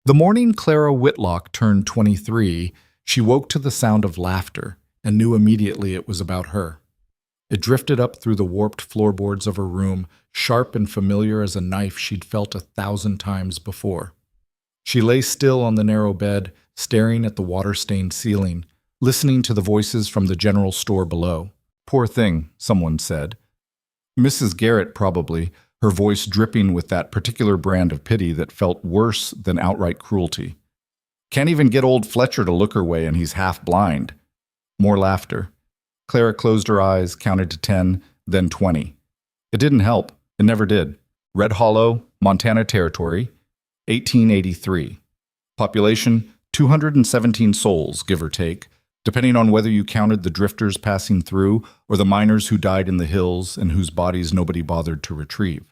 The morning Clara Whitlock turned 23, she woke to the sound of laughter and knew immediately it was about her. It drifted up through the warped floorboards of her room, sharp and familiar as a knife she'd felt 1,000 times before. She lay still on the narrow bed, staring at the water-stained ceiling, listening to the voices from the general store below. "Poor thing," someone said. Mrs. Garrett probably, her voice dripping with that particular brand of pity that felt worse than outright cruelty. "Can't even get old Fletcher to look her way and he's half blind." More laughter. Clara closed her eyes, counted to 10, then 20. It didn't help. It never did. Red Hollow, Montana Territory, 1883. Population, 217 souls, give or take, depending on whether you counted the drifters passing through or the miners who died in the hills and whose bodies nobody bothered to retrieve.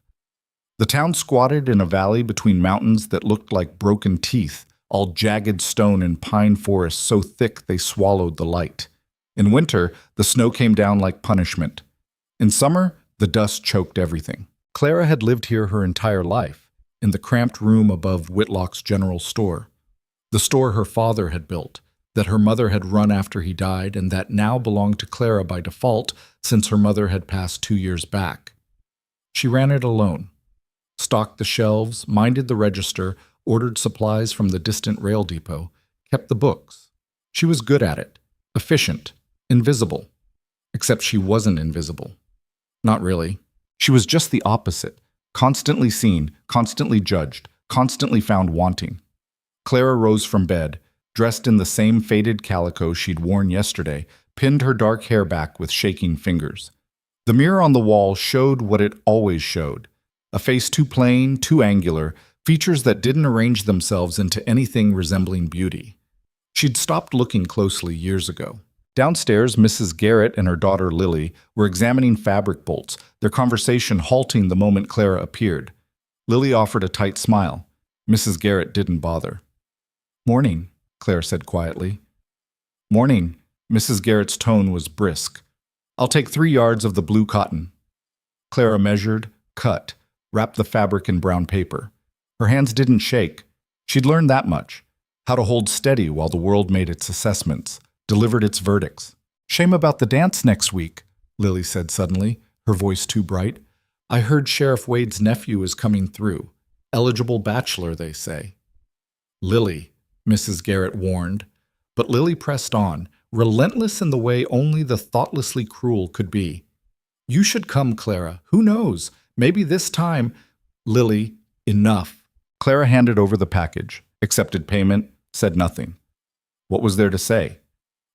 The town squatted in a valley between mountains that looked like broken teeth, all jagged stone and pine forests so thick they swallowed the light. In winter, the snow came down like punishment. In summer, the dust choked everything. Clara had lived here her entire life, in the cramped room above Whitlock's general store. The store her father had built, that her mother had run after he died, and that now belonged to Clara by default since her mother had passed 2 years back. She ran it alone, stocked the shelves, minded the register, ordered supplies from the distant rail depot, kept the books. She was good at it, efficient, invisible. Except she wasn't invisible. Not really. She was just the opposite, constantly seen, constantly judged, constantly found wanting. Clara rose from bed, dressed in the same faded calico she'd worn yesterday, pinned her dark hair back with shaking fingers. The mirror on the wall showed what it always showed, a face too plain, too angular, features that didn't arrange themselves into anything resembling beauty. She'd stopped looking closely years ago. Downstairs, Mrs. Garrett and her daughter Lily were examining fabric bolts, their conversation halting the moment Clara appeared. Lily offered a tight smile. Mrs. Garrett didn't bother. "Morning," Clara said quietly. "Morning." Mrs. Garrett's tone was brisk. "I'll take 3 yards of the blue cotton." Clara measured, cut, wrapped the fabric in brown paper. Her hands didn't shake. She'd learned that much, how to hold steady while the world made its assessments, delivered its verdicts. "Shame about the dance next week," Lily said suddenly, her voice too bright. "I heard Sheriff Wade's nephew is coming through. Eligible bachelor, they say." "Lily," Mrs. Garrett warned. But Lily pressed on, relentless in the way only the thoughtlessly cruel could be. "You should come, Clara. Who knows? Maybe this time—" "Lily, enough." Clara handed over the package, accepted payment, said nothing. What was there to say?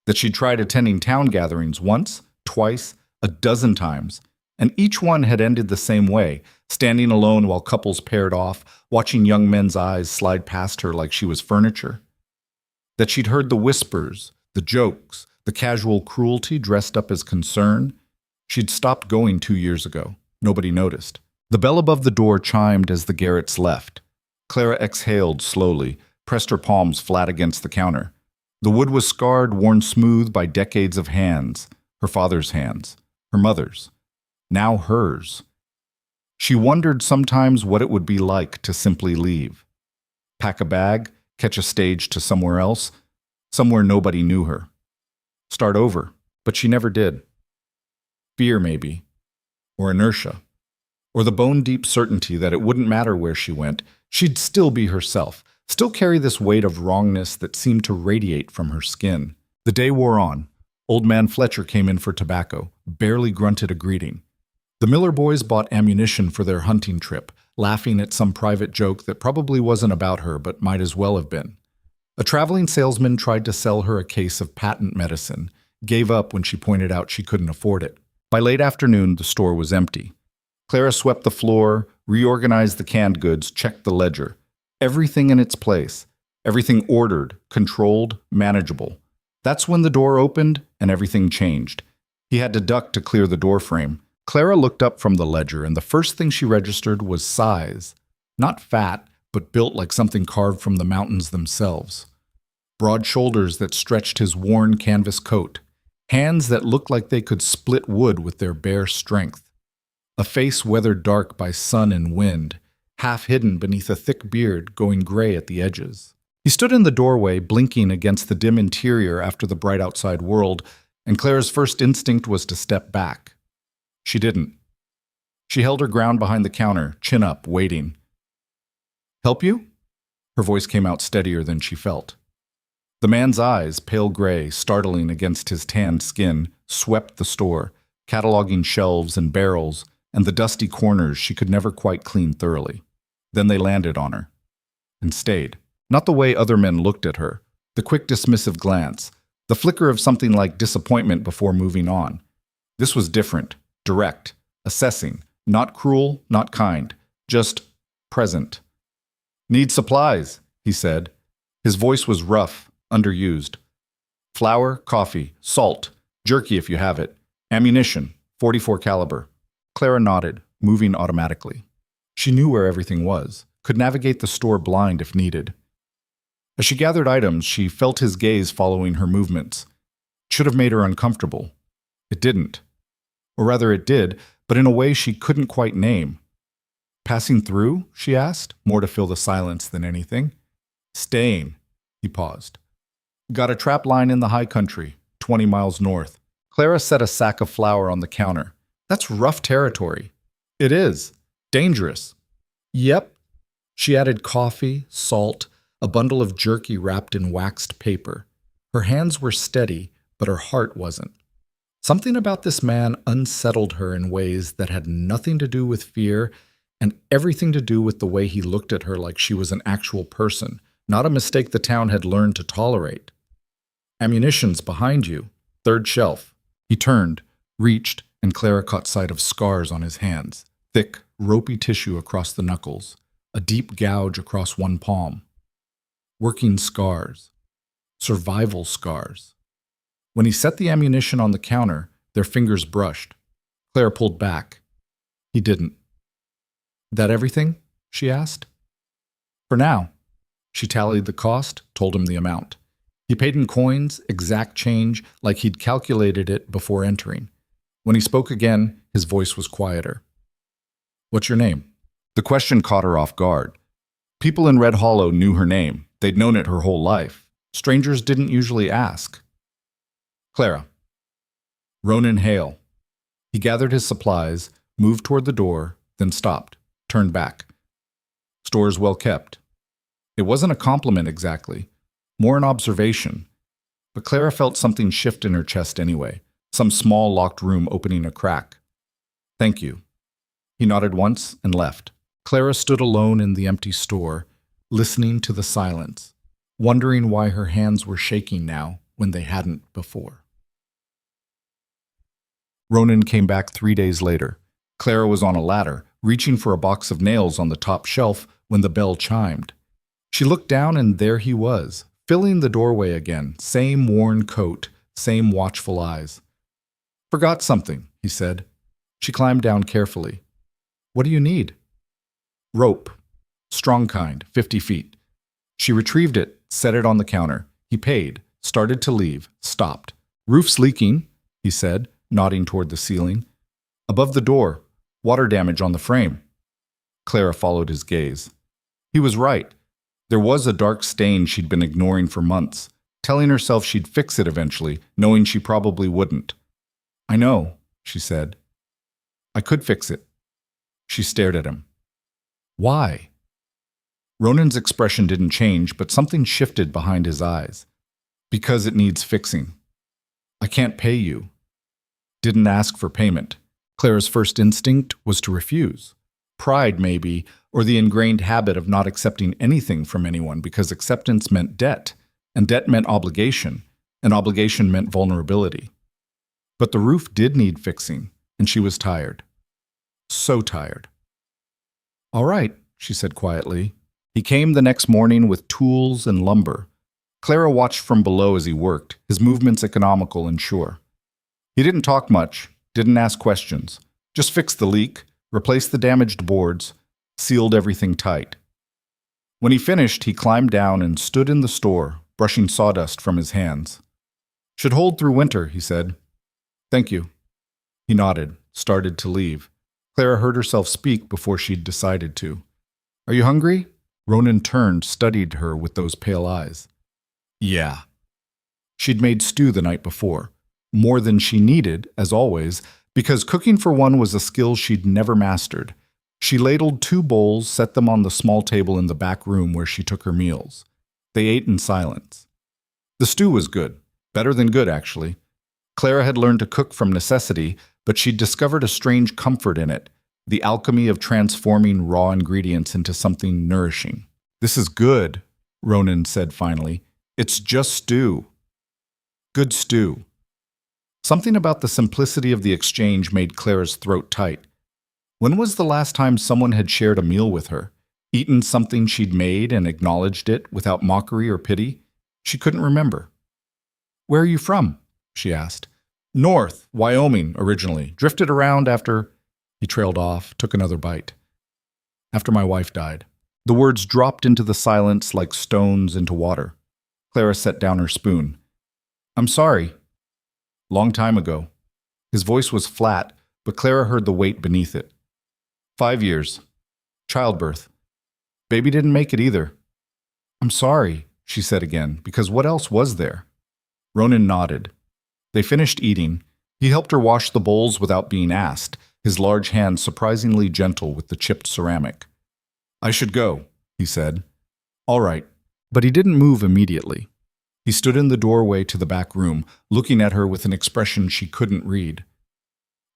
That she'd tried attending town gatherings once, twice, a dozen times, and each one had ended the same way, standing alone while couples paired off, watching young men's eyes slide past her like she was furniture. That she'd heard the whispers, the jokes, the casual cruelty dressed up as concern. She'd stopped going 2 years ago. Nobody noticed. The bell above the door chimed as the Garretts left. Clara exhaled slowly, pressed her palms flat against the counter. The wood was scarred, worn smooth by decades of hands, her father's hands, her mother's, now hers. She wondered sometimes what it would be like to simply leave. Pack a bag, catch a stage to somewhere else, somewhere nobody knew her. Start over, but she never did. Fear, maybe, or inertia, or the bone-deep certainty that it wouldn't matter where she went, she'd still be herself, still carry this weight of wrongness that seemed to radiate from her skin. The day wore on. Old man Fletcher came in for tobacco, barely grunted a greeting. The Miller boys bought ammunition for their hunting trip, laughing at some private joke that probably wasn't about her but might as well have been. A traveling salesman tried to sell her a case of patent medicine, gave up when she pointed out she couldn't afford it. By late afternoon, the store was empty. Clara swept the floor, reorganized the canned goods, checked the ledger. Everything in its place, everything ordered, controlled, manageable. That's when the door opened and everything changed. He had to duck to clear the door frame. Clara looked up from the ledger, and the first thing she registered was size. Not fat, but built like something carved from the mountains themselves. Broad shoulders that stretched his worn canvas coat. Hands that looked like they could split wood with their bare strength. A face weathered dark by sun and wind. half hidden beneath a thick beard going gray at the edges. He stood in the doorway, blinking against the dim interior after the bright outside world, and Clara's first instinct was to step back. She didn't. She held her ground behind the counter, chin up, waiting. "Help you?" Her voice came out steadier than she felt. The man's eyes, pale gray, startling against his tanned skin, swept the store, cataloging shelves and barrels and the dusty corners she could never quite clean thoroughly. Then they landed on her. And stayed. Not the way other men looked at her, the quick dismissive glance, the flicker of something like disappointment before moving on. This was different, direct, assessing, not cruel, not kind, just present. "Need supplies," he said. His voice was rough, underused. "Flour, coffee, salt, jerky if you have it, ammunition, .44 caliber. Clara nodded, moving automatically. She knew where everything was, could navigate the store blind if needed. As she gathered items, she felt his gaze following her movements. It should have made her uncomfortable. It didn't. Or rather, it did, but in a way she couldn't quite name. "Passing through?" she asked, more to fill the silence than anything. "Staying," he paused. "Got a trap line in the high country, 20 miles north." Clara set a sack of flour on the counter. "That's rough territory." "It is. Dangerous." "Yep." She added coffee, salt, a bundle of jerky wrapped in waxed paper. Her hands were steady, but her heart wasn't. Something about this man unsettled her in ways that had nothing to do with fear and everything to do with the way he looked at her like she was an actual person, not a mistake the town had learned to tolerate. "Ammunition's behind you, third shelf." He turned, reached, and Clara caught sight of scars on his hands, thick, ropey tissue across the knuckles, a deep gouge across one palm. Working scars. Survival scars. When he set the ammunition on the counter, their fingers brushed. Clara pulled back. He didn't. "That everything?" she asked. "For now." She tallied the cost, told him the amount. He paid in coins, exact change, like he'd calculated it before entering. When he spoke again, his voice was quieter. "What's your name?" The question caught her off guard. People in Red Hollow knew her name. They'd known it her whole life. Strangers didn't usually ask. "Clara." "Ronan Hale." He gathered his supplies, moved toward the door, then stopped, turned back. "Store's well kept." It wasn't a compliment exactly, more an observation. But Clara felt something shift in her chest anyway, some small locked room opening a crack. "Thank you." He nodded once and left. Clara stood alone in the empty store, listening to the silence, wondering why her hands were shaking now when they hadn't before. Ronan came back 3 days later. Clara was on a ladder, reaching for a box of nails on the top shelf when the bell chimed. She looked down and there he was, filling the doorway again, same worn coat, same watchful eyes. "Forgot something," he said. She climbed down carefully. "What do you need?" "Rope. Strong kind, 50 feet. She retrieved it, set it on the counter. He paid, started to leave, stopped. "Roof's leaking," he said, nodding toward the ceiling. "Above the door. Water damage on the frame." Clara followed his gaze. He was right. There was a dark stain she'd been ignoring for months, telling herself she'd fix it eventually, knowing she probably wouldn't. "I know," she said. "I could fix it." She stared at him. "Why?" Ronan's expression didn't change, but something shifted behind his eyes. "Because it needs fixing." "I can't pay you." Didn't ask for payment. Clara's first instinct was to refuse. Pride, maybe, or the ingrained habit of not accepting anything from anyone because acceptance meant debt, and debt meant obligation, and obligation meant vulnerability. But the roof did need fixing, and she was tired. So tired. "All right," she said quietly. He came the next morning with tools and lumber. Clara watched from below as he worked, his movements economical and sure. He didn't talk much, didn't ask questions, just fixed the leak, replaced the damaged boards, sealed everything tight. When he finished, he climbed down and stood in the store, brushing sawdust from his hands. "Should hold through winter," he said. "Thank you." He nodded, started to leave. Clara heard herself speak before she'd decided to. Are you hungry? Ronan turned, studied her with those pale eyes. Yeah. She'd made stew the night before. More than she needed, as always, because cooking for one was a skill she'd never mastered. She ladled 2 bowls, set them on the small table in the back room where she took her meals. They ate in silence. The stew was good. Better than good, actually. Clara had learned to cook from necessity, but she'd discovered a strange comfort in it, the alchemy of transforming raw ingredients into something nourishing. This is good, Ronan said finally. It's just stew. Good stew. Something about the simplicity of the exchange made Clara's throat tight. When was the last time someone had shared a meal with her, eaten something she'd made and acknowledged it without mockery or pity? She couldn't remember. Where are you from? She asked. North, Wyoming, originally. Drifted around after... He trailed off, took another bite. After my wife died. The words dropped into the silence like stones into water. Clara set down her spoon. I'm sorry. Long time ago. His voice was flat, but Clara heard the weight beneath it. 5 years. Childbirth. Baby didn't make it either. I'm sorry, she said again, because what else was there? Ronan nodded. They finished eating. He helped her wash the bowls without being asked, his large hands surprisingly gentle with the chipped ceramic. I should go, he said. All right. But he didn't move immediately. He stood in the doorway to the back room, looking at her with an expression she couldn't read.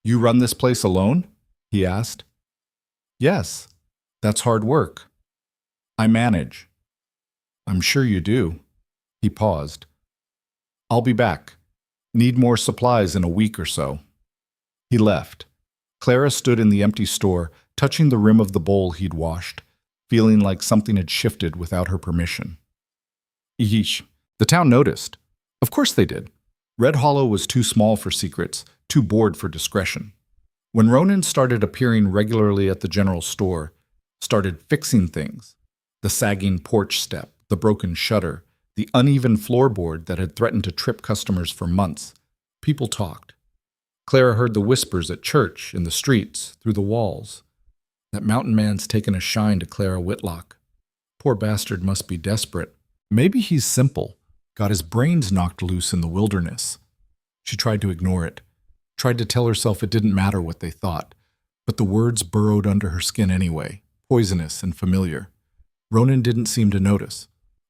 You run this place alone? He asked. Yes. That's hard work. I manage. I'm sure you do. He paused. I'll be back. Need more supplies in a week or so. He left. Clara stood in the empty store, touching the rim of the bowl he'd washed, feeling like something had shifted without her permission. Yeesh. The town noticed. Of course they did. Red Hollow was too small for secrets, too bored for discretion. When Ronan started appearing regularly at the general store, started fixing things, the sagging porch step, the broken shutter, the uneven floorboard that had threatened to trip customers for months, people talked. Clara heard the whispers at church, in the streets, through the walls. That mountain man's taken a shine to Clara Whitlock. Poor bastard must be desperate. Maybe he's simple, got his brains knocked loose in the wilderness. She tried to ignore it, tried to tell herself it didn't matter what they thought, but the words burrowed under her skin anyway, poisonous and familiar. Ronan didn't seem to notice.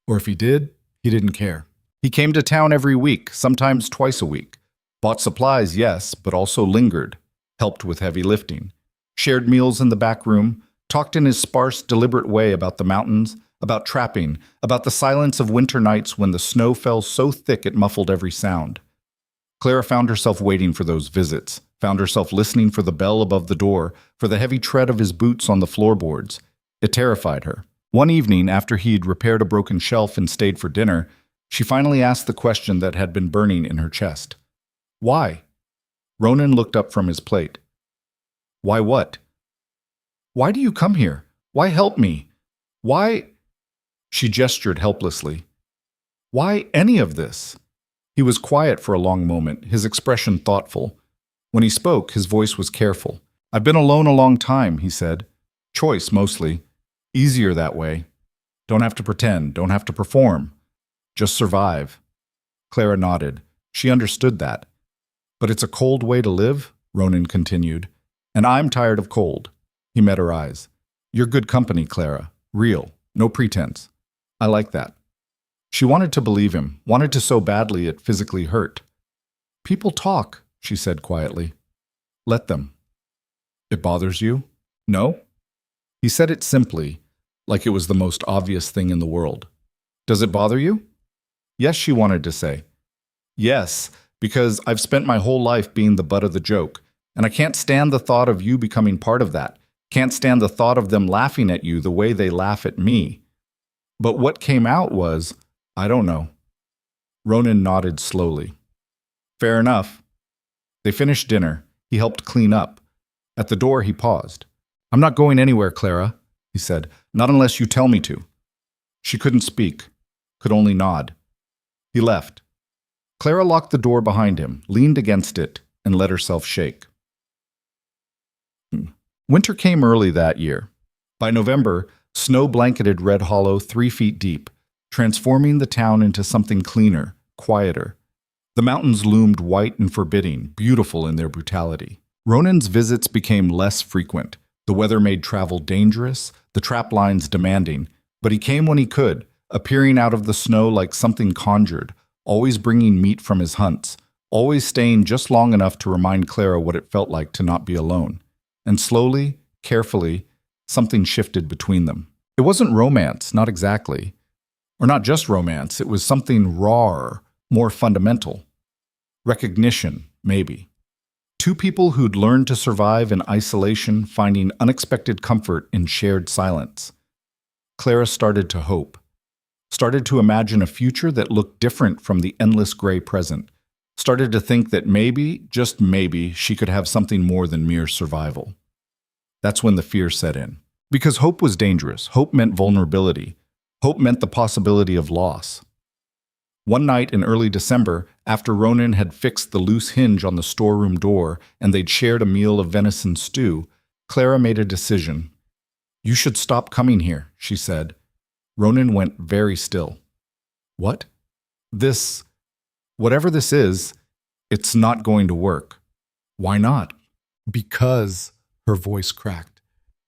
Or if he did, he didn't care. He came to town every week, sometimes twice a week. Bought supplies, yes, but also lingered, helped with heavy lifting. Shared meals in the back room, talked in his sparse, deliberate way about the mountains, about trapping, about the silence of winter nights when the snow fell so thick it muffled every sound. Clara found herself waiting for those visits, found herself listening for the bell above the door, for the heavy tread of his boots on the floorboards. It terrified her. One evening, after he'd repaired a broken shelf and stayed for dinner, she finally asked the question that had been burning in her chest. Why? Ronan looked up from his plate. Why what? Why do you come here? Why help me? Why? She gestured helplessly. Why any of this? He was quiet for a long moment, his expression thoughtful. When he spoke, his voice was careful. I've been alone a long time, he said. Choice, mostly. Easier that way. Don't have to pretend, don't have to perform. Just survive. Clara nodded. She understood that. But it's a cold way to live, Ronan continued. And I'm tired of cold. He met her eyes. You're good company, Clara. Real. No pretense. I like that. She wanted to believe him, wanted to so badly it physically hurt. People talk, she said quietly. Let them. It bothers you? No? He said it simply, like it was the most obvious thing in the world. Does it bother you? Yes, she wanted to say. Yes, because I've spent my whole life being the butt of the joke, and I can't stand the thought of you becoming part of that. Can't stand the thought of them laughing at you the way they laugh at me. But what came out was, I don't know. Ronan nodded slowly. Fair enough. They finished dinner. He helped clean up. At the door, he paused. I'm not going anywhere, Clara, he said. Not unless you tell me to. She couldn't speak, could only nod. He left. Clara locked the door behind him, leaned against it, and let herself shake. Winter came early that year. By November, Snow blanketed Red Hollow 3 feet deep, transforming the town into something cleaner, quieter. The mountains loomed white and forbidding, beautiful in their brutality. Ronan's visits became less frequent. The weather made travel dangerous, the trap lines demanding, but he came when he could, appearing out of the snow like something conjured, always bringing meat from his hunts, always staying just long enough to remind Clara what it felt like to not be alone. And slowly, carefully, something shifted between them. It wasn't romance, not exactly. Or not just romance, it was something rawer, more fundamental. Recognition, maybe. Two people who'd learned to survive in isolation, finding unexpected comfort in shared silence. Clara started to hope. Started to imagine a future that looked different from the endless gray present. Started to think that maybe, just maybe, she could have something more than mere survival. That's when the fear set in. Because hope was dangerous. Hope meant vulnerability. Hope meant the possibility of loss. One night in early December, after Ronan had fixed the loose hinge on the storeroom door and they'd shared a meal of venison stew, Clara made a decision. "You should stop coming here," she said. Ronan went very still. "What?" Whatever this is, it's not going to work." "Why not?" "Because," her voice cracked,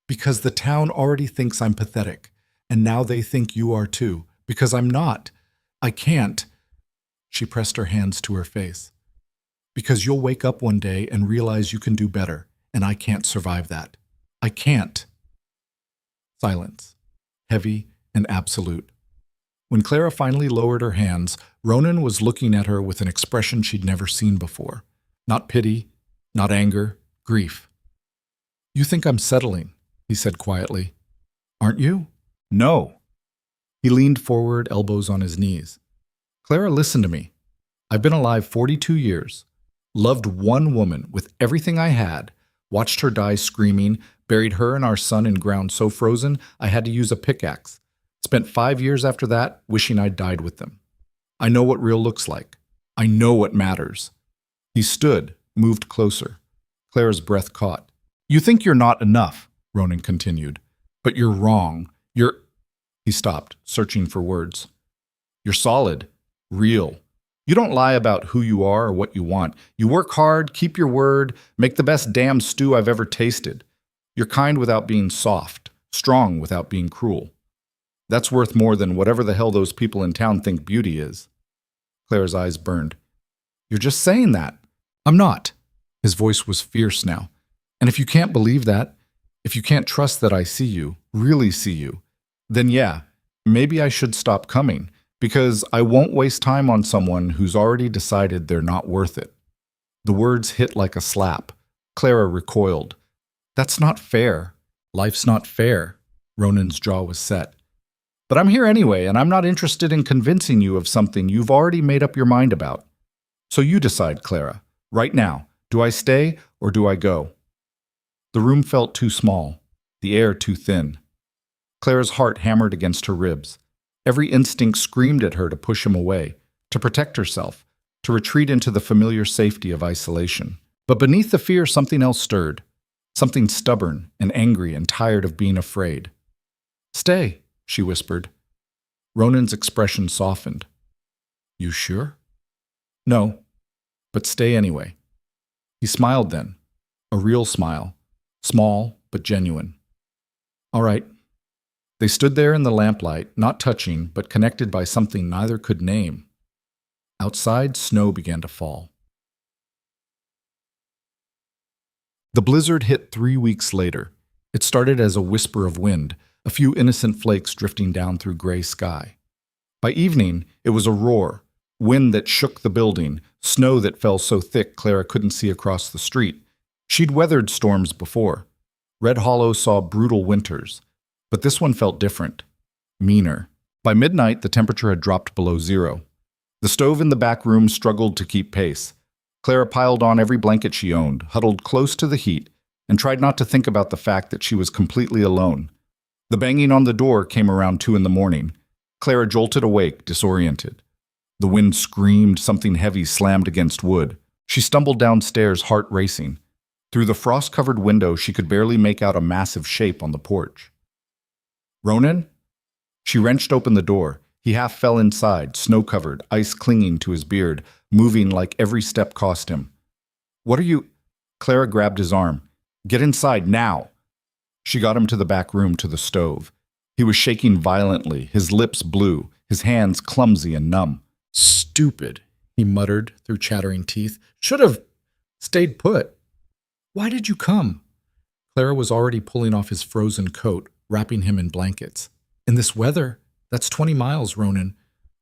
"because the town already thinks I'm pathetic, and now they think you are too, because I'm not. I can't." She pressed her hands to her face. "Because you'll wake up one day and realize you can do better, and I can't survive that. I can't." Silence, heavy and absolute. When Clara finally lowered her hands, Ronan was looking at her with an expression she'd never seen before. Not pity, not anger, grief. "You think I'm settling," he said quietly. "Aren't you?" "No." He leaned forward, elbows on his knees. "Clara, listen to me. I've been alive 42 years, loved one woman with everything I had, watched her die screaming, buried her and our son in ground so frozen I had to use a pickaxe. Spent 5 years after that wishing I'd died with them. I know what real looks like. I know what matters." He stood, moved closer. Clara's breath caught. "You think you're not enough," Ronan continued. "But you're wrong. He stopped, searching for words. "You're solid. Real. You don't lie about who you are or what you want. You work hard, keep your word, make the best damn stew I've ever tasted. You're kind without being soft, strong without being cruel. That's worth more than whatever the hell those people in town think beauty is." Clara's eyes burned. "You're just saying that." "I'm not." His voice was fierce now. "And if you can't believe that, if you can't trust that I see you, really see you, then yeah, maybe I should stop coming. Because I won't waste time on someone who's already decided they're not worth it." The words hit like a slap. Clara recoiled. "That's not fair. Life's not fair." Ronan's jaw was set. "But I'm here anyway, and I'm not interested in convincing you of something you've already made up your mind about. So you decide, Clara, right now. Do I stay or do I go?" The room felt too small, the air too thin. Clara's heart hammered against her ribs. Every instinct screamed at her to push him away, to protect herself, to retreat into the familiar safety of isolation. But beneath the fear, something else stirred, something stubborn and angry and tired of being afraid. "Stay," she whispered. Ronan's expression softened. "You sure?" "No, but stay anyway." He smiled then, a real smile, small but genuine. "All right." They stood there in the lamplight, not touching, but connected by something neither could name. Outside, snow began to fall. The blizzard hit 3 weeks later. It started as a whisper of wind, a few innocent flakes drifting down through gray sky. By evening, it was a roar, wind that shook the building, snow that fell so thick Clara couldn't see across the street. She'd weathered storms before. Red Hollow saw brutal winters. But this one felt different, meaner. By midnight, the temperature had dropped below zero. The stove in the back room struggled to keep pace. Clara piled on every blanket she owned, huddled close to the heat, and tried not to think about the fact that she was completely alone. The banging on the door came around 2 a.m. Clara jolted awake, disoriented. The wind screamed, something heavy slammed against wood. She stumbled downstairs, heart racing. Through the frost-covered window, she could barely make out a massive shape on the porch. Ronan? She wrenched open the door. He half fell inside, snow-covered, ice clinging to his beard, moving like every step cost him. What are you? Clara grabbed his arm. Get inside, now! She got him to the back room to the stove. He was shaking violently, his lips blue, his hands clumsy and numb. Stupid, he muttered through chattering teeth. Should have stayed put. Why did you come? Clara was already pulling off his frozen coat, wrapping him in blankets. In this weather? That's 20 miles, Ronan.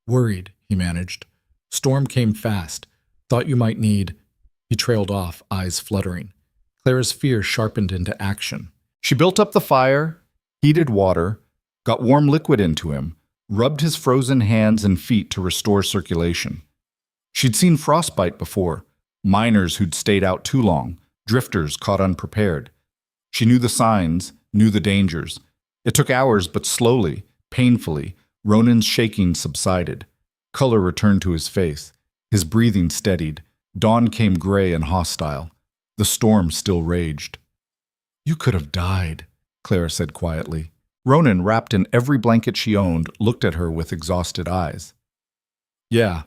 Worried, he managed. Storm came fast. Thought you might need... He trailed off, eyes fluttering. Clara's fear sharpened into action. She built up the fire, heated water, got warm liquid into him, rubbed his frozen hands and feet to restore circulation. She'd seen frostbite before, miners who'd stayed out too long, drifters caught unprepared. She knew the signs, knew the dangers. It took hours, but slowly, painfully, Ronan's shaking subsided. Color returned to his face. His breathing steadied. Dawn came gray and hostile. The storm still raged. You could have died, Clara said quietly. Ronan, wrapped in every blanket she owned, looked at her with exhausted eyes. Yeah.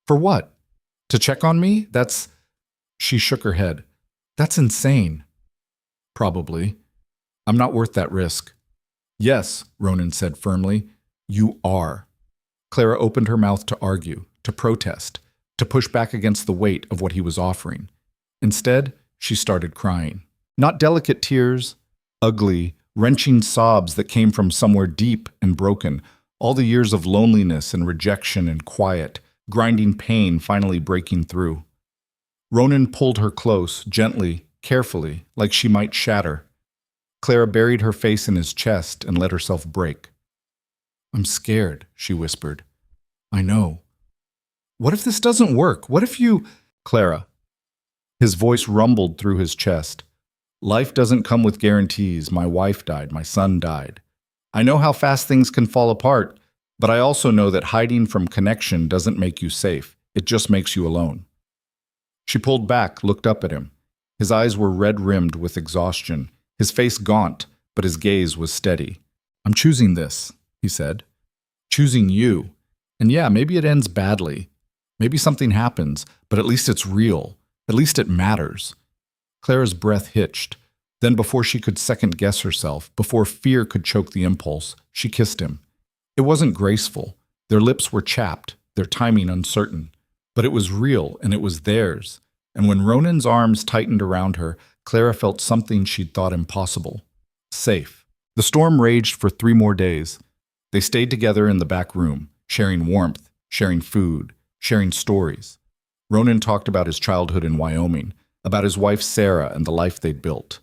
For what? To check on me? That's... She shook her head. That's insane. Probably. I'm not worth that risk. Yes, Ronan said firmly. You are. Clara opened her mouth to argue, to protest, to push back against the weight of what he was offering. Instead, she started crying. Not delicate tears, ugly, wrenching sobs that came from somewhere deep and broken, all the years of loneliness and rejection and quiet, grinding pain finally breaking through. Ronan pulled her close, gently, carefully, like she might shatter. Clara buried her face in his chest and let herself break. I'm scared, she whispered. I know. What if this doesn't work? What if you... Clara. His voice rumbled through his chest. Life doesn't come with guarantees. My wife died. My son died. I know how fast things can fall apart, but I also know that hiding from connection doesn't make you safe. It just makes you alone. She pulled back, looked up at him. His eyes were red-rimmed with exhaustion, his face gaunt, but his gaze was steady. I'm choosing this, he said. Choosing you. And yeah, maybe it ends badly. Maybe something happens, but at least it's real. At least it matters. Clara's breath hitched. Then before she could second-guess herself, before fear could choke the impulse, she kissed him. It wasn't graceful. Their lips were chapped, their timing uncertain. But it was real, and it was theirs. And when Ronan's arms tightened around her, Clara felt something she'd thought impossible. Safe. The storm raged for 3 more days. They stayed together in the back room, sharing warmth, sharing food, sharing stories. Ronan talked about his childhood in Wyoming, about his wife Sarah and the life they'd built.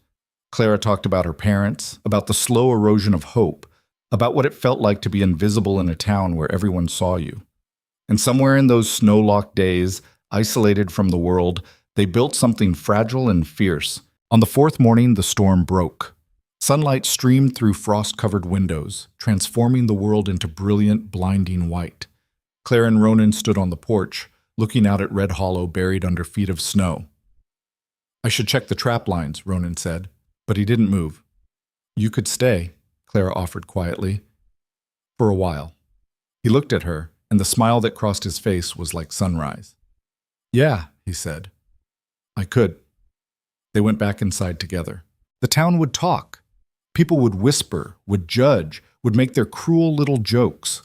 Clara talked about her parents, about the slow erosion of hope, about what it felt like to be invisible in a town where everyone saw you. And somewhere in those snow-locked days, isolated from the world, they built something fragile and fierce. On the 4th morning, the storm broke. Sunlight streamed through frost-covered windows, transforming the world into brilliant, blinding white. Clara and Ronan stood on the porch, looking out at Red Hollow buried under feet of snow. I should check the trap lines, Ronan said, but he didn't move. You could stay, Clara offered quietly. For a while. He looked at her, and the smile that crossed his face was like sunrise. Yeah, he said. I could. They went back inside together. The town would talk. People would whisper, would judge, would make their cruel little jokes.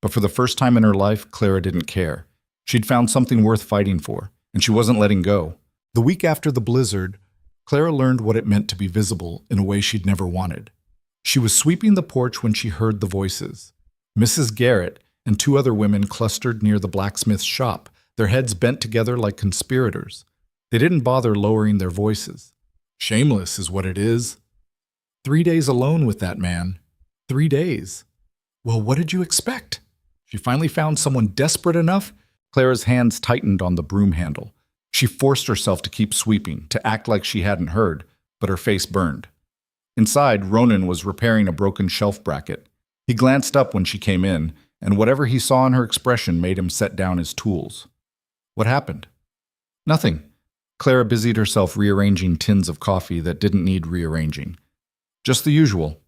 But for the first time in her life, Clara didn't care. She'd found something worth fighting for, and she wasn't letting go. The week after the blizzard, Clara learned what it meant to be visible in a way she'd never wanted. She was sweeping the porch when she heard the voices. Mrs. Garrett and 2 other women clustered near the blacksmith's shop, their heads bent together like conspirators. They didn't bother lowering their voices. Shameless is what it is. 3 days alone with that man. 3 days. Well, what did you expect? She finally found someone desperate enough. Clara's hands tightened on the broom handle. She forced herself to keep sweeping, to act like she hadn't heard, but her face burned. Inside, Ronan was repairing a broken shelf bracket. He glanced up when she came in, and whatever he saw in her expression made him set down his tools. What happened? Nothing. Clara busied herself rearranging tins of coffee that didn't need rearranging. Just the usual.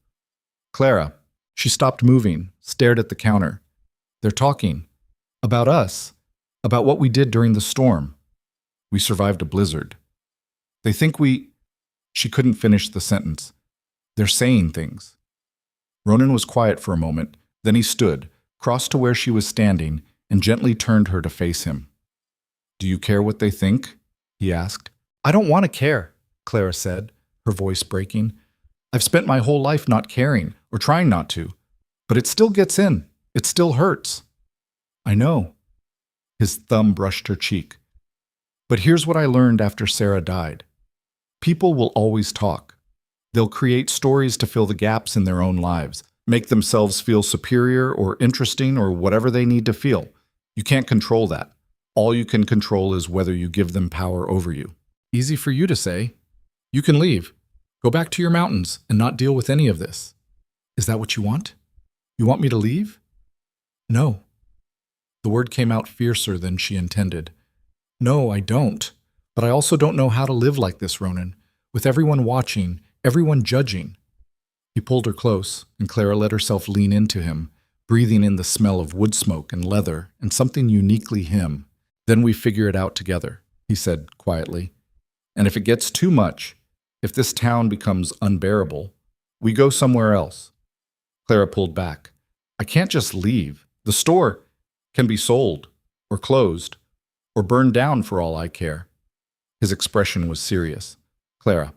Clara, She stopped moving, stared at the counter. They're talking. About us. About what we did during the storm. We survived a blizzard. They think we... She couldn't finish the sentence. They're saying things. Ronan was quiet for a moment. Then he stood, crossed to where she was standing, and gently turned her to face him. Do you care what they think? He asked. I don't want to care, Clara said, her voice breaking. I've spent my whole life not caring, or trying not to. But it still gets in. It still hurts. I know. His thumb brushed her cheek. But here's what I learned after Sarah died. People will always talk. They'll create stories to fill the gaps in their own lives, make themselves feel superior or interesting or whatever they need to feel. You can't control that. All you can control is whether you give them power over you. Easy for you to say. You can leave. Go back to your mountains and not deal with any of this. Is that what you want? You want me to leave? No. The word came out fiercer than she intended. No, I don't. But I also don't know how to live like this, Ronan, with everyone watching, everyone judging. He pulled her close, and Clara let herself lean into him, breathing in the smell of wood smoke and leather and something uniquely him. Then we figure it out together, he said quietly. And if it gets too much, if this town becomes unbearable, we go somewhere else. Clara pulled back. I can't just leave. The store can be sold, or closed, or burned down for all I care. His expression was serious. Clara,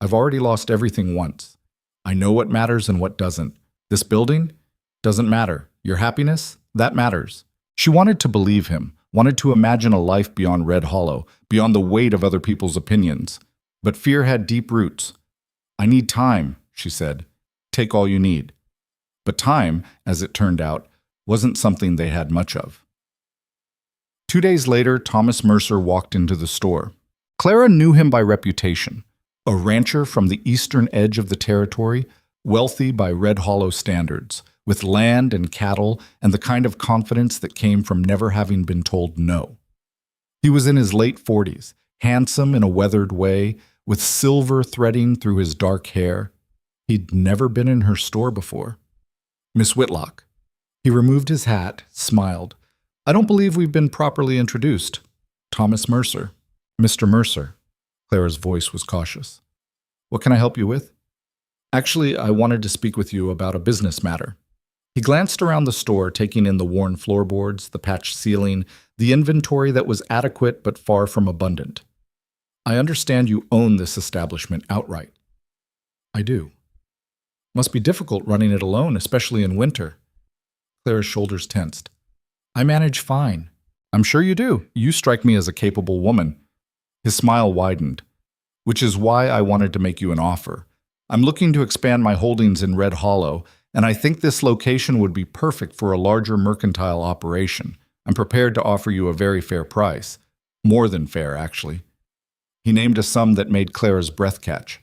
I've already lost everything once. I know what matters and what doesn't. This building doesn't matter. Your happiness, that matters. She wanted to believe him, wanted to imagine a life beyond Red Hollow, beyond the weight of other people's opinions. But fear had deep roots. I need time, she said. Take all you need. But time, as it turned out, wasn't something they had much of. 2 days later, Thomas Mercer walked into the store. Clara knew him by reputation. A rancher from the eastern edge of the territory, wealthy by Red Hollow standards, with land and cattle and the kind of confidence that came from never having been told no. He was in his late 40s, handsome in a weathered way, with silver threading through his dark hair. He'd never been in her store before. Miss Whitlock. He removed his hat, smiled. I don't believe we've been properly introduced. Thomas Mercer. Mr. Mercer. Clara's voice was cautious. What can I help you with? Actually, I wanted to speak with you about a business matter. He glanced around the store, taking in the worn floorboards, the patched ceiling, the inventory that was adequate but far from abundant. I understand you own this establishment outright. I do. Must be difficult running it alone, especially in winter. Clara's shoulders tensed. I manage fine. I'm sure you do. You strike me as a capable woman. His smile widened. Which is why I wanted to make you an offer. I'm looking to expand my holdings in Red Hollow, and I think this location would be perfect for a larger mercantile operation. I'm prepared to offer you a very fair price. More than fair, actually. He named a sum that made Clara's breath catch.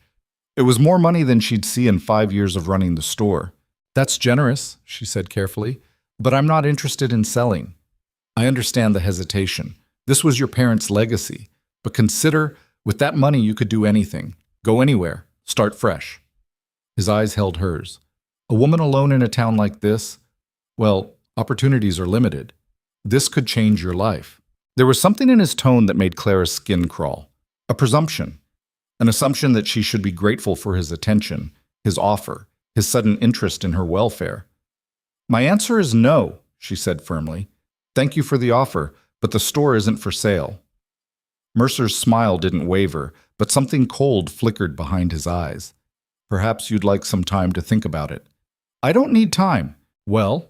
It was more money than she'd see in 5 years of running the store. That's generous, she said carefully, but I'm not interested in selling. I understand the hesitation. This was your parents' legacy, but consider, with that money you could do anything. Go anywhere. Start fresh. His eyes held hers. A woman alone in a town like this? Well, opportunities are limited. This could change your life. There was something in his tone that made Clara's skin crawl. A presumption. An assumption that she should be grateful for his attention, his offer, his sudden interest in her welfare. My answer is no, she said firmly. Thank you for the offer, but the store isn't for sale. Mercer's smile didn't waver, but something cold flickered behind his eyes. Perhaps you'd like some time to think about it. I don't need time. Well,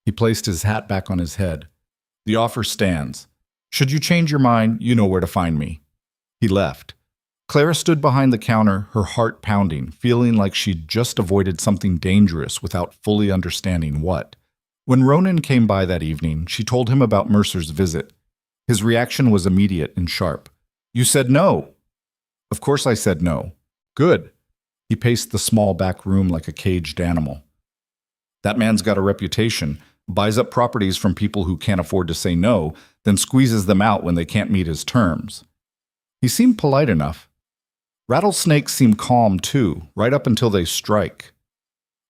he placed his hat back on his head. The offer stands. Should you change your mind, you know where to find me. He left. Clara stood behind the counter, her heart pounding, feeling like she'd just avoided something dangerous without fully understanding what. When Ronan came by that evening, she told him about Mercer's visit. His reaction was immediate and sharp. You said no. Of course I said no. Good. He paced the small back room like a caged animal. That man's got a reputation, buys up properties from people who can't afford to say no, then squeezes them out when they can't meet his terms. He seemed polite enough. Rattlesnakes seem calm too, right up until they strike.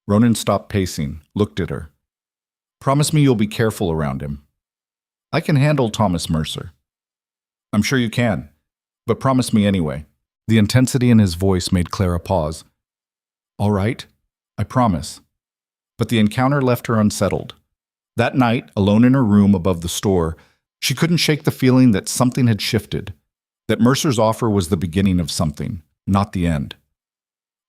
Ronan stopped pacing, looked at her. Promise me you'll be careful around him. I can handle Thomas Mercer. I'm sure you can, but promise me anyway. The intensity in his voice made Clara pause. All right, I promise. But the encounter left her unsettled. That night, alone in her room above the store, she couldn't shake the feeling that something had shifted, that Mercer's offer was the beginning of something, not the end.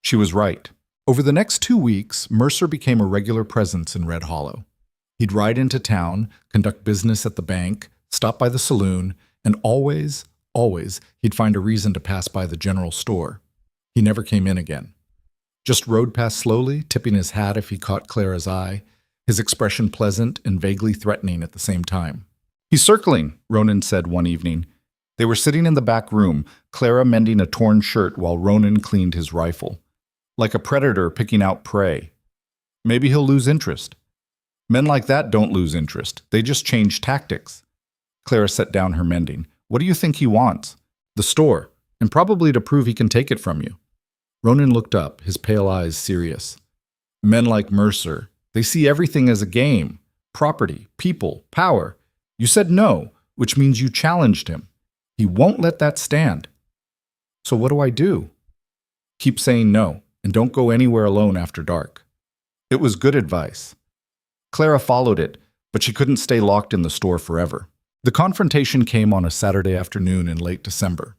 She was right. Over the next 2 weeks, Mercer became a regular presence in Red Hollow. He'd ride into town, conduct business at the bank, stop by the saloon, and always, he'd find a reason to pass by the general store. He never came in again. Just rode past slowly, tipping his hat if he caught Clara's eye, his expression pleasant and vaguely threatening at the same time. He's circling, Ronan said one evening. They were sitting in the back room, Clara mending a torn shirt while Ronan cleaned his rifle. Like a predator picking out prey. Maybe he'll lose interest. Men like that don't lose interest. They just change tactics. Clara set down her mending. What do you think he wants? The store, and probably to prove he can take it from you. Ronan looked up, his pale eyes serious. Men like Mercer, they see everything as a game. Property, people, power. You said no, which means you challenged him. He won't let that stand. So what do I do? Keep saying no, and don't go anywhere alone after dark. It was good advice. Clara followed it, but she couldn't stay locked in the store forever. The confrontation came on a Saturday afternoon in late December.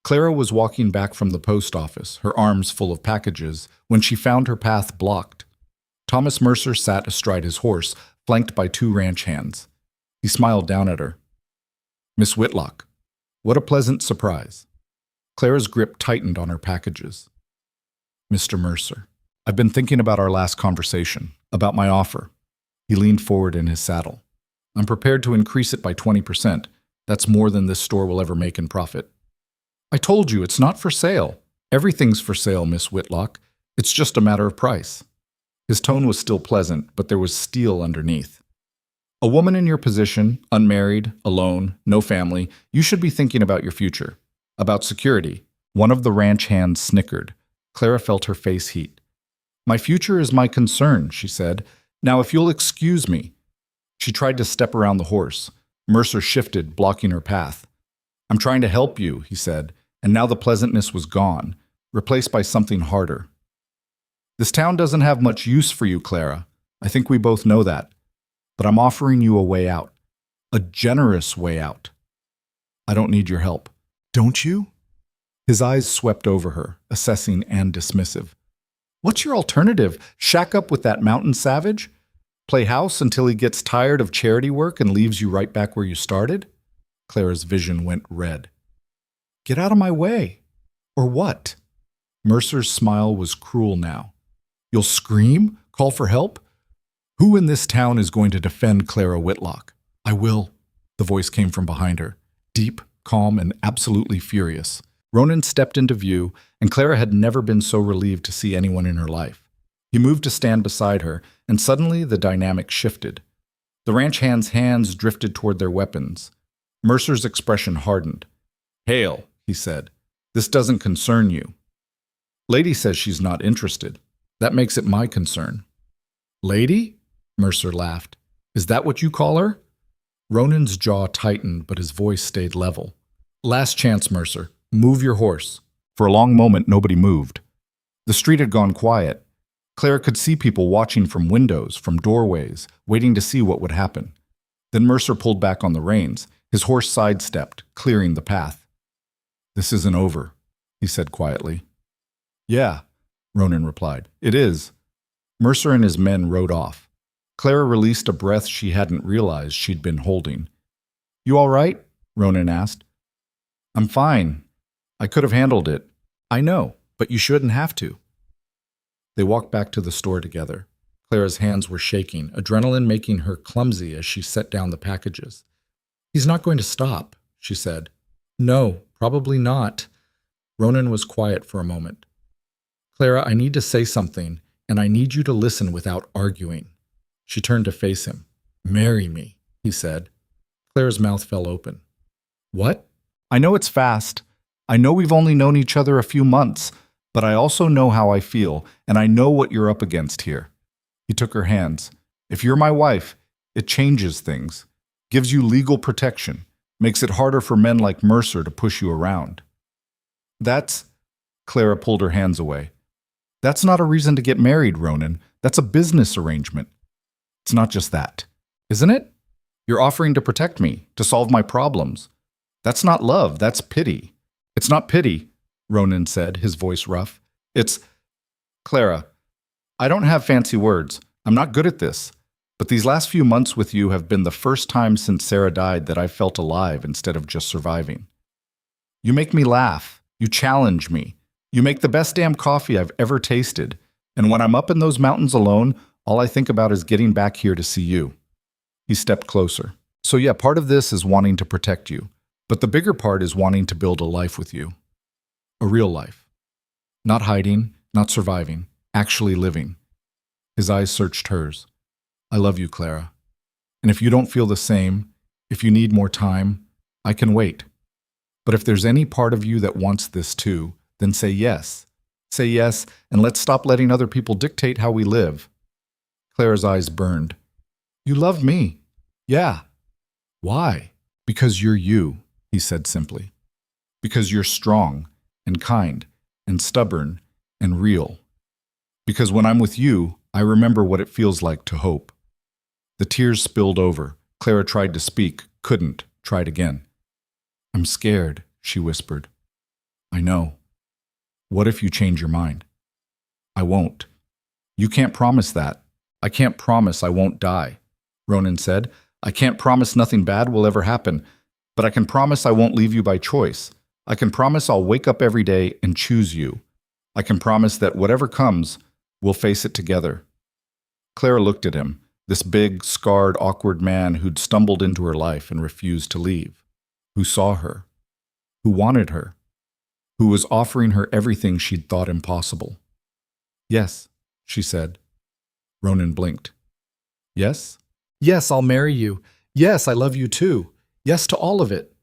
Clara was walking back from the post office, her arms full of packages, when she found her path blocked. Thomas Mercer sat astride his horse, flanked by 2 ranch hands. He smiled down at her. Miss Whitlock, what a pleasant surprise. Clara's grip tightened on her packages. Mr. Mercer, I've been thinking about our last conversation, about my offer. He leaned forward in his saddle. I'm prepared to increase it by 20%. That's more than this store will ever make in profit. I told you, it's not for sale. Everything's for sale, Miss Whitlock. It's just a matter of price. His tone was still pleasant, but there was steel underneath. A woman in your position, unmarried, alone, no family, you should be thinking about your future, about security. One of the ranch hands snickered. Clara felt her face heat. My future is my concern, she said. Now, if you'll excuse me. She tried to step around the horse. Mercer shifted, blocking her path. I'm trying to help you, he said, and now the pleasantness was gone, replaced by something harder. This town doesn't have much use for you, Clara. I think we both know that. But I'm offering you a way out. A generous way out. I don't need your help. Don't you? His eyes swept over her, assessing and dismissive. What's your alternative? Shack up with that mountain savage? Play house until he gets tired of charity work and leaves you right back where you started? Clara's vision went red. Get out of my way. Or what? Mercer's smile was cruel now. You'll scream? Call for help? Who in this town is going to defend Clara Whitlock? I will. The voice came from behind her, deep, calm, and absolutely furious. Ronan stepped into view, and Clara had never been so relieved to see anyone in her life. He moved to stand beside her, and suddenly the dynamic shifted. The ranch hands' hands drifted toward their weapons. Mercer's expression hardened. Hail, he said. This doesn't concern you. Lady says she's not interested. That makes it my concern. Lady? Mercer laughed. Is that what you call her? Ronan's jaw tightened, but his voice stayed level. Last chance, Mercer. Move your horse. For a long moment, nobody moved. The street had gone quiet. Clara could see people watching from windows, from doorways, waiting to see what would happen. Then Mercer pulled back on the reins. His horse sidestepped, clearing the path. This isn't over, he said quietly. Yeah, Ronan replied. It is. Mercer and his men rode off. Clara released a breath she hadn't realized she'd been holding. You all right? Ronan asked. I'm fine. I could have handled it. I know, but you shouldn't have to. They walked back to the store together. Clara's hands were shaking, adrenaline making her clumsy as she set down the packages. He's not going to stop, she said. No, probably not. Ronan was quiet for a moment. Clara, I need to say something, and I need you to listen without arguing. She turned to face him. Marry me, he said. Clara's mouth fell open. What? I know it's fast. I know we've only known each other a few months, but I also know how I feel, and I know what you're up against here. He took her hands. If you're my wife, it changes things, gives you legal protection, makes it harder for men like Mercer to push you around. That's, Clara pulled her hands away. That's not a reason to get married, Ronan. That's a business arrangement. It's not just that, isn't it? You're offering to protect me, to solve my problems. That's not love, that's pity. It's not pity, Ronan said, his voice rough. It's, Clara, I don't have fancy words. I'm not good at this. But these last few months with you have been the first time since Sarah died that I've felt alive instead of just surviving. You make me laugh. You challenge me. You make the best damn coffee I've ever tasted. And when I'm up in those mountains alone, all I think about is getting back here to see you. He stepped closer. So yeah, part of this is wanting to protect you. But the bigger part is wanting to build a life with you. A real life. Not hiding, not surviving, actually living. His eyes searched hers. I love you, Clara. And if you don't feel the same, if you need more time, I can wait. But if there's any part of you that wants this too, then say yes. Say yes, and let's stop letting other people dictate how we live. Clara's eyes burned. You love me. Yeah. Why? Because you're you, he said simply. Because you're strong and kind and stubborn and real. Because when I'm with you, I remember what it feels like to hope. The tears spilled over. Clara tried to speak, couldn't, tried again. I'm scared, she whispered. I know. What if you change your mind? I won't. You can't promise that. I can't promise I won't die, Ronan said. I can't promise nothing bad will ever happen, but I can promise I won't leave you by choice. I can promise I'll wake up every day and choose you. I can promise that whatever comes, we'll face it together. Clara looked at him, this big, scarred, awkward man who'd stumbled into her life and refused to leave, who saw her, who wanted her, who was offering her everything she'd thought impossible. Yes, she said. Ronan blinked. Yes? Yes, I'll marry you. Yes, I love you too. Yes to all of it.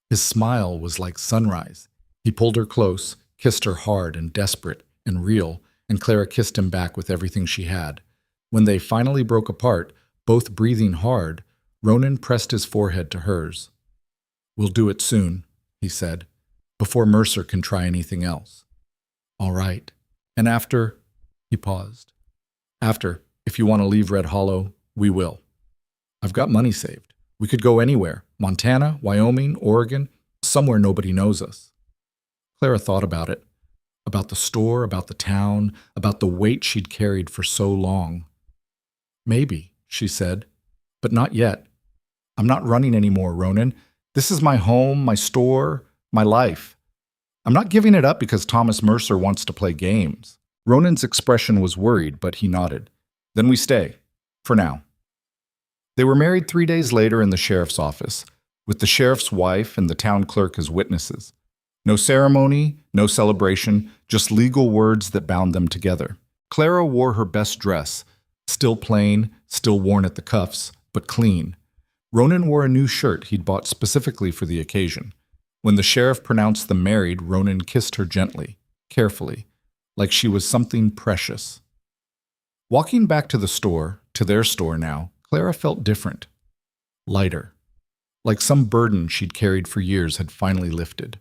His smile was like sunrise. He pulled her close, kissed her hard and desperate and real, and Clara kissed him back with everything she had. When they finally broke apart, both breathing hard, Ronan pressed his forehead to hers. We'll do it soon, he said, before Mercer can try anything else. All right. And after, he paused. After, if you want to leave Red Hollow, we will. I've got money saved. We could go anywhere, Montana, Wyoming, Oregon, somewhere nobody knows us. Clara thought about it, about the store, about the town, about the weight she'd carried for so long. Maybe, she said, but not yet. I'm not running anymore, Ronan. This is my home, my store, my life. I'm not giving it up because Thomas Mercer wants to play games. Ronan's expression was worried, but he nodded. Then we stay, for now. They were married 3 days later in the sheriff's office, with the sheriff's wife and the town clerk as witnesses. No ceremony, no celebration, just legal words that bound them together. Clara wore her best dress, still plain, still worn at the cuffs, but clean. Ronan wore a new shirt he'd bought specifically for the occasion. When the sheriff pronounced them married, Ronan kissed her gently, carefully, like she was something precious. Walking back to the store, to their store now, Clara felt different, lighter, like some burden she'd carried for years had finally lifted.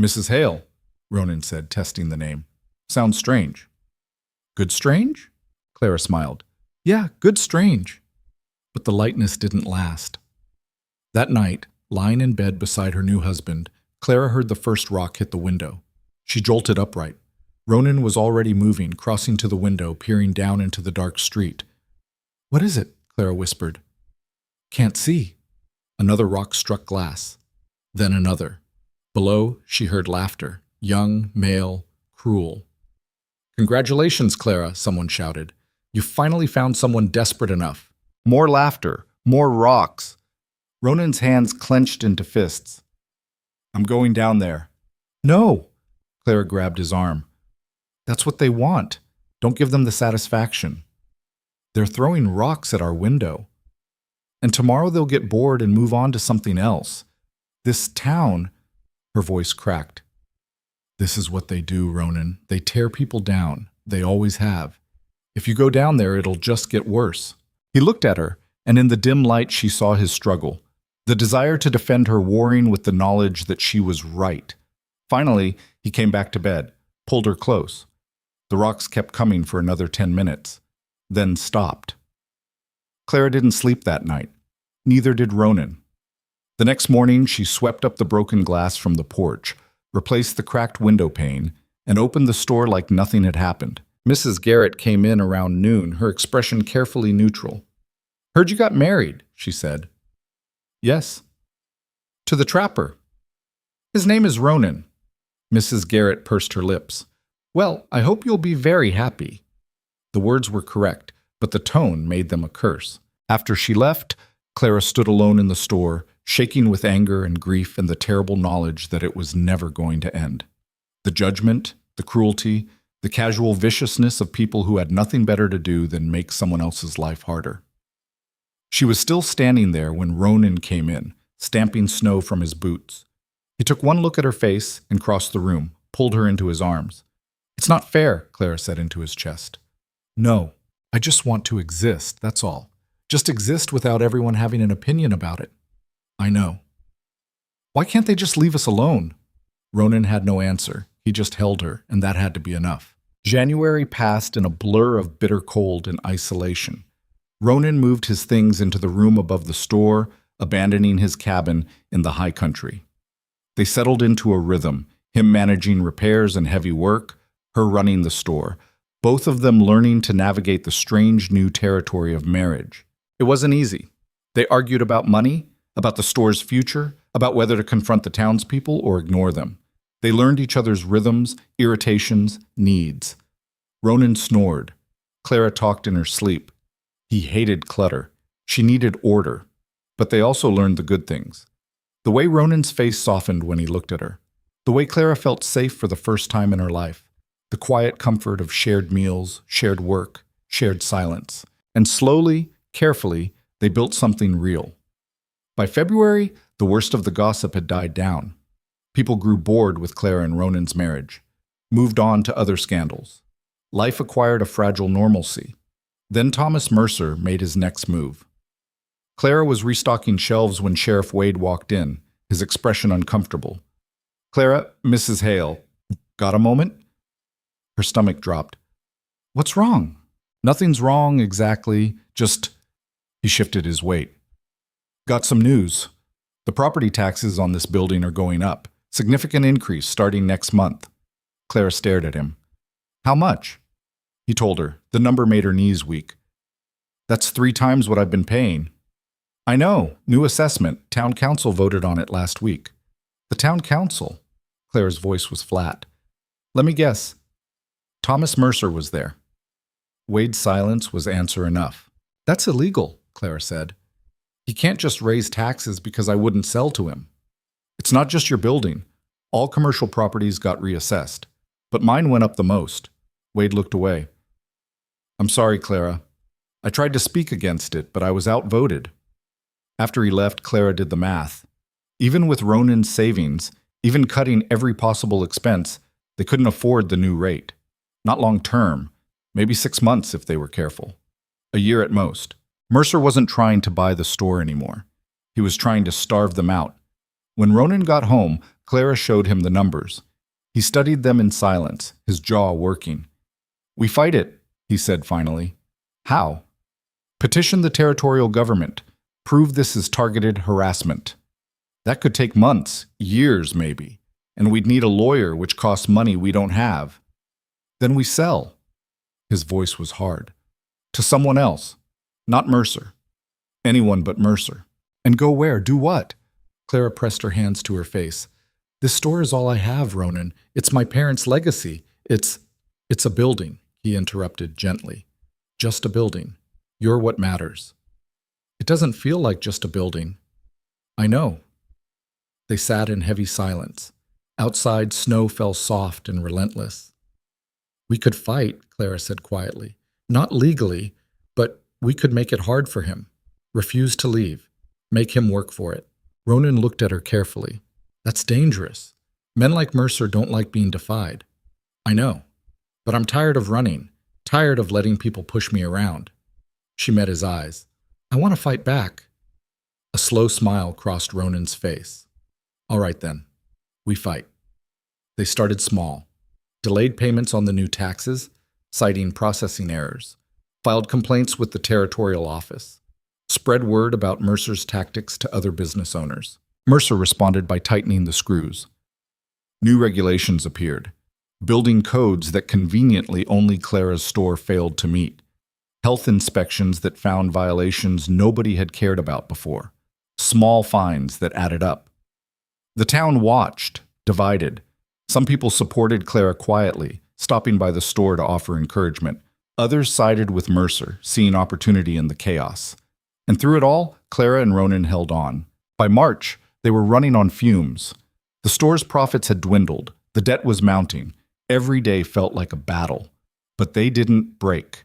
Mrs. Hale, Ronan said, testing the name. Sounds strange. Good strange? Clara smiled. Yeah, good strange. But the lightness didn't last. That night, lying in bed beside her new husband, Clara heard the first rock hit the window. She jolted upright. Ronan was already moving, crossing to the window, peering down into the dark street. What is it? Clara whispered. Can't see. Another rock struck glass. Then another. Below, she heard laughter, young, male, cruel. Congratulations, Clara, someone shouted. You finally found someone desperate enough. More laughter, more rocks. Ronan's hands clenched into fists. I'm going down there. No, Clara grabbed his arm. That's what they want. Don't give them the satisfaction. They're throwing rocks at our window. And tomorrow they'll get bored and move on to something else. This town, her voice cracked. This is what they do, Ronan. They tear people down. They always have. If you go down there, it'll just get worse. He looked at her, and in the dim light she saw his struggle, the desire to defend her warring with the knowledge that she was right. Finally, he came back to bed, pulled her close. The rocks kept coming for another 10 minutes, then stopped. Clara didn't sleep that night. Neither did Ronan. The next morning, she swept up the broken glass from the porch, replaced the cracked window pane, and opened the store like nothing had happened. Mrs. Garrett came in around noon, her expression carefully neutral. "Heard you got married," she said. "Yes." "To the trapper." "His name is Ronan." Mrs. Garrett pursed her lips. "Well, I hope you'll be very happy." The words were correct, but the tone made them a curse. After she left, Clara stood alone in the store, shaking with anger and grief and the terrible knowledge that it was never going to end. The judgment, the cruelty, the casual viciousness of people who had nothing better to do than make someone else's life harder. She was still standing there when Ronan came in, stamping snow from his boots. He took one look at her face and crossed the room, pulled her into his arms. "It's not fair," Clara said into his chest. "No, I just want to exist, that's all. Just exist without everyone having an opinion about it." "I know." "Why can't they just leave us alone?" Ronan had no answer. He just held her, and that had to be enough. January passed in a blur of bitter cold and isolation. Ronan moved his things into the room above the store, abandoning his cabin in the high country. They settled into a rhythm, him managing repairs and heavy work, her running the store, both of them learning to navigate the strange new territory of marriage. It wasn't easy. They argued about money, about the store's future, about whether to confront the townspeople or ignore them. They learned each other's rhythms, irritations, needs. Ronan snored. Clara talked in her sleep. He hated clutter. She needed order. But they also learned the good things. The way Ronan's face softened when he looked at her. The way Clara felt safe for the first time in her life. The quiet comfort of shared meals, shared work, shared silence. And slowly, carefully, they built something real. By February, the worst of the gossip had died down. People grew bored with Clara and Ronan's marriage, moved on to other scandals. Life acquired a fragile normalcy. Then Thomas Mercer made his next move. Clara was restocking shelves when Sheriff Wade walked in, his expression uncomfortable. "Clara, Mrs. Hale, got a moment?" Her stomach dropped. "What's wrong?" "Nothing's wrong exactly, just—" He shifted his weight. "Got some news. The property taxes on this building are going up. Significant increase starting next month." Clara stared at him. "How much?" He told her. The number made her knees weak. "That's 3 times what I've been paying." "I know. New assessment. Town council voted on it last week." "The town council?" Clara's voice was flat. "Let me guess. Thomas Mercer was there." Wade's silence was answer enough. "That's illegal," Clara said. "He can't just raise taxes because I wouldn't sell to him. It's not just your building. All commercial properties got reassessed. But mine went up the most." Wade looked away. "I'm sorry, Clara. I tried to speak against it, but I was outvoted." After he left, Clara did the math. Even with Ronan's savings, even cutting every possible expense, they couldn't afford the new rate. Not long term, maybe 6 months if they were careful. A year at most. Mercer wasn't trying to buy the store anymore. He was trying to starve them out. When Ronan got home, Clara showed him the numbers. He studied them in silence, his jaw working. "We fight it," he said finally. "How?" "Petition the territorial government. Prove this is targeted harassment." "That could take months, years maybe, and we'd need a lawyer, which costs money we don't have." "Then we sell." His voice was hard. "To someone else. Not Mercer. Anyone but Mercer." "And go where? Do what?" Clara pressed her hands to her face. "This store is all I have, Ronan. It's my parents' legacy. It's a building," he interrupted gently. "Just a building. You're what matters." "It doesn't feel like just a building." "I know." They sat in heavy silence. Outside, snow fell soft and relentless. "We could fight," Clara said quietly. "Not legally, but we could make it hard for him. Refuse to leave. Make him work for it." Ronan looked at her carefully. "That's dangerous. Men like Mercer don't like being defied." "I know. But I'm tired of running. Tired of letting people push me around. She met his eyes. I want to fight back. A slow smile crossed Ronan's face. All right then. We fight. They started small. Delayed payments on the new taxes, citing processing errors. Filed complaints with the territorial office. Spread word about Mercer's tactics to other business owners. Mercer responded by tightening the screws. New regulations appeared. Building codes that conveniently only Clara's store failed to meet. Health inspections that found violations nobody had cared about before. Small fines that added up. The town watched, divided. Some people supported Clara quietly, stopping by the store to offer encouragement. Others sided with Mercer, seeing opportunity in the chaos. And through it all, Clara and Ronan held on. By March, they were running on fumes. The store's profits had dwindled. The debt was mounting. Every day felt like a battle. But they didn't break.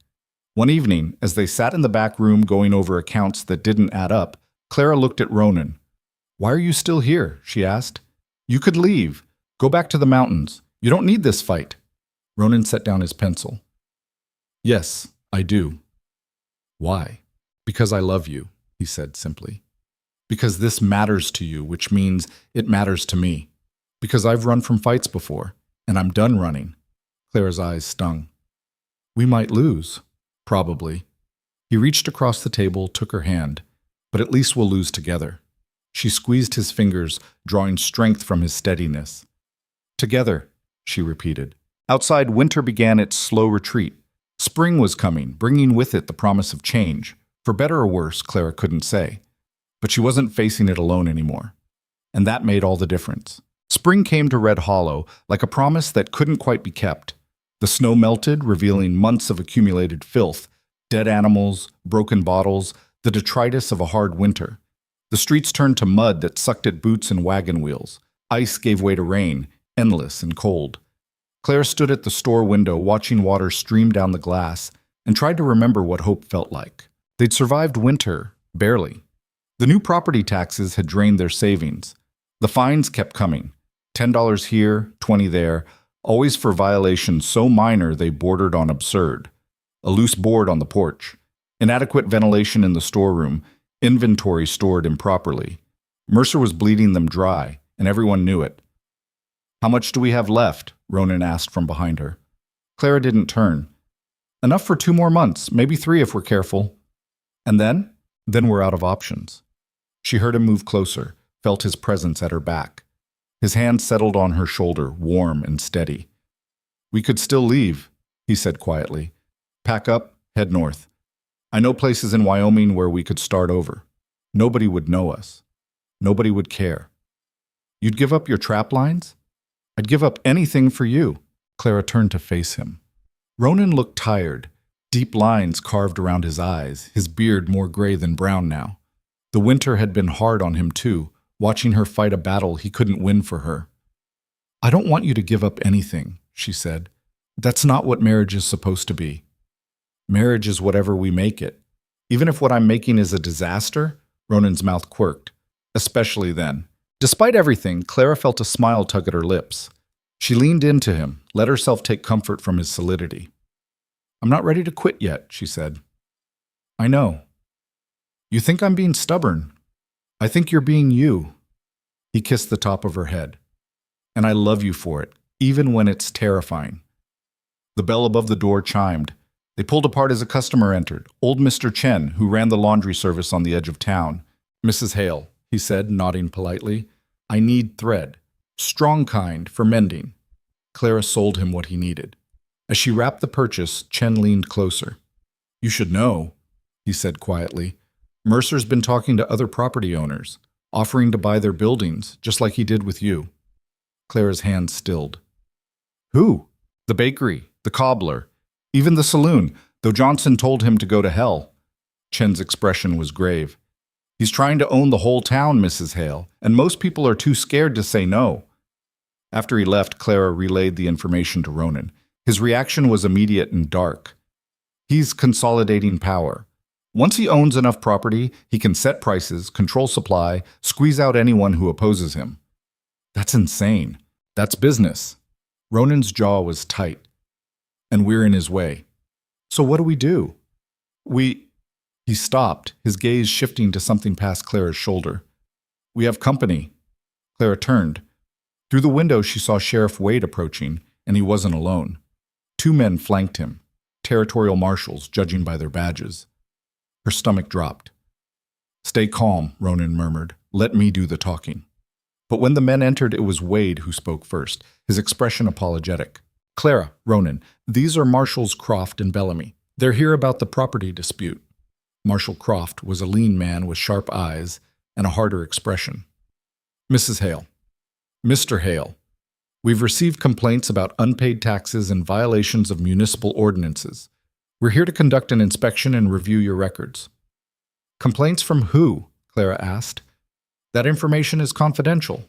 One evening, as they sat in the back room going over accounts that didn't add up, Clara looked at Ronan. "Why are you still here?" she asked. "You could leave. Go back to the mountains. You don't need this fight." Ronan set down his pencil. "Yes, I do." "Why?" "Because I love you," he said simply. "Because this matters to you, which means it matters to me. Because I've run from fights before, and I'm done running." Clara's eyes stung. "We might lose." "Probably." He reached across the table, took her hand. "But at least we'll lose together." She squeezed his fingers, drawing strength from his steadiness. "Together," she repeated. Outside, winter began its slow retreat. Spring was coming, bringing with it the promise of change. For better or worse, Clara couldn't say. But she wasn't facing it alone anymore. And that made all the difference. Spring came to Red Hollow like a promise that couldn't quite be kept. The snow melted, revealing months of accumulated filth, dead animals, broken bottles, the detritus of a hard winter. The streets turned to mud that sucked at boots and wagon wheels. Ice gave way to rain, endless and cold. Clara stood at the store window watching water stream down the glass and tried to remember what hope felt like. They'd survived winter, barely. The new property taxes had drained their savings. The fines kept coming. $10 here, $20 there, always for violations so minor they bordered on absurd. A loose board on the porch. Inadequate ventilation in the storeroom. Inventory stored improperly. Mercer was bleeding them dry, and everyone knew it. "How much do we have left?" Ronan asked from behind her. Clara didn't turn. "Enough for 2 more months, maybe 3 if we're careful." "And then?" "Then we're out of options." She heard him move closer, felt his presence at her back. His hand settled on her shoulder, warm and steady. "We could still leave," he said quietly. "Pack up, head north. I know places in Wyoming where we could start over. Nobody would know us. Nobody would care." "You'd give up your trap lines?" "I'd give up anything for you." Clara turned to face him. Ronan looked tired, deep lines carved around his eyes, his beard more gray than brown now. The winter had been hard on him too, watching her fight a battle he couldn't win for her. "I don't want you to give up anything," she said. "That's not what marriage is supposed to be. Marriage is whatever we make it. Even if what I'm making is a disaster," Ronan's mouth quirked. "Especially then." Despite everything, Clara felt a smile tug at her lips. She leaned into him, let herself take comfort from his solidity. "I'm not ready to quit yet," she said. "I know. You think I'm being stubborn. I think you're being you." He kissed the top of her head. "And I love you for it, even when it's terrifying." The bell above the door chimed. They pulled apart as a customer entered, old Mr. Chen, who ran the laundry service on the edge of town. "Mrs. Hale," he said, nodding politely. "I need thread. Strong kind, for mending." Clara sold him what he needed. As she wrapped the purchase, Chen leaned closer. "You should know," he said quietly. "Mercer's been talking to other property owners, offering to buy their buildings, just like he did with you." Clara's hand stilled. "Who?" "The bakery, the cobbler, even the saloon, though Johnson told him to go to hell." Chen's expression was grave. "He's trying to own the whole town, Mrs. Hale, and most people are too scared to say no." After he left, Clara relayed the information to Ronan. His reaction was immediate and dark. "He's consolidating power. Once he owns enough property, he can set prices, control supply, squeeze out anyone who opposes him." "That's insane. That's business." Ronan's jaw was tight. "And we're in his way." So what do we do? We... He stopped, his gaze shifting to something past Clara's shoulder. We have company. Clara turned. Through the window, she saw Sheriff Wade approaching, and he wasn't alone. 2 men flanked him, territorial marshals, judging by their badges. Her stomach dropped. Stay calm, Ronan murmured. Let me do the talking. But when the men entered, it was Wade who spoke first, his expression apologetic. Clara, Ronan, these are Marshals Croft and Bellamy. They're here about the property dispute. Marshal Croft was a lean man with sharp eyes and a harder expression. Mrs. Hale. Mr. Hale. We've received complaints about unpaid taxes and violations of municipal ordinances. We're here to conduct an inspection and review your records. Complaints from who? Clara asked. That information is confidential.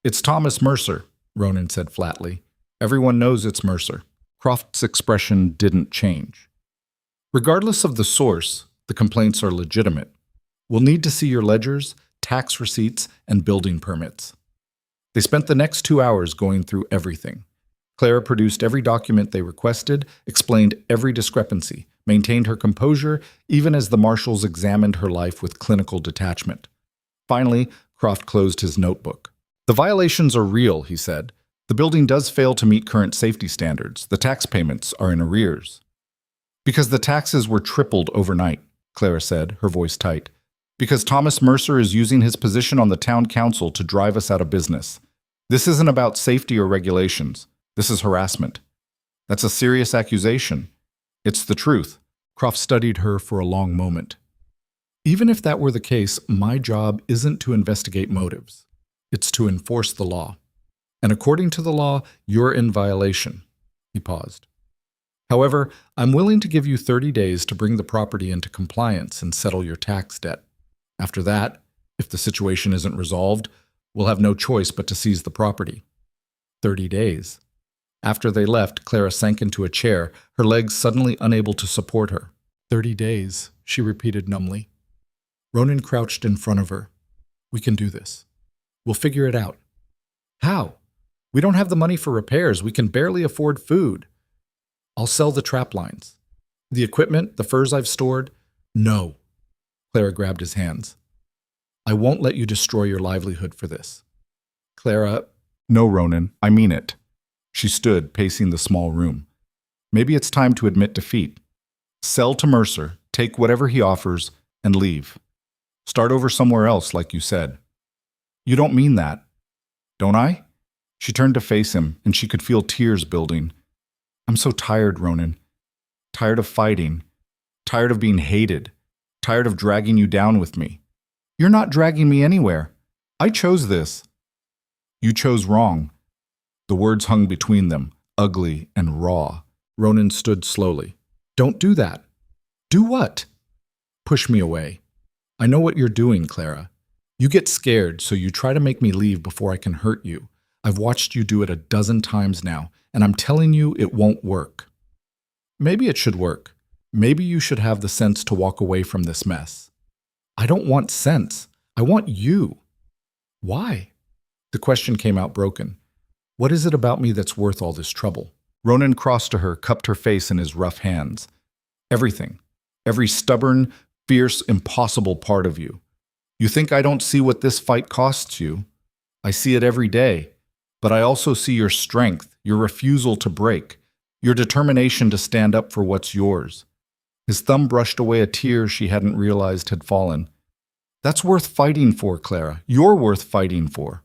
It's Thomas Mercer, Ronan said flatly. Everyone knows it's Mercer. Croft's expression didn't change. Regardless of the source, the complaints are legitimate. We'll need to see your ledgers, tax receipts, and building permits. They spent the next 2 hours going through everything. Clara produced every document they requested, explained every discrepancy, maintained her composure, even as the marshals examined her life with clinical detachment. Finally, Croft closed his notebook. The violations are real, he said. The building does fail to meet current safety standards. The tax payments are in arrears. Because the taxes were tripled overnight, Clara said, her voice tight. Because Thomas Mercer is using his position on the town council to drive us out of business. This isn't about safety or regulations. This is harassment. That's a serious accusation. It's the truth. Croft studied her for a long moment. Even if that were the case, my job isn't to investigate motives. It's to enforce the law. And according to the law, you're in violation. He paused. However, I'm willing to give you 30 days to bring the property into compliance and settle your tax debt. After that, if the situation isn't resolved, we'll have no choice but to seize the property. 30 days. After they left, Clara sank into a chair, her legs suddenly unable to support her. 30 days, she repeated numbly. Ronan crouched in front of her. We can do this. We'll figure it out. How? We don't have the money for repairs. We can barely afford food. I'll sell the trap lines. The equipment, the furs I've stored? No. Clara grabbed his hands. I won't let you destroy your livelihood for this. Clara, no, Ronan, I mean it. She stood, pacing the small room. Maybe it's time to admit defeat. Sell to Mercer, take whatever he offers, and leave. Start over somewhere else, like you said. You don't mean that. Don't I? She turned to face him, and she could feel tears building. I'm so tired, Ronan. Tired of fighting. Tired of being hated. Tired of dragging you down with me. You're not dragging me anywhere. I chose this. You chose wrong. The words hung between them, ugly and raw. Ronan stood slowly. Don't do that. Do what? Push me away. I know what you're doing, Clara. You get scared, so you try to make me leave before I can hurt you. I've watched you do it a dozen times now, and I'm telling you it won't work. Maybe it should work. Maybe you should have the sense to walk away from this mess. I don't want sense. I want you. Why? The question came out broken. What is it about me that's worth all this trouble? Ronan crossed to her, cupped her face in his rough hands. Everything. Every stubborn, fierce, impossible part of you. You think I don't see what this fight costs you? I see it every day. But I also see your strength, your refusal to break, your determination to stand up for what's yours. His thumb brushed away a tear she hadn't realized had fallen. That's worth fighting for, Clara. You're worth fighting for.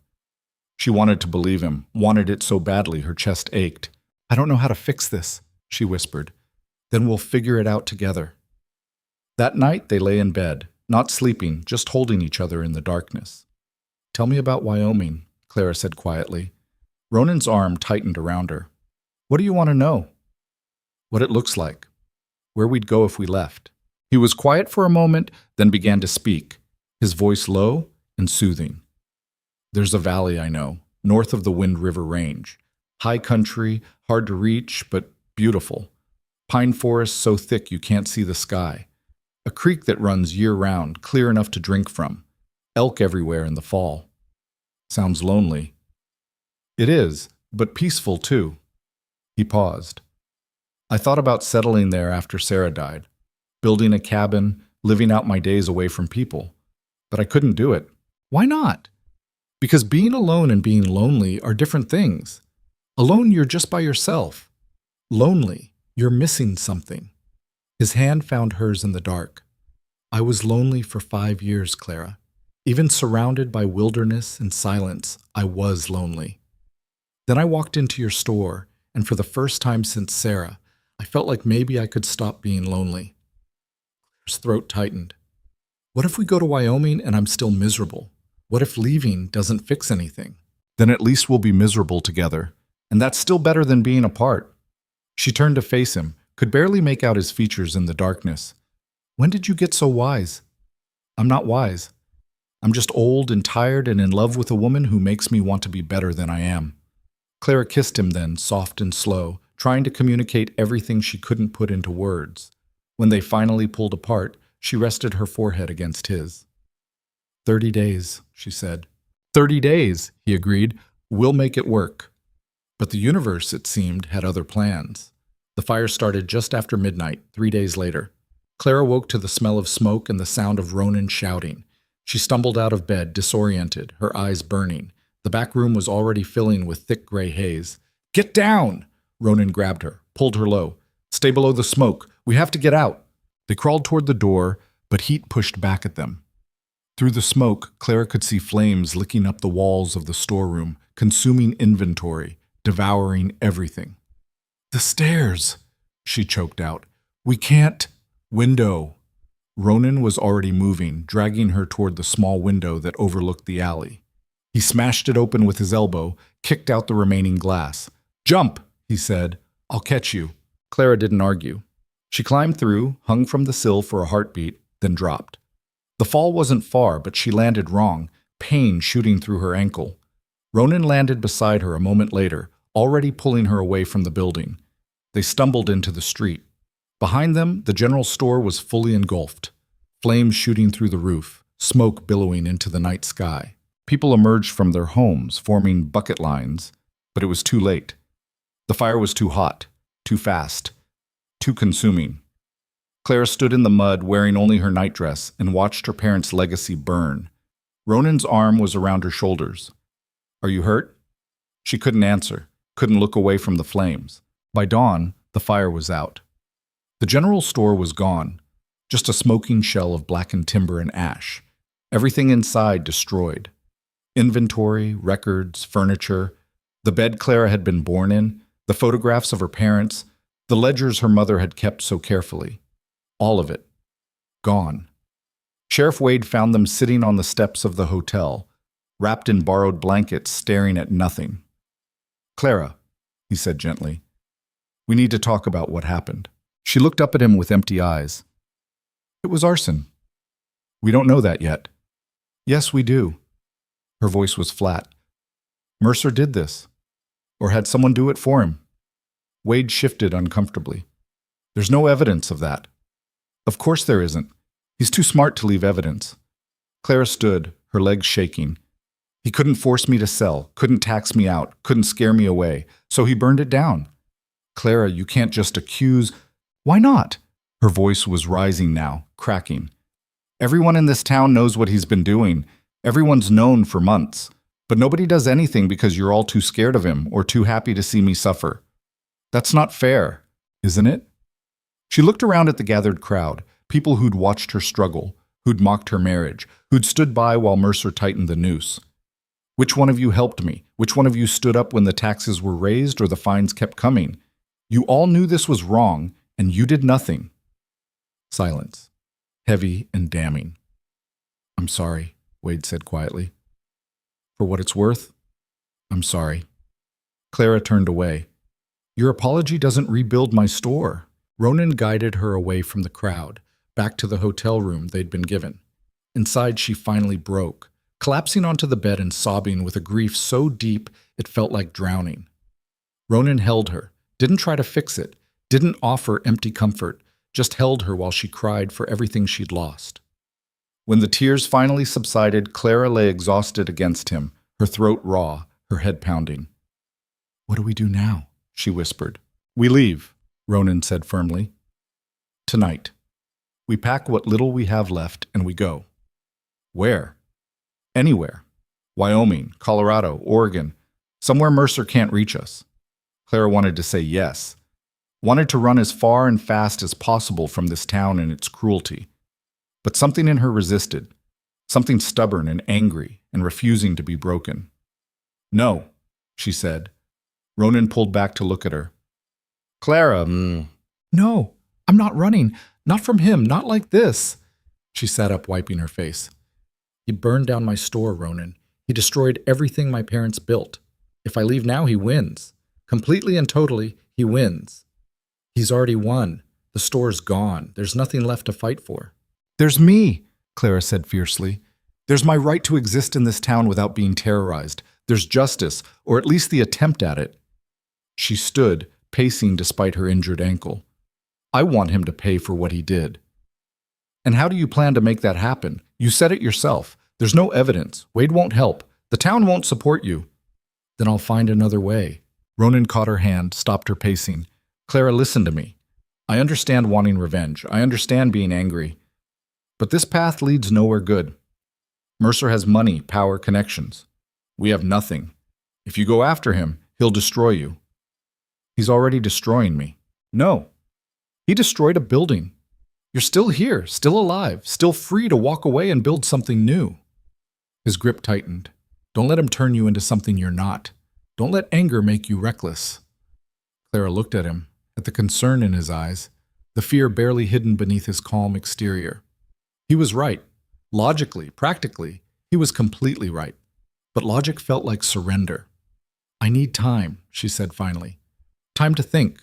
She wanted to believe him, wanted it so badly her chest ached. I don't know how to fix this, she whispered. Then we'll figure it out together. That night they lay in bed, not sleeping, just holding each other in the darkness. Tell me about Wyoming, Clara said quietly. Ronan's arm tightened around her. What do you want to know? What it looks like. Where we'd go if we left. He was quiet for a moment, then began to speak, his voice low and soothing. There's a valley I know, north of the Wind River Range. High country, hard to reach, but beautiful. Pine forest so thick you can't see the sky. A creek that runs year-round, clear enough to drink from. Elk everywhere in the fall. Sounds lonely. It is, but peaceful too. He paused. I thought about settling there after Sarah died, building a cabin, living out my days away from people. But I couldn't do it. Why not? Because being alone and being lonely are different things. Alone, you're just by yourself. Lonely, you're missing something. His hand found hers in the dark. I was lonely for 5 years, Clara. Even surrounded by wilderness and silence, I was lonely. Then I walked into your store, and for the first time since Sarah, I felt like maybe I could stop being lonely. His throat tightened. What if we go to Wyoming and I'm still miserable? What if leaving doesn't fix anything? Then at least we'll be miserable together, and that's still better than being apart. She turned to face him, could barely make out his features in the darkness. When did you get so wise? I'm not wise. I'm just old and tired and in love with a woman who makes me want to be better than I am. Clara kissed him then, soft and slow, trying to communicate everything she couldn't put into words. When they finally pulled apart, she rested her forehead against his. 30 days, she said. 30 days, he agreed. We'll make it work. But the universe, it seemed, had other plans. The fire started just after midnight, 3 days later. Clara woke to the smell of smoke and the sound of Ronan shouting. She stumbled out of bed, disoriented, her eyes burning. The back room was already filling with thick gray haze. Get down! Ronan grabbed her, pulled her low. Stay below the smoke. We have to get out. They crawled toward the door, but heat pushed back at them. Through the smoke, Clara could see flames licking up the walls of the storeroom, consuming inventory, devouring everything. The stairs, she choked out. We can't. Window. Ronan was already moving, dragging her toward the small window that overlooked the alley. He smashed it open with his elbow, kicked out the remaining glass. Jump, he said. I'll catch you. Clara didn't argue. She climbed through, hung from the sill for a heartbeat, then dropped. The fall wasn't far, but she landed wrong, pain shooting through her ankle. Ronan landed beside her a moment later, already pulling her away from the building. They stumbled into the street. Behind them, the general store was fully engulfed. Flames shooting through the roof, smoke billowing into the night sky. People emerged from their homes, forming bucket lines, but it was too late. The fire was too hot, too fast, too consuming. Clara stood in the mud wearing only her nightdress and watched her parents' legacy burn. Ronan's arm was around her shoulders. Are you hurt? She couldn't answer, couldn't look away from the flames. By dawn, the fire was out. The general store was gone, just a smoking shell of blackened timber and ash. Everything inside destroyed. Inventory, records, furniture, the bed Clara had been born in, the photographs of her parents, the ledgers her mother had kept so carefully. All of it. Gone. Sheriff Wade found them sitting on the steps of the hotel, wrapped in borrowed blankets, staring at nothing. Clara, he said gently, we need to talk about what happened. She looked up at him with empty eyes. It was arson. We don't know that yet. Yes, we do. Her voice was flat. Mercer did this. Or had someone do it for him. Wade shifted uncomfortably. There's no evidence of that. Of course there isn't. He's too smart to leave evidence. Clara stood, her legs shaking. He couldn't force me to sell, couldn't tax me out, couldn't scare me away, so he burned it down. Clara, you can't just accuse... Why not? Her voice was rising now, cracking. Everyone in this town knows what he's been doing. Everyone's known for months. But nobody does anything because you're all too scared of him or too happy to see me suffer. That's not fair, isn't it? She looked around at the gathered crowd, people who'd watched her struggle, who'd mocked her marriage, who'd stood by while Mercer tightened the noose. Which one of you helped me? Which one of you stood up when the taxes were raised or the fines kept coming? You all knew this was wrong, and you did nothing. Silence, heavy and damning. I'm sorry, Wade said quietly. For what it's worth, I'm sorry. Clara turned away. Your apology doesn't rebuild my store. Ronan guided her away from the crowd, back to the hotel room they'd been given. Inside, she finally broke, collapsing onto the bed and sobbing with a grief so deep it felt like drowning. Ronan held her, didn't try to fix it, didn't offer empty comfort, just held her while she cried for everything she'd lost. When the tears finally subsided, Clara lay exhausted against him, her throat raw, her head pounding. What do we do now? She whispered. We leave. Ronan said firmly. Tonight. We pack what little we have left and we go. Where? Anywhere. Wyoming, Colorado, Oregon, somewhere Mercer can't reach us. Clara wanted to say yes, wanted to run as far and fast as possible from this town and its cruelty. But something in her resisted, something stubborn and angry and refusing to be broken. No, she said. Ronan pulled back to look at her. Clara, No, I'm not running. Not from him, not like this. She sat up, wiping her face. He burned down my store, Ronan. He destroyed everything my parents built. If I leave now, he wins. Completely and totally, he wins. He's already won. The store's gone. There's nothing left to fight for. There's me, Clara said fiercely. There's my right to exist in this town without being terrorized. There's justice, or at least the attempt at it. She stood, pacing despite her injured ankle. I want him to pay for what he did. And how do you plan to make that happen? You said it yourself. There's no evidence. Wade won't help. The town won't support you. Then I'll find another way. Ronan caught her hand, stopped her pacing. Clara, listen to me. I understand wanting revenge. I understand being angry. But this path leads nowhere good. Mercer has money, power, connections. We have nothing. If you go after him, he'll destroy you. He's already destroying me. No. He destroyed a building. You're still here, still alive, still free to walk away and build something new. His grip tightened. Don't let him turn you into something you're not. Don't let anger make you reckless. Clara looked at him, at the concern in his eyes, the fear barely hidden beneath his calm exterior. He was right. Logically, practically, he was completely right. But logic felt like surrender. I need time, she said finally. Time to think,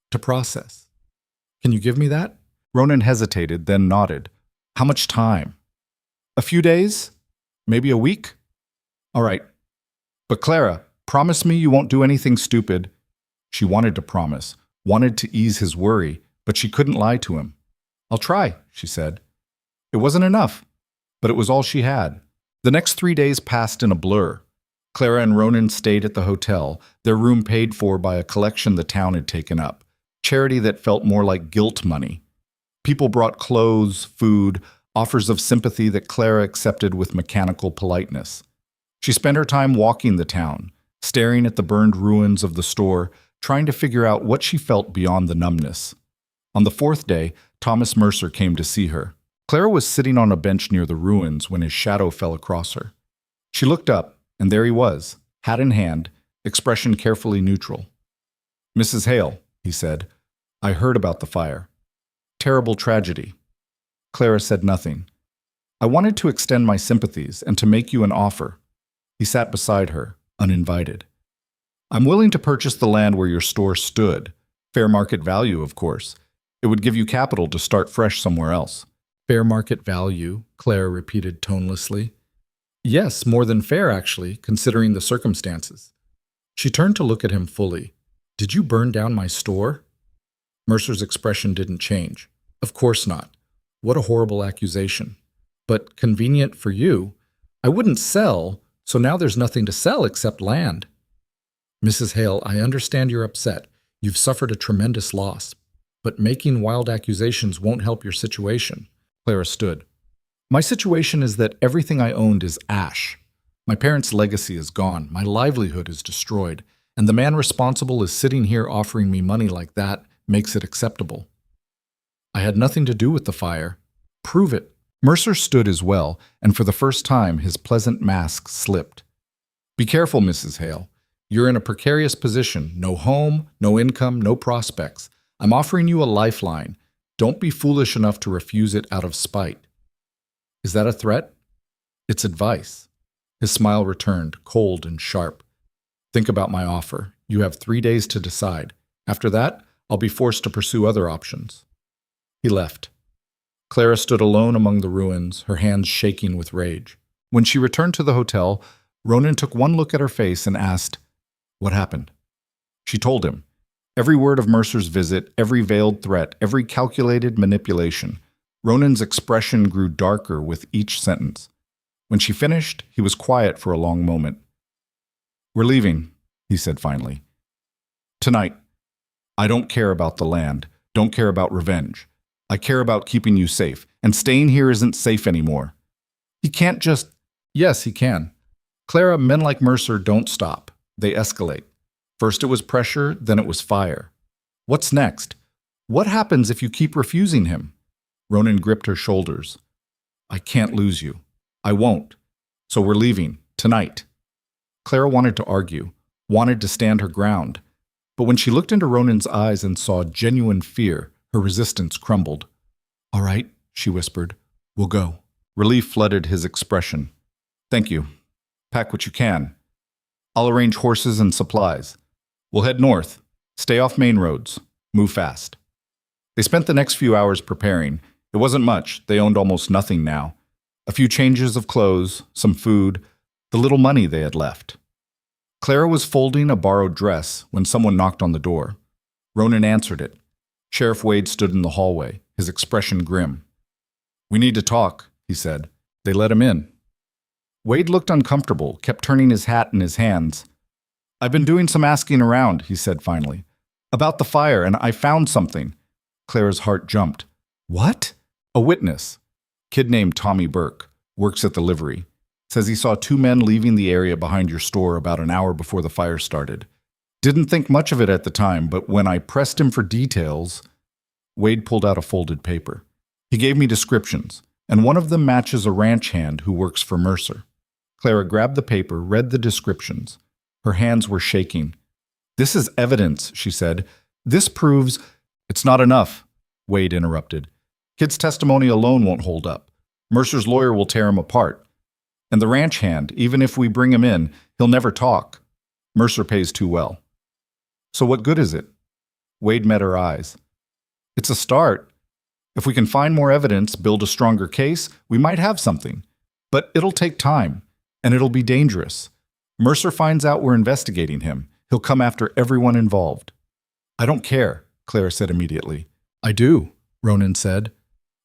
to process. Can you give me that? Ronan hesitated, then nodded. How much time? A few days? Maybe a week? All right. But Clara, promise me you won't do anything stupid. She wanted to promise, wanted to ease his worry, but she couldn't lie to him. I'll try, she said. It wasn't enough, but it was all she had. The next 3 days passed in a blur. Clara and Ronan stayed at the hotel, their room paid for by a collection the town had taken up, charity that felt more like guilt money. People brought clothes, food, offers of sympathy that Clara accepted with mechanical politeness. She spent her time walking the town, staring at the burned ruins of the store, trying to figure out what she felt beyond the numbness. On the 4th day, Thomas Mercer came to see her. Clara was sitting on a bench near the ruins when his shadow fell across her. She looked up, and there he was, hat in hand, expression carefully neutral. Mrs. Hale, he said, I heard about the fire. Terrible tragedy. Clara said nothing. I wanted to extend my sympathies and to make you an offer. He sat beside her, uninvited. I'm willing to purchase the land where your store stood. Fair market value, of course. It would give you capital to start fresh somewhere else. Fair market value, Clara repeated tonelessly. Yes, more than fair, actually, considering the circumstances. She turned to look at him fully. Did you burn down my store? Mercer's expression didn't change. Of course not. What a horrible accusation. But convenient for you. I wouldn't sell, so now there's nothing to sell except land. Mrs. Hale, I understand you're upset. You've suffered a tremendous loss. But making wild accusations won't help your situation. Clara stood. My situation is that everything I owned is ash. My parents' legacy is gone. My livelihood is destroyed. And the man responsible is sitting here offering me money like that makes it acceptable. I had nothing to do with the fire. Prove it. Mercer stood as well, and for the first time his pleasant mask slipped. Be careful, Mrs. Hale. You're in a precarious position. No home, no income, no prospects. I'm offering you a lifeline. Don't be foolish enough to refuse it out of spite. Is that a threat? It's advice. His smile returned, cold and sharp. Think about my offer. You have 3 days to decide. After that, I'll be forced to pursue other options. He left. Clara stood alone among the ruins, her hands shaking with rage. When she returned to the hotel, Ronan took one look at her face and asked, What happened? She told him. Every word of Mercer's visit, every veiled threat, every calculated manipulation. Ronan's expression grew darker with each sentence. When she finished, he was quiet for a long moment. We're leaving, he said finally. Tonight. I don't care about the land, don't care about revenge. I care about keeping you safe, and staying here isn't safe anymore. He can't just... Yes, he can. Clara, men like Mercer don't stop. They escalate. First it was pressure, then it was fire. What's next? What happens if you keep refusing him? Ronan gripped her shoulders. I can't lose you. I won't. So we're leaving, tonight. Clara wanted to argue, wanted to stand her ground. But when she looked into Ronan's eyes and saw genuine fear, her resistance crumbled. All right, she whispered. We'll go. Relief flooded his expression. Thank you. Pack what you can. I'll arrange horses and supplies. We'll head north. Stay off main roads. Move fast. They spent the next few hours preparing. It wasn't much. They owned almost nothing now. A few changes of clothes, some food, the little money they had left. Clara was folding a borrowed dress when someone knocked on the door. Ronan answered it. Sheriff Wade stood in the hallway, his expression grim. We need to talk, he said. They let him in. Wade looked uncomfortable, kept turning his hat in his hands. I've been doing some asking around, he said finally. About the fire, and I found something. Clara's heart jumped. What? A witness. Kid named Tommy Burke. Works at the livery. Says he saw two men leaving the area behind your store about an hour before the fire started. Didn't think much of it at the time, but when I pressed him for details... Wade pulled out a folded paper. He gave me descriptions, and one of them matches a ranch hand who works for Mercer. Clara grabbed the paper, read the descriptions. Her hands were shaking. This is evidence, she said. This proves... It's not enough, Wade interrupted. Kid's testimony alone won't hold up. Mercer's lawyer will tear him apart. And the ranch hand, even if we bring him in, he'll never talk. Mercer pays too well. So what good is it? Wade met her eyes. It's a start. If we can find more evidence, build a stronger case, we might have something. But it'll take time, and it'll be dangerous. Mercer finds out we're investigating him. He'll come after everyone involved. I don't care, Clara said immediately. I do, Ronan said.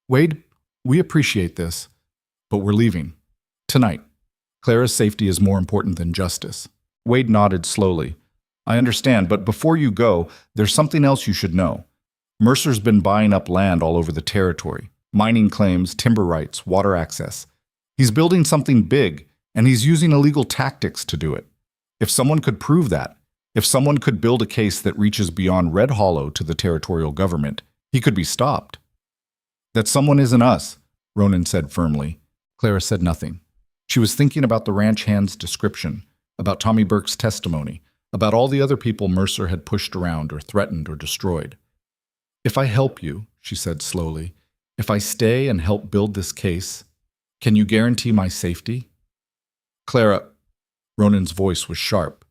Wade, we appreciate this, but we're leaving. Tonight. Clara's safety is more important than justice. Wade nodded slowly. I understand, but before you go, there's something else you should know. Mercer's been buying up land all over the territory. Mining claims, timber rights, water access. He's building something big, and he's using illegal tactics to do it. If someone could prove that, if someone could build a case that reaches beyond Red Hollow to the territorial government, he could be stopped. That someone isn't us, Ronan said firmly. Clara said nothing. She was thinking about the ranch hand's description, about Tommy Burke's testimony, about all the other people Mercer had pushed around or threatened or destroyed. If I help you, she said slowly, if I stay and help build this case, can you guarantee my safety? Clara, Ronan's voice was sharp.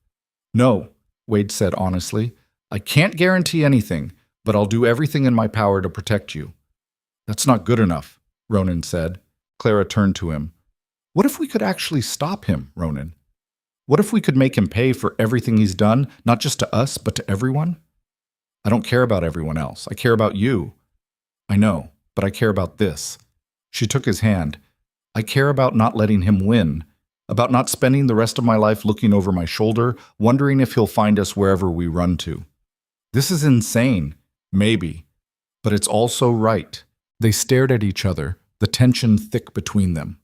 No, Wade said honestly. I can't guarantee anything, but I'll do everything in my power to protect you. That's not good enough, Ronan said. Clara turned to him. What if we could actually stop him, Ronan? What if we could make him pay for everything he's done, not just to us, but to everyone? I don't care about everyone else. I care about you. I know, but I care about this. She took his hand. I care about not letting him win, about not spending the rest of my life looking over my shoulder, wondering if he'll find us wherever we run to. This is insane, maybe, but it's also right. They stared at each other, the tension thick between them.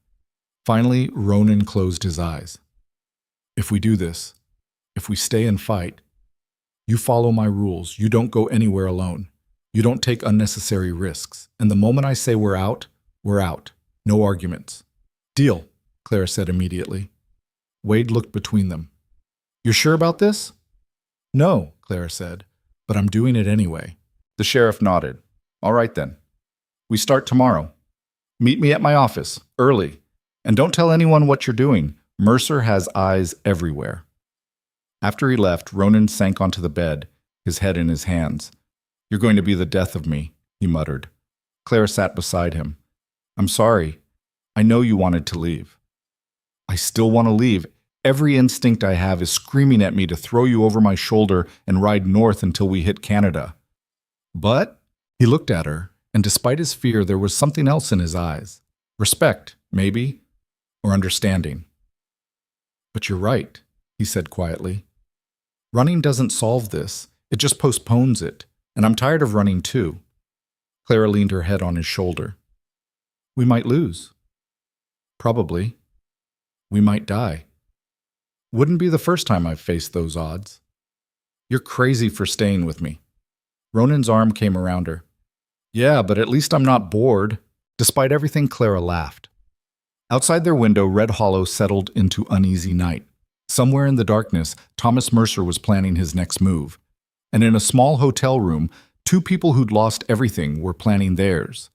Finally, Ronan closed his eyes. If we do this, if we stay and fight, you follow my rules. You don't go anywhere alone. You don't take unnecessary risks. And the moment I say we're out, we're out. No arguments. Deal, Clara said immediately. Wade looked between them. You're sure about this? No, Clara said, but I'm doing it anyway. The sheriff nodded. All right then. We start tomorrow. Meet me at my office, early. And don't tell anyone what you're doing. Mercer has eyes everywhere. After he left, Ronan sank onto the bed, his head in his hands. You're going to be the death of me, he muttered. Clara sat beside him. I'm sorry. I know you wanted to leave. I still want to leave. Every instinct I have is screaming at me to throw you over my shoulder and ride north until we hit Canada. But he looked at her, and despite his fear, there was something else in his eyes. Respect, maybe, or understanding. But you're right, he said quietly. Running doesn't solve this. It just postpones it, and I'm tired of running too. Clara leaned her head on his shoulder. We might lose. Probably. We might die. Wouldn't be the first time I've faced those odds. You're crazy for staying with me. Ronan's arm came around her. Yeah, but at least I'm not bored. Despite everything, Clara laughed. Outside their window, Red Hollow settled into uneasy night. Somewhere in the darkness, Thomas Mercer was planning his next move. And in a small hotel room, two people who'd lost everything were planning theirs.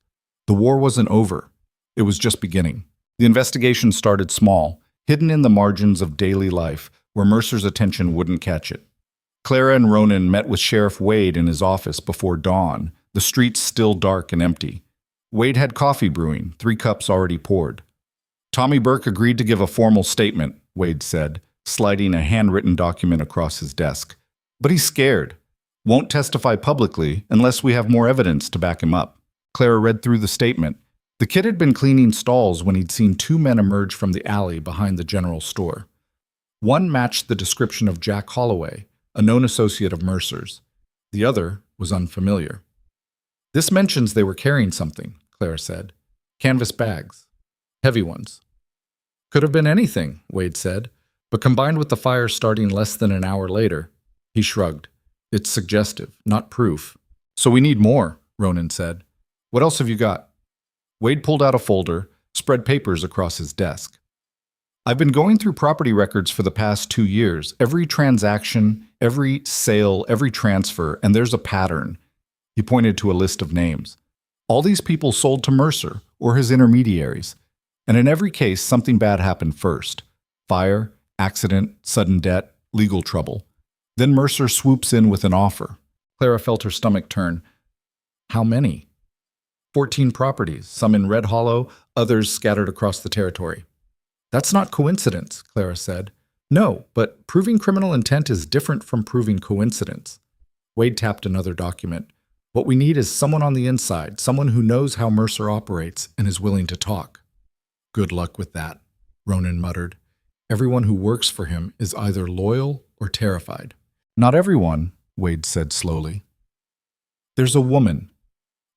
The war wasn't over. It was just beginning. The investigation started small, hidden in the margins of daily life, where Mercer's attention wouldn't catch it. Clara and Ronan met with Sheriff Wade in his office before dawn, the streets still dark and empty. Wade had coffee brewing, 3 cups already poured. Tommy Burke agreed to give a formal statement, Wade said, sliding a handwritten document across his desk. But he's scared. Won't testify publicly unless we have more evidence to back him up. Clara read through the statement. The kid had been cleaning stalls when he'd seen 2 men emerge from the alley behind the general store. One matched the description of Jack Holloway, a known associate of Mercer's. The other was unfamiliar. This mentions they were carrying something, Clara said. Canvas bags. Heavy ones. Could have been anything, Wade said, but combined with the fire starting less than an hour later, he shrugged. It's suggestive, not proof. So we need more, Ronan said. What else have you got? Wade pulled out a folder, spread papers across his desk. I've been going through property records for the past 2 years, every transaction, every sale, every transfer, and there's a pattern. He pointed to a list of names. All these people sold to Mercer or his intermediaries, and in every case, something bad happened first. Fire, accident, sudden debt, legal trouble. Then Mercer swoops in with an offer. Clara felt her stomach turn. How many? 14 properties, some in Red Hollow, others scattered across the territory. That's not coincidence, Clara said. No, but proving criminal intent is different from proving coincidence. Wade tapped another document. What we need is someone on the inside, someone who knows how Mercer operates and is willing to talk. Good luck with that, Ronan muttered. Everyone who works for him is either loyal or terrified. Not everyone, Wade said slowly. There's a woman.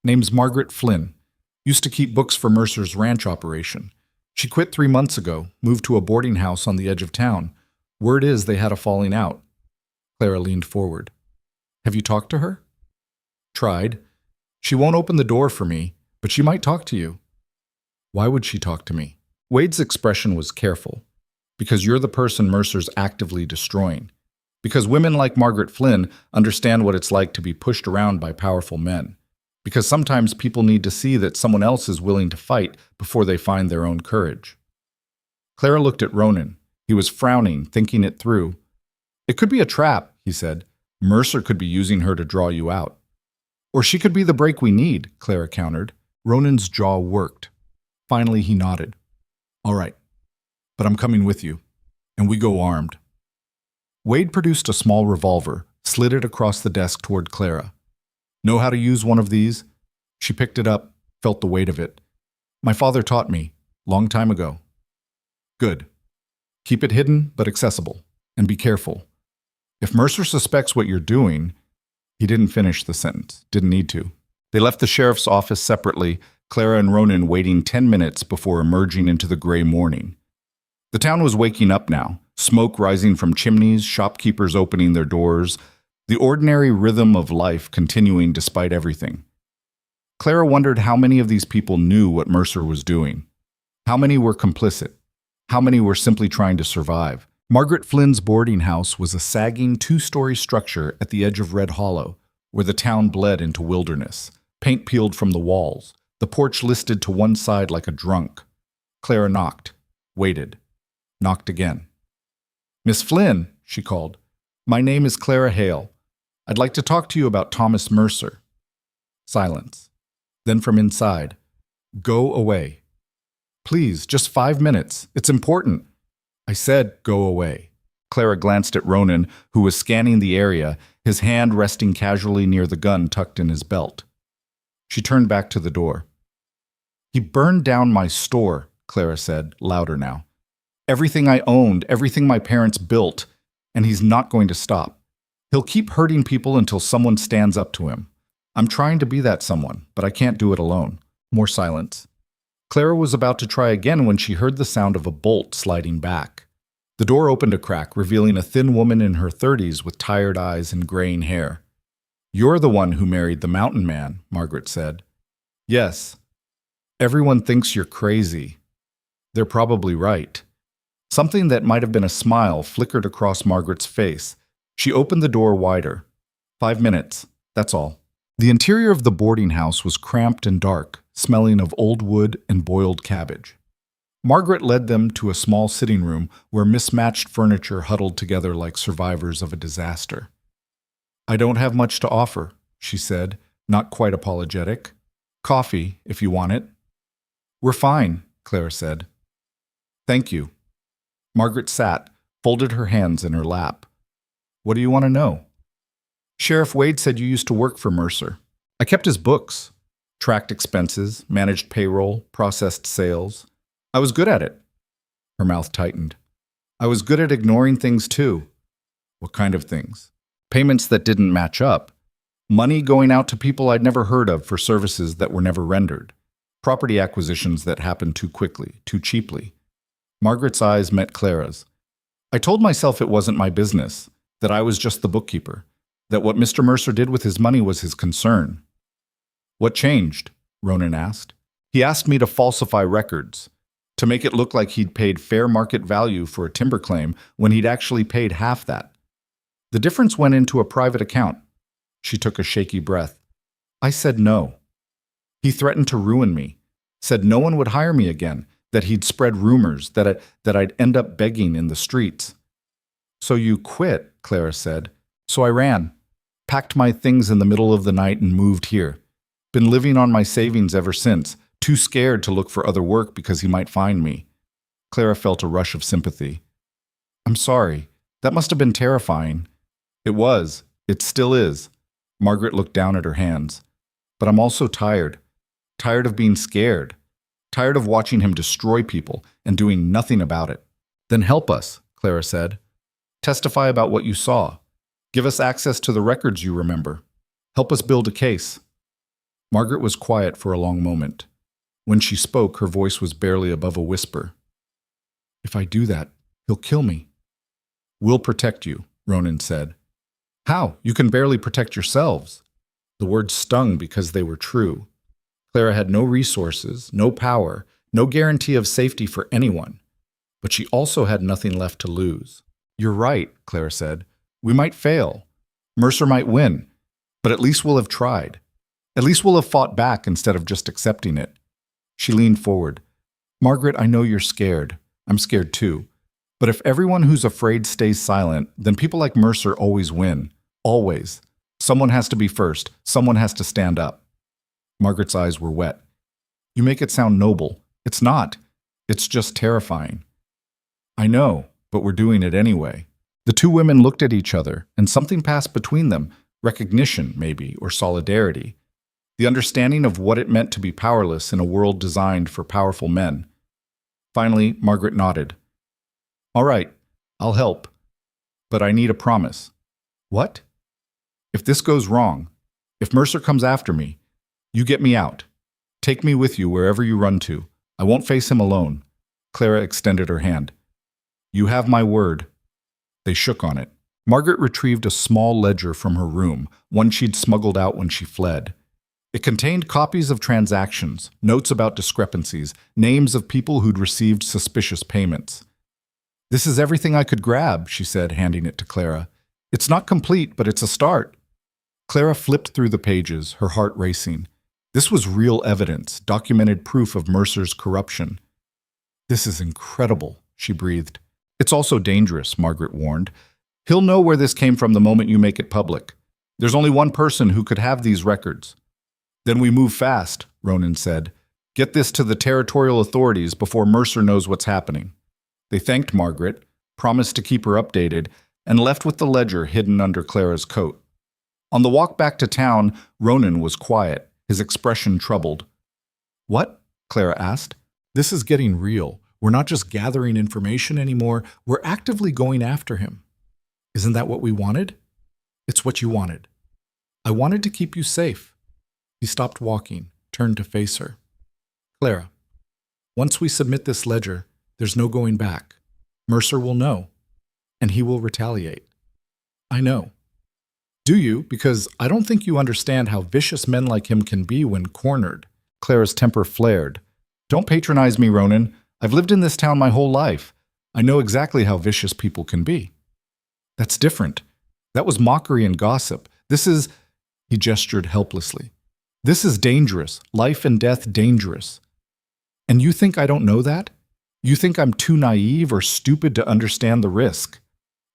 Name's Margaret Flynn. Used to keep books for Mercer's ranch operation. She quit 3 months ago, moved to a boarding house on the edge of town. Word is they had a falling out. Clara leaned forward. Have you talked to her? Tried. She won't open the door for me, but she might talk to you. Why would she talk to me? Wade's expression was careful. Because you're the person Mercer's actively destroying. Because women like Margaret Flynn understand what it's like to be pushed around by powerful men. Because sometimes people need to see that someone else is willing to fight before they find their own courage. Clara looked at Ronan. He was frowning, thinking it through. It could be a trap, he said. Mercer could be using her to draw you out. Or she could be the break we need, Clara countered. Ronan's jaw worked. Finally, he nodded. All right, but I'm coming with you, and we go armed. Wade produced a small revolver, slid it across the desk toward Clara. Know how to use one of these? She picked it up, felt the weight of it. My father taught me, long time ago. Good. Keep it hidden but accessible, and be careful. If Mercer suspects what you're doing, he didn't finish the sentence, didn't need to. They left the sheriff's office separately, Clara and Ronan waiting 10 minutes before emerging into the gray morning. The town was waking up now, smoke rising from chimneys, shopkeepers opening their doors, the ordinary rhythm of life continuing despite everything. Clara wondered how many of these people knew what Mercer was doing. How many were complicit? How many were simply trying to survive? Margaret Flynn's boarding house was a sagging 2-story structure at the edge of Red Hollow, where the town bled into wilderness. Paint peeled from the walls, the porch listed to one side like a drunk. Clara knocked, waited, knocked again. Miss Flynn, she called. My name is Clara Hale. I'd like to talk to you about Thomas Mercer. Silence. Then from inside, go away. Please, just 5 minutes. It's important. I said go away. Clara glanced at Ronan, who was scanning the area, his hand resting casually near the gun tucked in his belt. She turned back to the door. He burned down my store, Clara said, louder now. Everything I owned, everything my parents built, and he's not going to stop. He'll keep hurting people until someone stands up to him. I'm trying to be that someone, but I can't do it alone. More silence. Clara was about to try again when she heard the sound of a bolt sliding back. The door opened a crack, revealing a thin woman in her 30s with tired eyes and graying hair. "You're the one who married the mountain man," Margaret said. "Yes. Everyone thinks you're crazy." They're probably right. Something that might have been a smile flickered across Margaret's face. She opened the door wider. 5 minutes, that's all. The interior of the boarding house was cramped and dark, smelling of old wood and boiled cabbage. Margaret led them to a small sitting room where mismatched furniture huddled together like survivors of a disaster. "I don't have much to offer," she said, not quite apologetic. "Coffee, if you want it." "We're fine," Clara said. "Thank you." Margaret sat, folded her hands in her lap. "What do you want to know?" "Sheriff Wade said you used to work for Mercer. I kept his books. Tracked expenses, managed payroll, processed sales. I was good at it." Her mouth tightened. "I was good at ignoring things too." "What kind of things?" "Payments that didn't match up. Money going out to people I'd never heard of for services that were never rendered. Property acquisitions that happened too quickly, too cheaply." Margaret's eyes met Clara's. "I told myself it wasn't my business, that I was just the bookkeeper, that what Mr. Mercer did with his money was his concern." "What changed?" Ronan asked. "He asked me to falsify records, to make it look like he'd paid fair market value for a timber claim when he'd actually paid half that. The difference went into a private account." She took a shaky breath. "I said no. He threatened to ruin me, said no one would hire me again, that he'd spread rumors, that I'd end up begging in the streets." "So you quit," Clara said. "So I ran, packed my things in the middle of the night and moved here. Been living on my savings ever since, too scared to look for other work because he might find me." Clara felt a rush of sympathy. "I'm sorry. That must have been terrifying." "It was. It still is." Margaret looked down at her hands. "But I'm also tired. Tired of being scared. Tired of watching him destroy people and doing nothing about it." "Then help us," Clara said. "Testify about what you saw. Give us access to the records you remember. Help us build a case." Margaret was quiet for a long moment. When she spoke, her voice was barely above a whisper. "If I do that, he'll kill me." "We'll protect you," Ronan said. "How? You can barely protect yourselves." The words stung because they were true. Clara had no resources, no power, no guarantee of safety for anyone. But she also had nothing left to lose. "You're right," Clara said. "We might fail. Mercer might win. But at least we'll have tried. At least we'll have fought back instead of just accepting it." She leaned forward. "Margaret, I know you're scared. I'm scared too. But if everyone who's afraid stays silent, then people like Mercer always win. Always. Someone has to be first. Someone has to stand up." Margaret's eyes were wet. "You make it sound noble. It's not. It's just terrifying." "I know, but we're doing it anyway." The two women looked at each other, and something passed between them, recognition, maybe, or solidarity. The understanding of what it meant to be powerless in a world designed for powerful men. Finally, Margaret nodded. "All right, I'll help. But I need a promise." "What?" "If this goes wrong, if Mercer comes after me, you get me out. Take me with you wherever you run to. I won't face him alone." Clara extended her hand. "You have my word." They shook on it. Margaret retrieved a small ledger from her room, one she'd smuggled out when she fled. It contained copies of transactions, notes about discrepancies, names of people who'd received suspicious payments. "This is everything I could grab," she said, handing it to Clara. "It's not complete, but it's a start." Clara flipped through the pages, her heart racing. This was real evidence, documented proof of Mercer's corruption. "This is incredible," she breathed. "It's also dangerous," Margaret warned. "He'll know where this came from the moment you make it public. There's only one person who could have these records." "Then we move fast," Ronan said. "Get this to the territorial authorities before Mercer knows what's happening." They thanked Margaret, promised to keep her updated, and left with the ledger hidden under Clara's coat. On the walk back to town, Ronan was quiet, his expression troubled. "What?" Clara asked. "This is getting real. We're not just gathering information anymore, we're actively going after him. Isn't that what we wanted?" It's what you wanted. I wanted to keep you safe. He stopped walking, turned to face her. Clara, once we submit this ledger, there's no going back. Mercer will know, and he will retaliate. I know. Do you? Because I don't think you understand how vicious men like him can be when cornered. Clara's temper flared. Don't patronize me, Ronan. I've lived in this town my whole life. I know exactly how vicious people can be. That's different. That was mockery and gossip. This is... He gestured helplessly. This is dangerous. Life and death dangerous. And you think I don't know that? You think I'm too naive or stupid to understand the risk?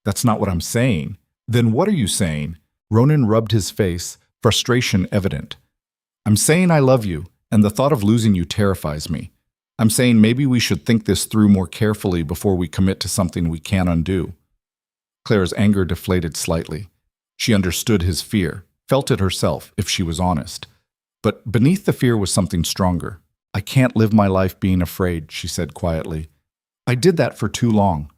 That's not what I'm saying. Then what are you saying? Ronan rubbed his face, frustration evident. I'm saying I love you, and the thought of losing you terrifies me. I'm saying maybe we should think this through more carefully before we commit to something we can't undo. Clara's anger deflated slightly. She understood his fear, felt it herself, if she was honest. But beneath the fear was something stronger. I can't live my life being afraid, she said quietly. I did that for too long.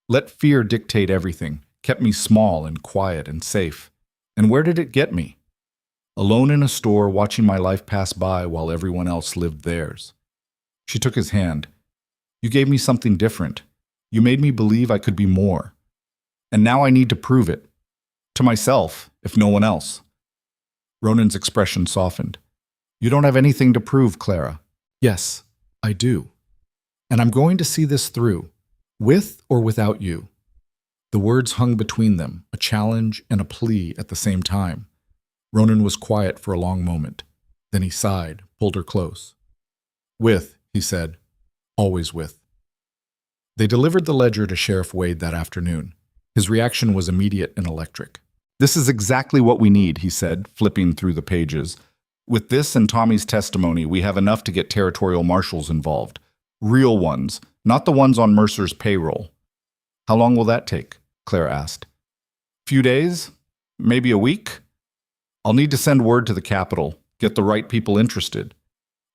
Let fear dictate everything, kept me small and quiet and safe. And where did it get me? Alone in a store, watching my life pass by while everyone else lived theirs. She took his hand. You gave me something different. You made me believe I could be more. And now I need to prove it. To myself, if no one else. Ronan's expression softened. You don't have anything to prove, Clara. Yes, I do. And I'm going to see this through, with or without you. The words hung between them, a challenge and a plea at the same time. Ronan was quiet for a long moment. Then he sighed, pulled her close. With, he said, always with. They delivered the ledger to Sheriff Wade that afternoon. His reaction was immediate and electric. This is exactly what we need, he said, flipping through the pages. With this and Tommy's testimony, we have enough to get territorial marshals involved. Real ones, not the ones on Mercer's payroll. How long will that take? Clara asked. Few days? Maybe a week? I'll need to send word to the capital, get the right people interested.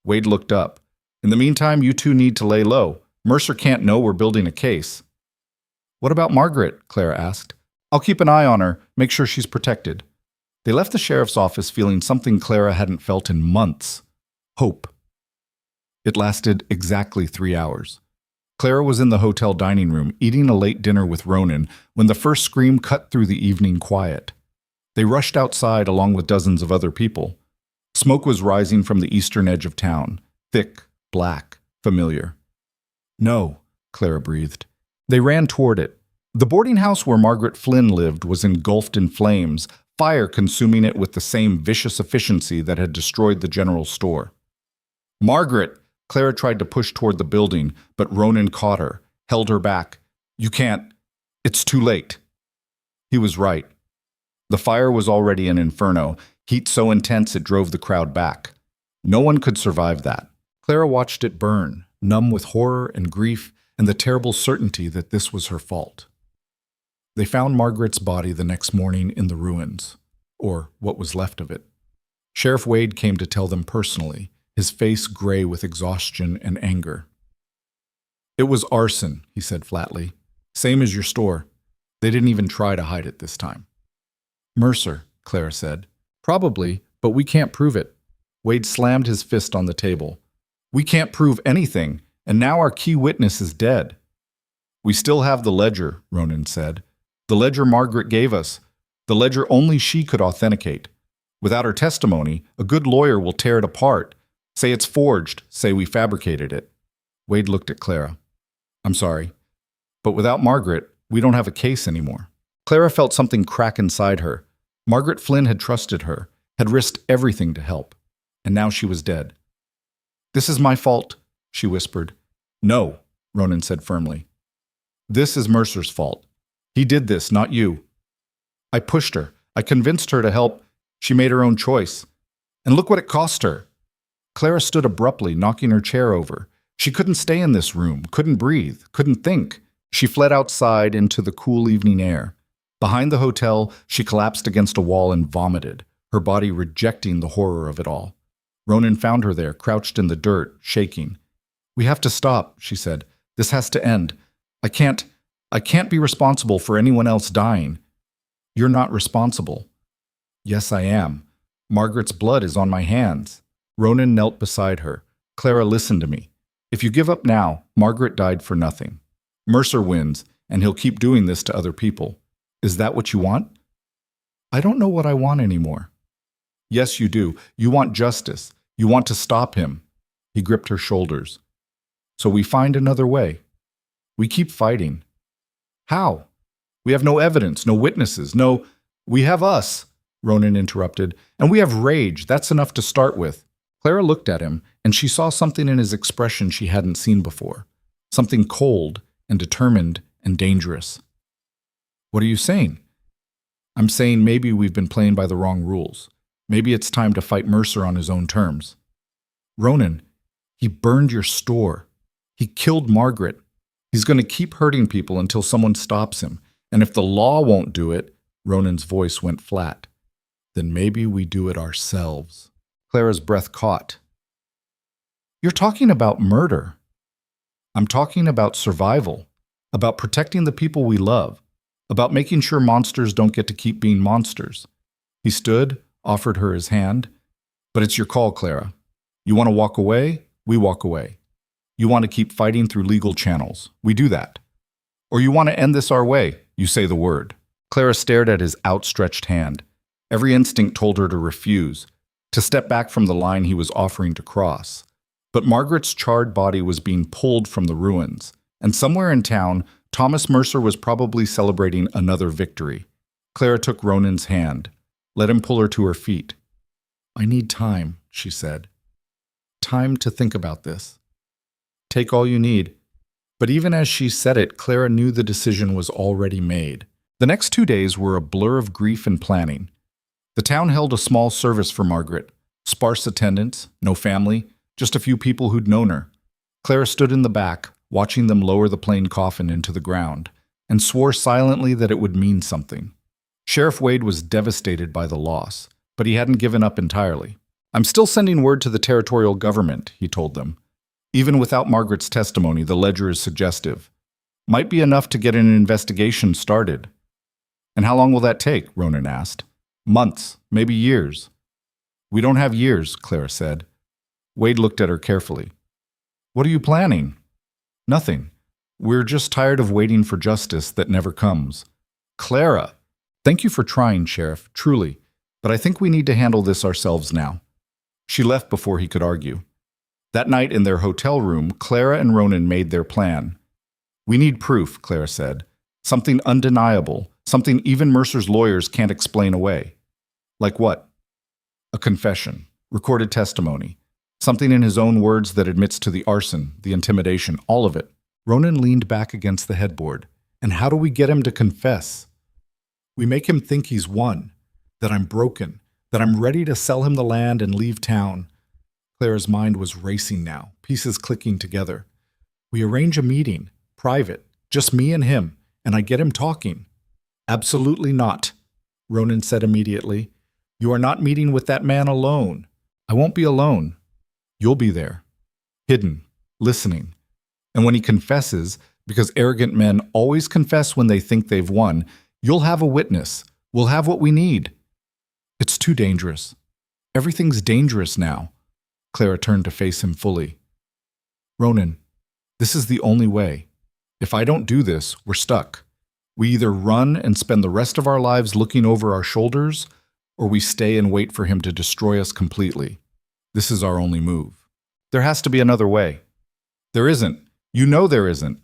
Wade looked up. In the meantime, you two need to lay low. Mercer can't know we're building a case. What about Margaret? Clara asked. I'll keep an eye on her, make sure she's protected. They left the sheriff's office feeling something Clara hadn't felt in months. Hope. It lasted exactly 3 hours. Clara was in the hotel dining room, eating a late dinner with Ronan, when the first scream cut through the evening quiet. They rushed outside along with dozens of other people. Smoke was rising from the eastern edge of town, thick, black, familiar. No, Clara breathed. They ran toward it. The boarding house where Margaret Flynn lived was engulfed in flames, fire consuming it with the same vicious efficiency that had destroyed the general store. Margaret! Clara tried to push toward the building, but Ronan caught her, held her back. You can't. It's too late. He was right. The fire was already an inferno, heat so intense it drove the crowd back. No one could survive that. Clara watched it burn, numb with horror and grief and the terrible certainty that this was her fault. They found Margaret's body the next morning in the ruins, or what was left of it. Sheriff Wade came to tell them personally, his face gray with exhaustion and anger. It was arson, he said flatly. Same as your store. They didn't even try to hide it this time. Mercer, Clara said. Probably, but we can't prove it. Wade slammed his fist on the table. We can't prove anything, and now our key witness is dead. We still have the ledger, Ronan said. The ledger Margaret gave us. The ledger only she could authenticate. Without her testimony, a good lawyer will tear it apart. Say it's forged, say we fabricated it. Wade looked at Clara. I'm sorry, but without Margaret, we don't have a case anymore. Clara felt something crack inside her. Margaret Flynn had trusted her, had risked everything to help, and now she was dead. This is my fault, she whispered. No, Ronan said firmly. This is Mercer's fault. He did this, not you. I pushed her. I convinced her to help. She made her own choice. And look what it cost her. Clara stood abruptly, knocking her chair over. She couldn't stay in this room, couldn't breathe, couldn't think. She fled outside into the cool evening air. Behind the hotel, she collapsed against a wall and vomited, her body rejecting the horror of it all. Ronan found her there, crouched in the dirt, shaking. We have to stop, she said. This has to end. I can't be responsible for anyone else dying. You're not responsible. Yes, I am. Margaret's blood is on my hands. Ronan knelt beside her. Clara, listen to me. If you give up now, Margaret died for nothing. Mercer wins, and he'll keep doing this to other people. Is that what you want? I don't know what I want anymore. Yes, you do. You want justice. You want to stop him. He gripped her shoulders. So we find another way. We keep fighting. How? We have no evidence, no witnesses, no... We have us, Ronan interrupted, and we have rage. That's enough to start with. Clara looked at him, and she saw something in his expression she hadn't seen before. Something cold and determined and dangerous. What are you saying? I'm saying maybe we've been playing by the wrong rules. Maybe it's time to fight Mercer on his own terms. Ronan, he burned your store. He killed Margaret. He's going to keep hurting people until someone stops him. And if the law won't do it, Ronan's voice went flat, then maybe we do it ourselves. Clara's breath caught. You're talking about murder. I'm talking about survival, about protecting the people we love, about making sure monsters don't get to keep being monsters. He stood, offered her his hand. But it's your call, Clara. You want to walk away? We walk away. You want to keep fighting through legal channels? We do that. Or you want to end this our way? You say the word. Clara stared at his outstretched hand. Every instinct told her to refuse, to step back from the line he was offering to cross. But Margaret's charred body was being pulled from the ruins, and somewhere in town, Thomas Mercer was probably celebrating another victory. Clara took Ronan's hand, let him pull her to her feet. I need time, she said. Time to think about this. Take all you need. But even as she said it, Clara knew the decision was already made. The next 2 days were a blur of grief and planning. The town held a small service for Margaret. Sparse attendance, no family, just a few people who'd known her. Clara stood in the back, watching them lower the plain coffin into the ground, and swore silently that it would mean something. Sheriff Wade was devastated by the loss, but he hadn't given up entirely. I'm still sending word to the territorial government, he told them. Even without Margaret's testimony, the ledger is suggestive. Might be enough to get an investigation started. And how long will that take? Ronan asked. Months, maybe years. We don't have years, Clara said. Wade looked at her carefully. What are you planning? Nothing. We're just tired of waiting for justice that never comes. Clara! Thank you for trying, Sheriff, truly, but I think we need to handle this ourselves now. She left before he could argue. That night in their hotel room, Clara and Ronan made their plan. We need proof, Clara said. Something undeniable, something even Mercer's lawyers can't explain away. Like what? A confession, recorded testimony, something in his own words that admits to the arson, the intimidation, all of it. Ronan leaned back against the headboard. And how do we get him to confess? We make him think he's won, that I'm broken, that I'm ready to sell him the land and leave town. Clara's mind was racing now, pieces clicking together. We arrange a meeting, private, just me and him, and I get him talking. Absolutely not, Ronan said immediately. You are not meeting with that man alone. I won't be alone. You'll be there, hidden, listening. And when he confesses, because arrogant men always confess when they think they've won, you'll have a witness. We'll have what we need. It's too dangerous. Everything's dangerous now. Clara turned to face him fully. Ronan, this is the only way. If I don't do this, we're stuck. We either run and spend the rest of our lives looking over our shoulders, or we stay and wait for him to destroy us completely. This is our only move. There has to be another way. There isn't. You know there isn't.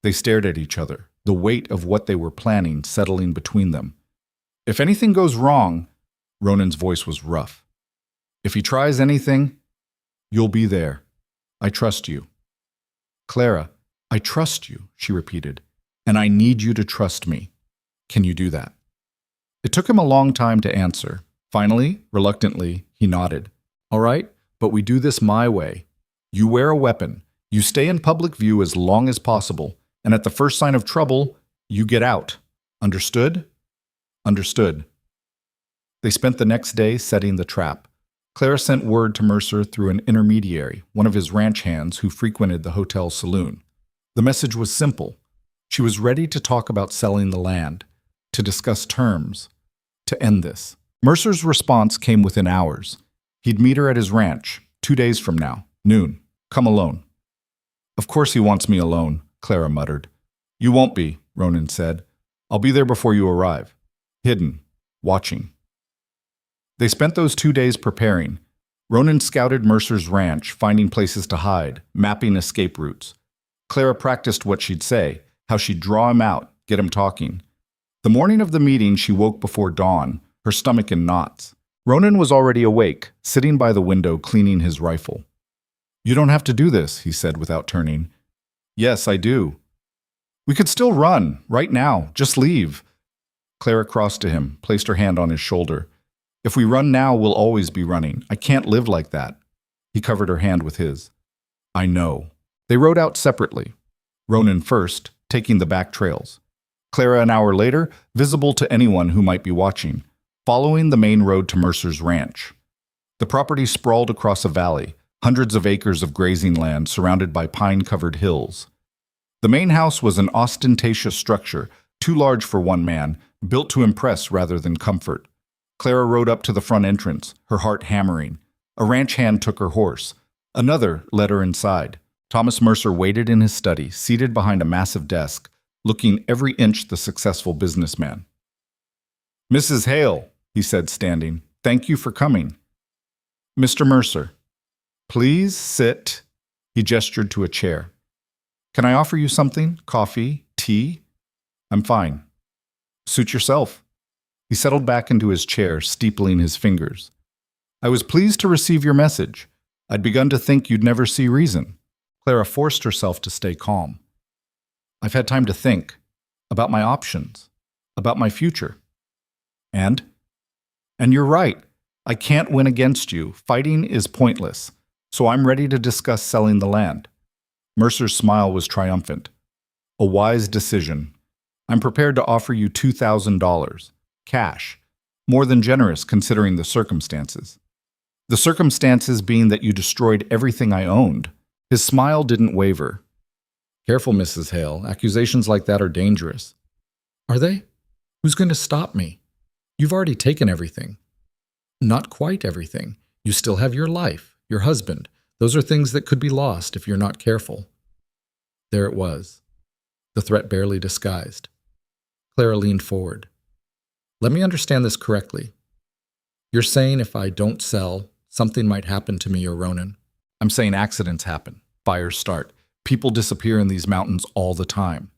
They stared at each other, the weight of what they were planning settling between them. If anything goes wrong, Ronan's voice was rough. If he tries anything, you'll be there. I trust you. Clara, I trust you, she repeated, and I need you to trust me. Can you do that? It took him a long time to answer. Finally, reluctantly, he nodded. All right, but we do this my way. You wear a weapon. You stay in public view as long as possible, and at the first sign of trouble, you get out. Understood? Understood. They spent the next day setting the trap. Clara sent word to Mercer through an intermediary, one of his ranch hands who frequented the hotel saloon. The message was simple. She was ready to talk about selling the land. to discuss terms, to end this. Mercer's response came within hours. He'd meet her at his ranch, 2 days from now, noon. Come alone. Of course he wants me alone, Clara muttered. You won't be, Ronan said. I'll be there before you arrive. Hidden, watching. They spent those 2 days preparing. Ronan scouted Mercer's ranch, finding places to hide, mapping escape routes. Clara practiced what she'd say, how she'd draw him out, get him talking. The morning of the meeting, she woke before dawn, her stomach in knots. Ronan was already awake, sitting by the window cleaning his rifle. You don't have to do this, he said without turning. Yes, I do. We could still run, right now. Just leave. Clara crossed to him, placed her hand on his shoulder. If we run now, we'll always be running. I can't live like that. He covered her hand with his. I know. They rode out separately. Ronan first, taking the back trails. Clara an hour later, visible to anyone who might be watching, following the main road to Mercer's ranch. The property sprawled across a valley, hundreds of acres of grazing land surrounded by pine-covered hills. The main house was an ostentatious structure, too large for one man, built to impress rather than comfort. Clara rode up to the front entrance, her heart hammering. A ranch hand took her horse. Another led her inside. Thomas Mercer waited in his study, seated behind a massive desk, looking every inch the successful businessman. Mrs. Hale, he said, standing, thank you for coming. Mr. Mercer, please sit. He gestured to a chair. Can I offer you something? Coffee? Tea? I'm fine. Suit yourself. He settled back into his chair, steepling his fingers. I was pleased to receive your message. I'd begun to think you'd never see reason. Clara forced herself to stay calm. I've had time to think about my options, about my future. And you're right. I can't win against you. Fighting is pointless. So I'm ready to discuss selling the land. Mercer's smile was triumphant. A wise decision. I'm prepared to offer you $2,000. Cash. More than generous considering the circumstances. The circumstances being that you destroyed everything I owned. His smile didn't waver. Careful, Mrs. Hale. Accusations like that are dangerous. Are they? Who's going to stop me? You've already taken everything. Not quite everything. You still have your life, your husband. Those are things that could be lost if you're not careful. There it was. The threat barely disguised. Clara leaned forward. Let me understand this correctly. You're saying if I don't sell, something might happen to me or Ronan. I'm saying accidents happen. Fires start. People disappear in these mountains all the time.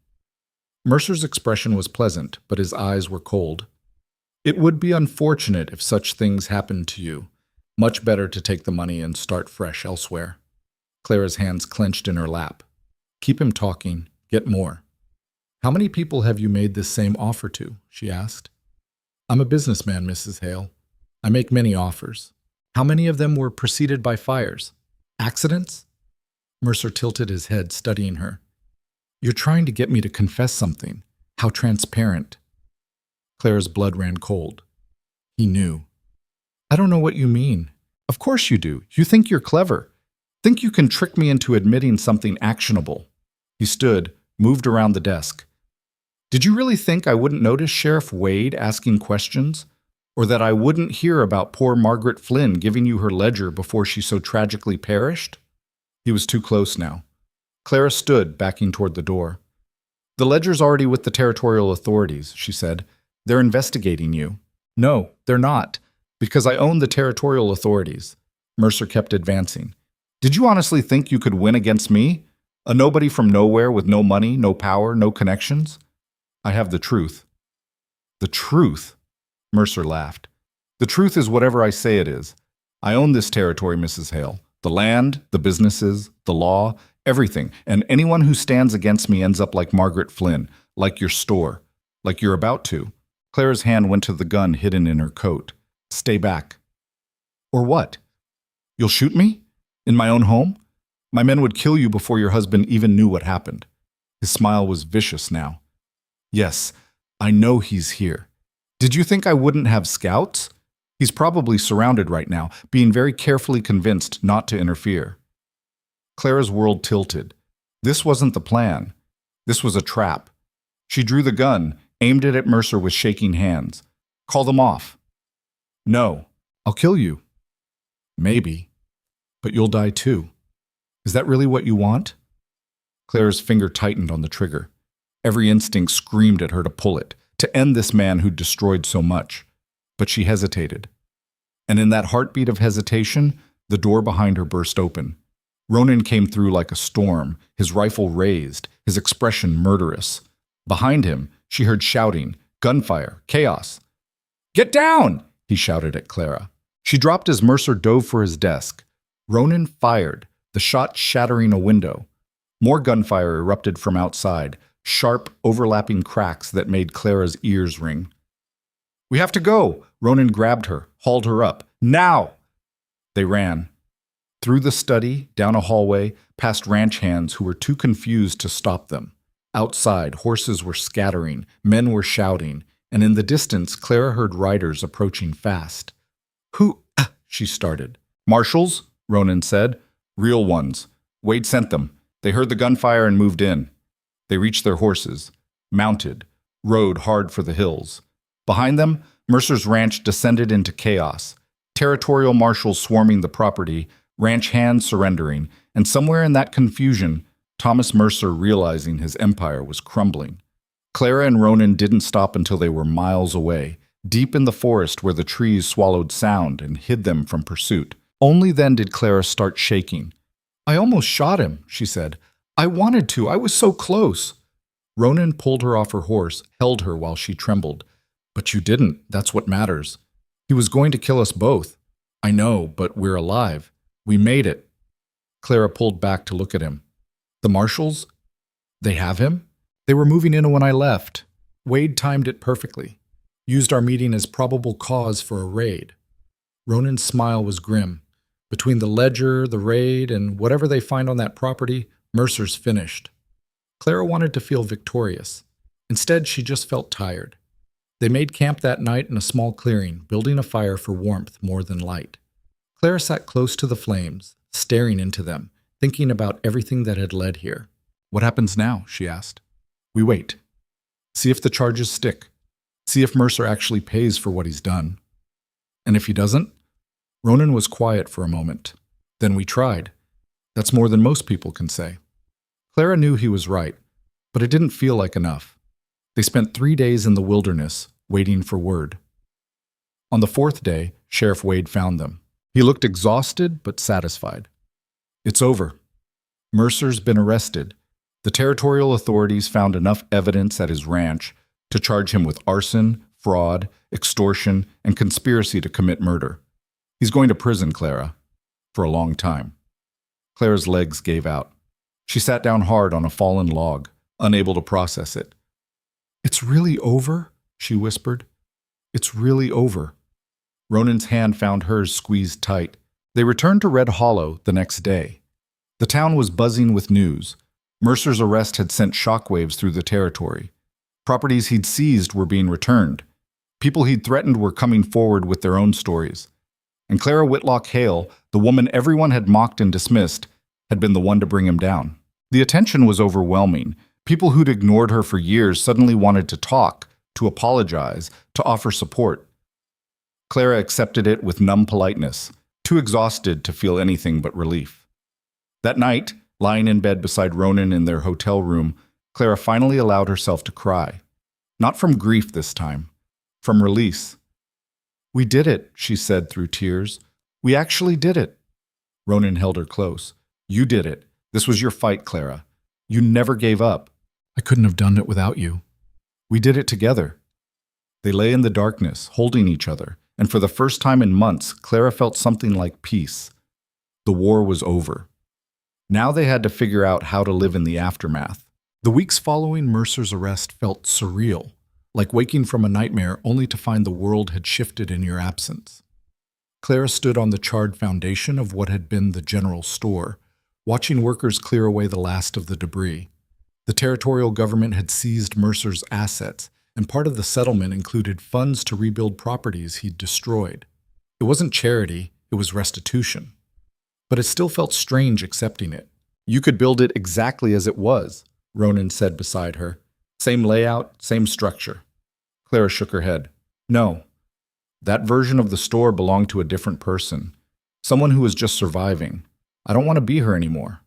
Mercer's expression was pleasant, but his eyes were cold. It would be unfortunate if such things happened to you. Much better to take the money and start fresh elsewhere. Clara's hands clenched in her lap. Keep him talking. Get more. How many people have you made this same offer to? She asked. I'm a businessman, Mrs. Hale. I make many offers. How many of them were preceded by fires? Accidents? Mercer tilted his head, studying her. You're trying to get me to confess something. How transparent. Clara's blood ran cold. He knew. I don't know what you mean. Of course you do. You think you're clever. Think you can trick me into admitting something actionable. He stood, moved around the desk. Did you really think I wouldn't notice Sheriff Wade asking questions? Or that I wouldn't hear about poor Margaret Flynn giving you her ledger before she so tragically perished? He was too close now. Clara stood, backing toward the door. The ledger's already with the territorial authorities, she said. They're investigating you. No, they're not, because I own the territorial authorities. Mercer kept advancing. Did you honestly think you could win against me? A nobody from nowhere with no money, no power, no connections? I have the truth. The truth? Mercer laughed. The truth is whatever I say it is. I own this territory, Mrs. Hale. The land, the businesses, the law, everything. And anyone who stands against me ends up like Margaret Flynn, like your store, like you're about to. Clara's hand went to the gun hidden in her coat. Stay back. Or what? You'll shoot me? In my own home? My men would kill you before your husband even knew what happened. His smile was vicious now. Yes, I know he's here. Did you think I wouldn't have scouts? He's probably surrounded right now, being very carefully convinced not to interfere. Clara's world tilted. This wasn't the plan. This was a trap. She drew the gun, aimed it at Mercer with shaking hands. "Call them off." "No, I'll kill you." "Maybe, but you'll die too. Is that really what you want?" Clara's finger tightened on the trigger. Every instinct screamed at her to pull it, to end this man who'd destroyed so much. But she hesitated. And in that heartbeat of hesitation, the door behind her burst open. Ronan came through like a storm, his rifle raised, his expression murderous. Behind him, she heard shouting, gunfire, chaos. "Get down!" he shouted at Clara. She dropped as Mercer dove for his desk. Ronan fired, the shot shattering a window. More gunfire erupted from outside, sharp, overlapping cracks that made Clara's ears ring. "We have to go!" Ronan grabbed her, hauled her up. "Now!" They ran. Through the study, down a hallway, past ranch hands who were too confused to stop them. Outside, horses were scattering, men were shouting, and in the distance, Clara heard riders approaching fast. "Who?" she started. "Marshals," Ronan said. "Real ones. Wade sent them. They heard the gunfire and moved in." They reached their horses, mounted, rode hard for the hills. Behind them, Mercer's ranch descended into chaos. Territorial marshals swarming the property, ranch hands surrendering, and somewhere in that confusion, Thomas Mercer realizing his empire was crumbling. Clara and Ronan didn't stop until they were miles away, deep in the forest where the trees swallowed sound and hid them from pursuit. Only then did Clara start shaking. "I almost shot him," she said. "I wanted to. I was so close." Ronan pulled her off her horse, held her while she trembled. "But you didn't. That's what matters. He was going to kill us both." "I know, but we're alive. We made it." Clara pulled back to look at him. "The marshals? They have him? They were moving in when I left. Wade timed it perfectly. Used our meeting as probable cause for a raid." Ronan's smile was grim. Between the ledger, the raid, and whatever they find on that property, Mercer's finished. Clara wanted to feel victorious. Instead, she just felt tired. They made camp that night in a small clearing, building a fire for warmth more than light. Clara sat close to the flames, staring into them, thinking about everything that had led here. "What happens now?" she asked. "We wait. See if the charges stick. See if Mercer actually pays for what he's done. And if he doesn't?" Ronan was quiet for a moment. "Then we tried. That's more than most people can say." Clara knew he was right, but it didn't feel like enough. They spent 3 days in the wilderness, waiting for word. On the 4th day, Sheriff Wade found them. He looked exhausted but satisfied. "It's over. Mercer's been arrested. The territorial authorities found enough evidence at his ranch to charge him with arson, fraud, extortion, and conspiracy to commit murder. He's going to prison, Clara, for a long time." Clara's legs gave out. She sat down hard on a fallen log, unable to process it. "It's really over?" she whispered. "It's really over." Ronan's hand found hers squeezed tight. They returned to Red Hollow the next day. The town was buzzing with news. Mercer's arrest had sent shockwaves through the territory. Properties he'd seized were being returned. People he'd threatened were coming forward with their own stories. And Clara Whitlock Hale, the woman everyone had mocked and dismissed, had been the one to bring him down. The attention was overwhelming. People who'd ignored her for years suddenly wanted to talk, to apologize, to offer support. Clara accepted it with numb politeness, too exhausted to feel anything but relief. That night, lying in bed beside Ronan in their hotel room, Clara finally allowed herself to cry. Not from grief this time, from release. "We did it," she said through tears. "We actually did it." Ronan held her close. "You did it. This was your fight, Clara. You never gave up." "I couldn't have done it without you." "We did it together." They lay in the darkness, holding each other, and for the first time in months, Clara felt something like peace. The war was over. Now they had to figure out how to live in the aftermath. The weeks following Mercer's arrest felt surreal, like waking from a nightmare only to find the world had shifted in your absence. Clara stood on the charred foundation of what had been the general store, watching workers clear away the last of the debris. The territorial government had seized Mercer's assets, and part of the settlement included funds to rebuild properties he'd destroyed. It wasn't charity, it was restitution. But it still felt strange accepting it. "You could build it exactly as it was," Ronan said beside her. "Same layout, same structure. Clara shook her head. No. That version of the store belonged to a different person. Someone who was just surviving. I don't want to be her anymore.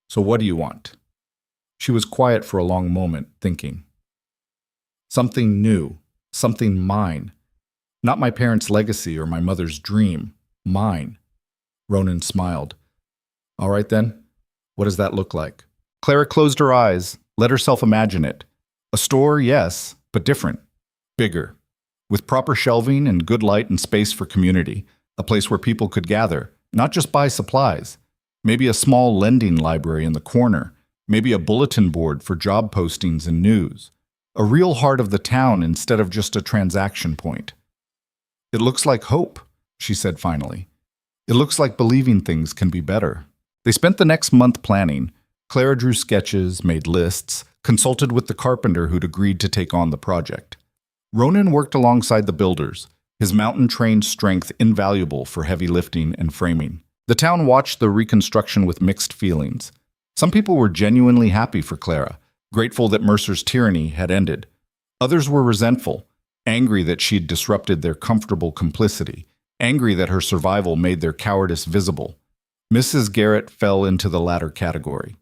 So what do you want? She was quiet for a long moment, thinking. Something new. Something mine. Not my parents' legacy or my mother's dream. Mine. Ronan smiled. All right then. What does that look like? Clara closed her eyes, let herself imagine it. A store, yes, but different. Bigger. With proper shelving and good light and space for community. A place where people could gather, not just buy supplies. Maybe a small lending library in the corner. Maybe a bulletin board for job postings and news. A real heart of the town instead of just a transaction point. It looks like hope, she said finally. It looks like believing things can be better. They spent the next month planning. Clara drew sketches, made lists, consulted with the carpenter who'd agreed to take on the project. Ronan worked alongside the builders, his mountain-trained strength invaluable for heavy lifting and framing. The town watched the reconstruction with mixed feelings. Some people were genuinely happy for Clara, grateful that Mercer's tyranny had ended. Others were resentful, angry that she'd disrupted their comfortable complicity, angry that her survival made their cowardice visible. Mrs. Garrett fell into the latter category.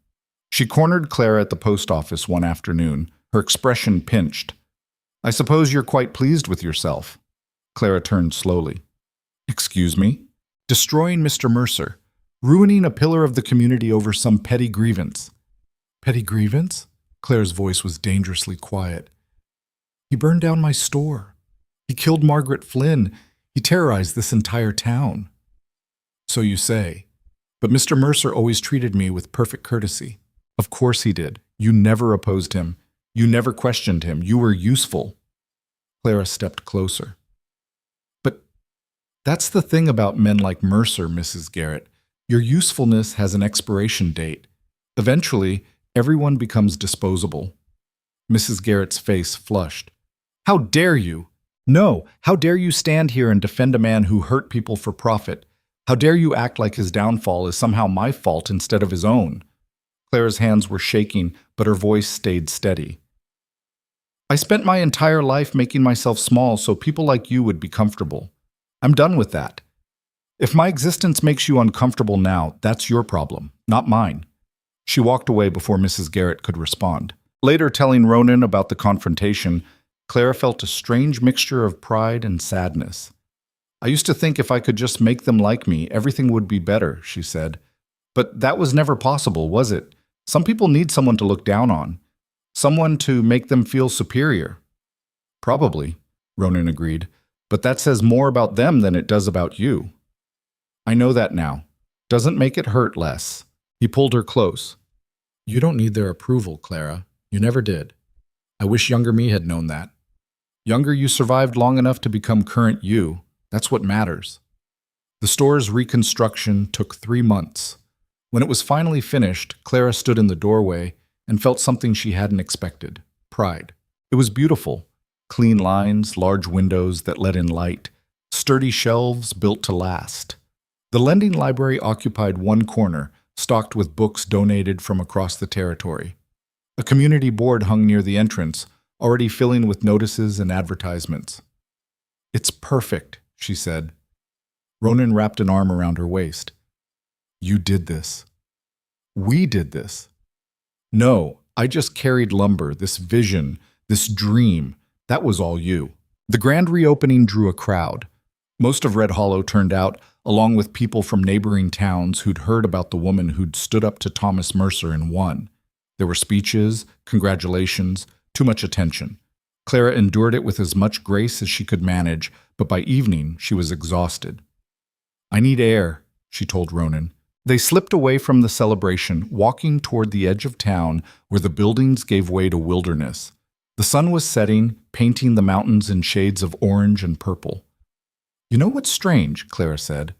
She cornered Clara at the post office one afternoon, her expression pinched. I suppose you're quite pleased with yourself. Clara turned slowly. Excuse me? Destroying Mr. Mercer, ruining a pillar of the community over some petty grievance. Petty grievance? Clara's voice was dangerously quiet. He burned down my store. He killed Margaret Flynn. He terrorized this entire town. So you say. But Mr. Mercer always treated me with perfect courtesy. Of course he did. You never opposed him. You never questioned him. You were useful. Clara stepped closer. But that's the thing about men like Mercer, Mrs. Garrett. Your usefulness has an expiration date. Eventually, everyone becomes disposable. Mrs. Garrett's face flushed. How dare you? No, how dare you stand here and defend a man who hurt people for profit? How dare you act like his downfall is somehow my fault instead of his own? Clara's hands were shaking, but her voice stayed steady. I spent my entire life making myself small so people like you would be comfortable. I'm done with that. If my existence makes you uncomfortable now, that's your problem, not mine. She walked away before Mrs. Garrett could respond. Later, telling Ronan about the confrontation, Clara felt a strange mixture of pride and sadness. I used to think if I could just make them like me, everything would be better, she said. But that was never possible, was it? Some people need someone to look down on. Someone to make them feel superior. Probably, Ronan agreed, but that says more about them than it does about you. I know that now. Doesn't make it hurt less. He pulled her close. You don't need their approval, Clara. You never did. I wish younger me had known that. Younger you survived long enough to become current you. That's what matters. The store's reconstruction took 3 months. When it was finally finished, Clara stood in the doorway and felt something she hadn't expected. Pride. It was beautiful. Clean lines, large windows that let in light, sturdy shelves built to last. The lending library occupied one corner, stocked with books donated from across the territory. A community board hung near the entrance, already filling with notices and advertisements. It's perfect, she said. Ronan wrapped an arm around her waist. You did this. We did this. No, I just carried lumber, this vision, this dream. That was all you. The grand reopening drew a crowd. Most of Red Hollow turned out, along with people from neighboring towns who'd heard about the woman who'd stood up to Thomas Mercer and won. There were speeches, congratulations, too much attention. Clara endured it with as much grace as she could manage, but by evening she was exhausted. I need air, she told Ronan. They slipped away from the celebration, walking toward the edge of town where the buildings gave way to wilderness. The sun was setting, painting the mountains in shades of orange and purple. You know what's strange, Clara said.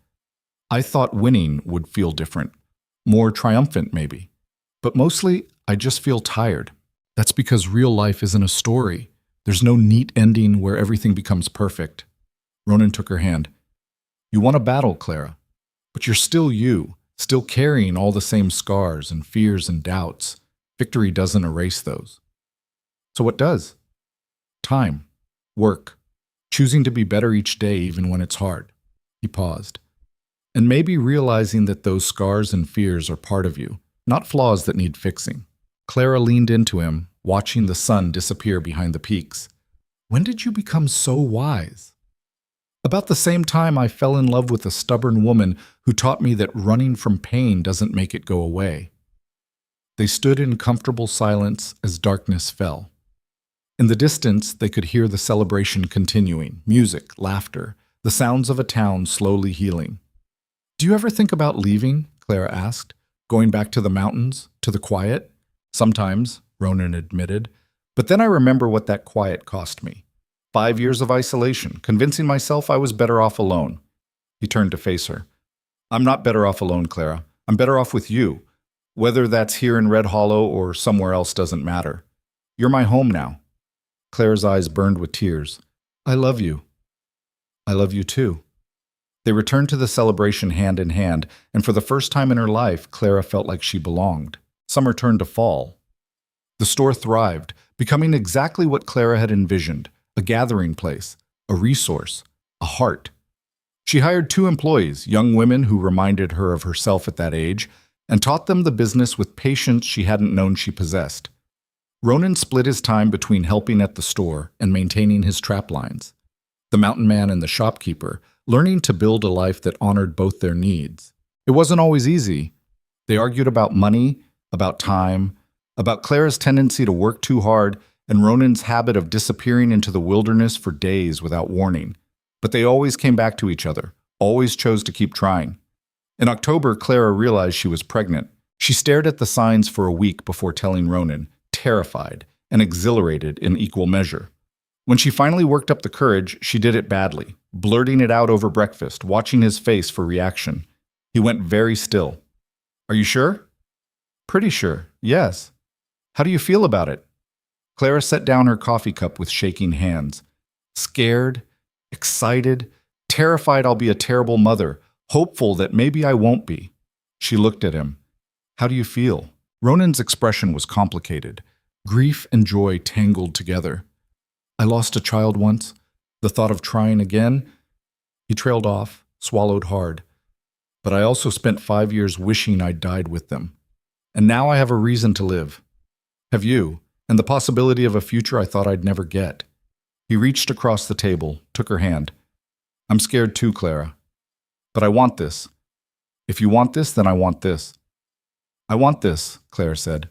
I thought winning would feel different, more triumphant maybe. But mostly, I just feel tired. That's because real life isn't a story. There's no neat ending where everything becomes perfect. Ronan took her hand. You won a battle, Clara, but you're still you, still carrying all the same scars and fears and doubts. Victory doesn't erase those. So what does? Time. Work. Choosing to be better each day even when it's hard. He paused. And maybe realizing that those scars and fears are part of you, not flaws that need fixing. Clara leaned into him, watching the sun disappear behind the peaks. When did you become so wise? About the same time I fell in love with a stubborn woman who taught me that running from pain doesn't make it go away. They stood in comfortable silence as darkness fell. In the distance, they could hear the celebration continuing, music, laughter, the sounds of a town slowly healing. Do you ever think about leaving? Clara asked. Going back to the mountains, to the quiet? Sometimes, Ronan admitted. But then I remember what that quiet cost me. 5 years of isolation, convincing myself I was better off alone. He turned to face her. I'm not better off alone, Clara. I'm better off with you. Whether that's here in Red Hollow or somewhere else doesn't matter. You're my home now. Clara's eyes burned with tears. I love you. I love you too. They returned to the celebration hand in hand, and for the first time in her life, Clara felt like she belonged. Summer turned to fall. The store thrived, becoming exactly what Clara had envisioned, a gathering place, a resource, a heart. She hired 2 employees, young women who reminded her of herself at that age, and taught them the business with patience she hadn't known she possessed. Ronan split his time between helping at the store and maintaining his trap lines. The mountain man and the shopkeeper, learning to build a life that honored both their needs. It wasn't always easy. They argued about money, about time, about Clara's tendency to work too hard, and Ronan's habit of disappearing into the wilderness for days without warning. But they always came back to each other, always chose to keep trying. In October, Clara realized she was pregnant. She stared at the signs for a week before telling Ronan, terrified and exhilarated in equal measure. When she finally worked up the courage, she did it badly, blurting it out over breakfast, watching his face for reaction. He went very still. Are you sure? Pretty sure, yes. How do you feel about it? Clara set down her coffee cup with shaking hands. Scared, excited, terrified I'll be a terrible mother, hopeful that maybe I won't be. She looked at him. How do you feel? Ronan's expression was complicated. Grief and joy tangled together. I lost a child once. The thought of trying again. He trailed off, swallowed hard. But I also spent 5 years wishing I'd died with them. And now I have a reason to live. Have you, and the possibility of a future I thought I'd never get. He reached across the table, took her hand. I'm scared too, Clara. But I want this. If you want this, then I want this. I want this, Clara said.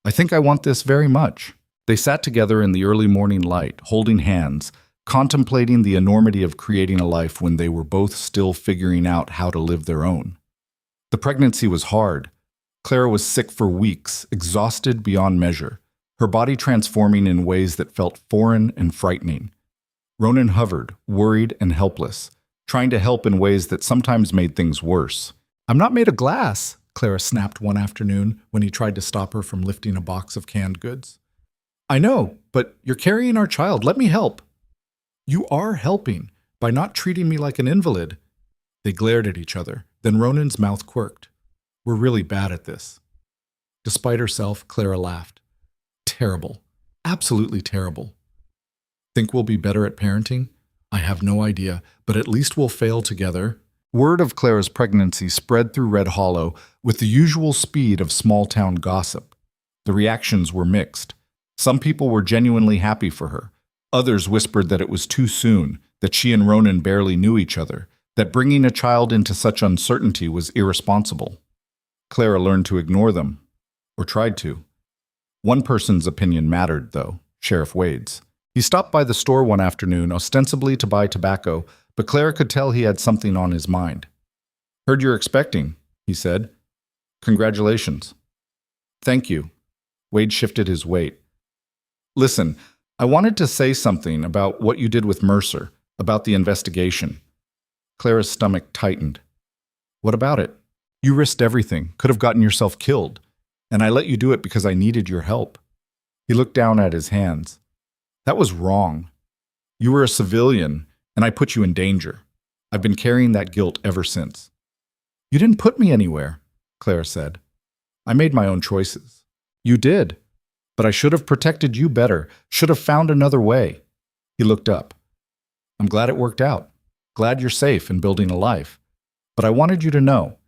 I think I want this very much. They sat together in the early morning light, holding hands, contemplating the enormity of creating a life when they were both still figuring out how to live their own. The pregnancy was hard. Clara was sick for weeks, exhausted beyond measure, her body transforming in ways that felt foreign and frightening. Ronan hovered, worried and helpless, trying to help in ways that sometimes made things worse. I'm not made of glass, Clara snapped one afternoon when he tried to stop her from lifting a box of canned goods. I know, but you're carrying our child. Let me help. You are helping by not treating me like an invalid. They glared at each other. Then Ronan's mouth quirked. We're really bad at this. Despite herself, Clara laughed. Terrible. Absolutely terrible. Think we'll be better at parenting? I have no idea, but at least we'll fail together. Word of Clara's pregnancy spread through Red Hollow with the usual speed of small-town gossip. The reactions were mixed. Some people were genuinely happy for her. Others whispered that it was too soon, that she and Ronan barely knew each other, that bringing a child into such uncertainty was irresponsible. Clara learned to ignore them, or tried to. One person's opinion mattered, though, Sheriff Wade's. He stopped by the store one afternoon, ostensibly to buy tobacco, but Clara could tell he had something on his mind. Heard you're expecting, he said. Congratulations. Thank you. Wade shifted his weight. Listen, I wanted to say something about what you did with Mercer, about the investigation. Clara's stomach tightened. What about it? You risked everything, could have gotten yourself killed, and I let you do it because I needed your help. He looked down at his hands. That was wrong. You were a civilian, and I put you in danger. I've been carrying that guilt ever since. You didn't put me anywhere, Clara said. I made my own choices. You did. But I should have protected you better, should have found another way. He looked up. I'm glad it worked out. Glad you're safe and building a life. But I wanted you to know,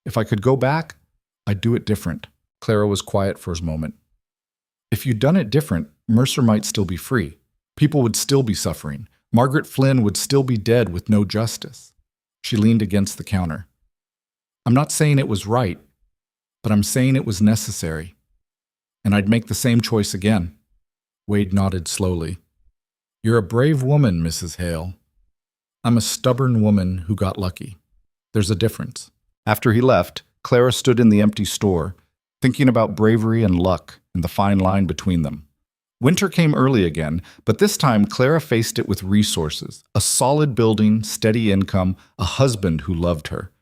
if I could go back, I'd do it different. Clara was quiet for a moment. If you'd done it different, Mercer might still be free. People would still be suffering. Margaret Flynn would still be dead with no justice. She leaned against the counter. I'm not saying it was right, but I'm saying it was necessary. And I'd make the same choice again. Wade nodded slowly. You're a brave woman, Mrs. Hale. I'm a stubborn woman who got lucky. There's a difference. After he left, Clara stood in the empty store, thinking about bravery and luck and the fine line between them. Winter came early again, but this time Clara faced it with resources, a solid building, steady income, a husband who loved her.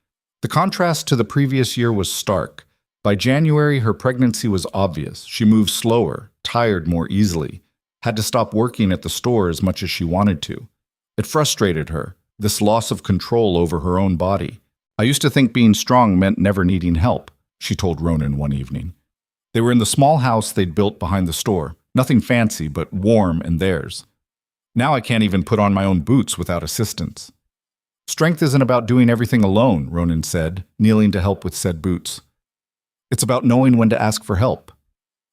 The contrast to the previous year was stark. By January, her pregnancy was obvious. She moved slower, tired more easily, had to stop working at the store as much as she wanted to. It frustrated her, this loss of control over her own body. I used to think being strong meant never needing help, she told Ronan one evening. They were in the small house they'd built behind the store. Nothing fancy, but warm and theirs. Now I can't even put on my own boots without assistance. Strength isn't about doing everything alone, Ronan said, kneeling to help with said boots. It's about knowing when to ask for help.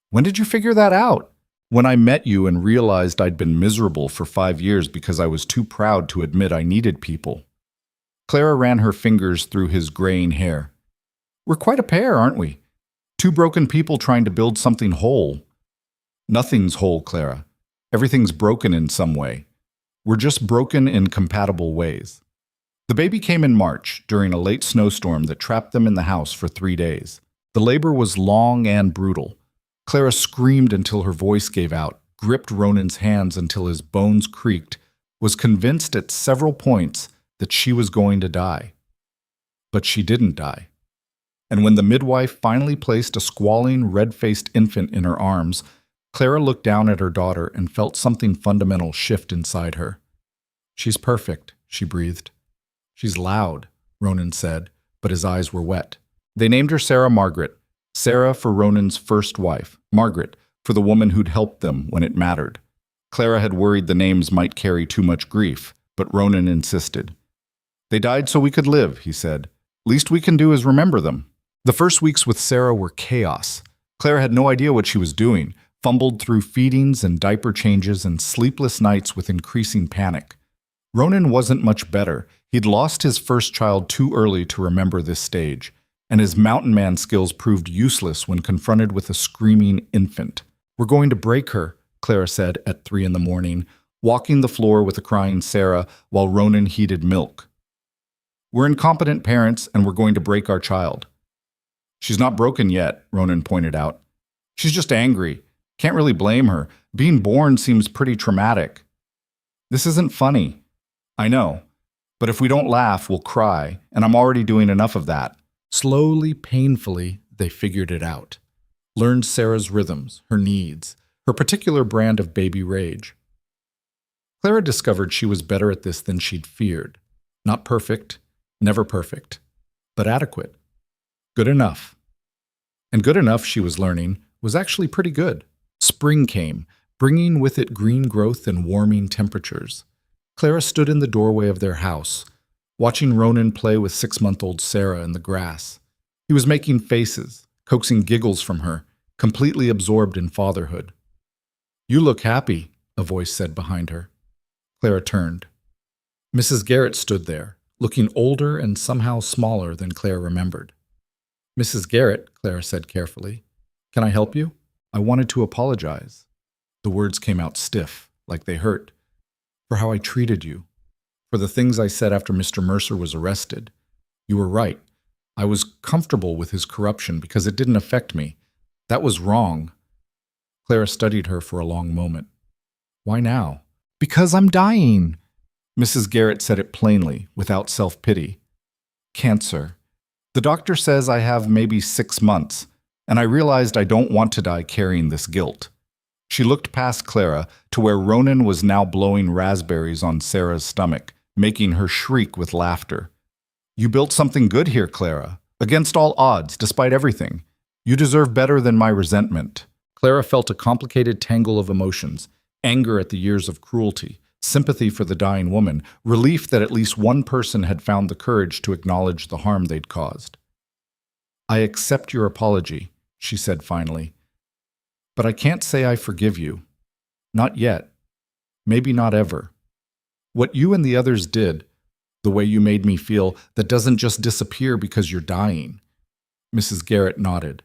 When did you figure that out? When I met you and realized I'd been miserable for 5 years because I was too proud to admit I needed people. Clara ran her fingers through his graying hair. We're quite a pair, aren't we? Two broken people trying to build something whole. Nothing's whole, Clara. Everything's broken in some way. We're just broken in compatible ways. The baby came in March, during a late snowstorm that trapped them in the house for 3 days. The labor was long and brutal. Clara screamed until her voice gave out, gripped Ronan's hands until his bones creaked, was convinced at several points that she was going to die. But she didn't die. And when the midwife finally placed a squalling, red-faced infant in her arms, Clara looked down at her daughter and felt something fundamental shift inside her. She's perfect, she breathed. She's loud, Ronan said, but his eyes were wet. They named her Sarah Margaret. Sarah for Ronan's first wife, Margaret for the woman who'd helped them when it mattered. Clara had worried the names might carry too much grief, but Ronan insisted. They died so we could live, he said. Least we can do is remember them. The first weeks with Sarah were chaos. Clara had no idea what she was doing, fumbled through feedings and diaper changes and sleepless nights with increasing panic. Ronan wasn't much better. He'd lost his first child too early to remember this stage, and his mountain man skills proved useless when confronted with a screaming infant. We're going to break her, Clara said at 3 a.m, walking the floor with a crying Sarah while Ronan heated milk. We're incompetent parents, and we're going to break our child. She's not broken yet, Ronan pointed out. She's just angry. Can't really blame her. Being born seems pretty traumatic. This isn't funny. I know. But if we don't laugh, we'll cry, and I'm already doing enough of that. Slowly, painfully, they figured it out. Learned Sarah's rhythms, her needs, her particular brand of baby rage. Clara discovered she was better at this than she'd feared. Not perfect, never perfect, but adequate. Good enough. And good enough, she was learning, was actually pretty good. Spring came, bringing with it green growth and warming temperatures. Clara stood in the doorway of their house, watching Ronan play with 6-month-old Sarah in the grass. He was making faces, coaxing giggles from her, completely absorbed in fatherhood. You look happy, a voice said behind her. Clara turned. Mrs. Garrett stood there, looking older and somehow smaller than Clara remembered. Mrs. Garrett, Clara said carefully, can I help you? I wanted to apologize. The words came out stiff, like they hurt. For how I treated you. For the things I said after Mr. Mercer was arrested. You were right. I was comfortable with his corruption because it didn't affect me. That was wrong. Clara studied her for a long moment. Why now? Because I'm dying. Mrs. Garrett said it plainly, without self-pity. Cancer. The doctor says I have maybe 6 months, and I realized I don't want to die carrying this guilt. She looked past Clara to where Ronan was now blowing raspberries on Sarah's stomach, making her shriek with laughter. You built something good here, Clara. Against all odds, despite everything. You deserve better than my resentment. Clara felt a complicated tangle of emotions, anger at the years of cruelty, sympathy for the dying woman, relief that at least one person had found the courage to acknowledge the harm they'd caused. "I accept your apology," she said finally. "But I can't say I forgive you. Not yet. Maybe not ever. What you and the others did, the way you made me feel, that doesn't just disappear because you're dying." Mrs. Garrett nodded.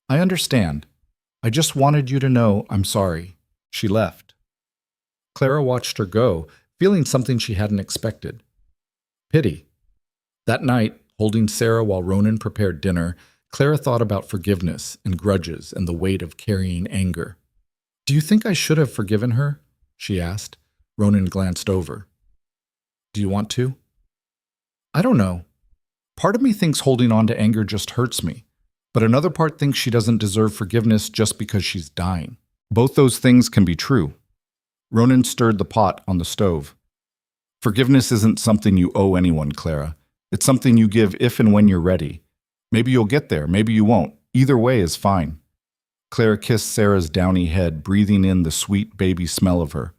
"I understand. I just wanted you to know I'm sorry." She left. Clara watched her go, feeling something she hadn't expected. Pity. That night, holding Sarah while Ronan prepared dinner, Clara thought about forgiveness and grudges and the weight of carrying anger. "Do you think I should have forgiven her?" she asked. Ronan glanced over. "Do you want to?" "I don't know. Part of me thinks holding on to anger just hurts me, but another part thinks she doesn't deserve forgiveness just because she's dying. Both those things can be true." Ronan stirred the pot on the stove. "Forgiveness isn't something you owe anyone, Clara. It's something you give if and when you're ready. Maybe you'll get there, maybe you won't. Either way is fine." Clara kissed Sarah's downy head, breathing in the sweet baby smell of her.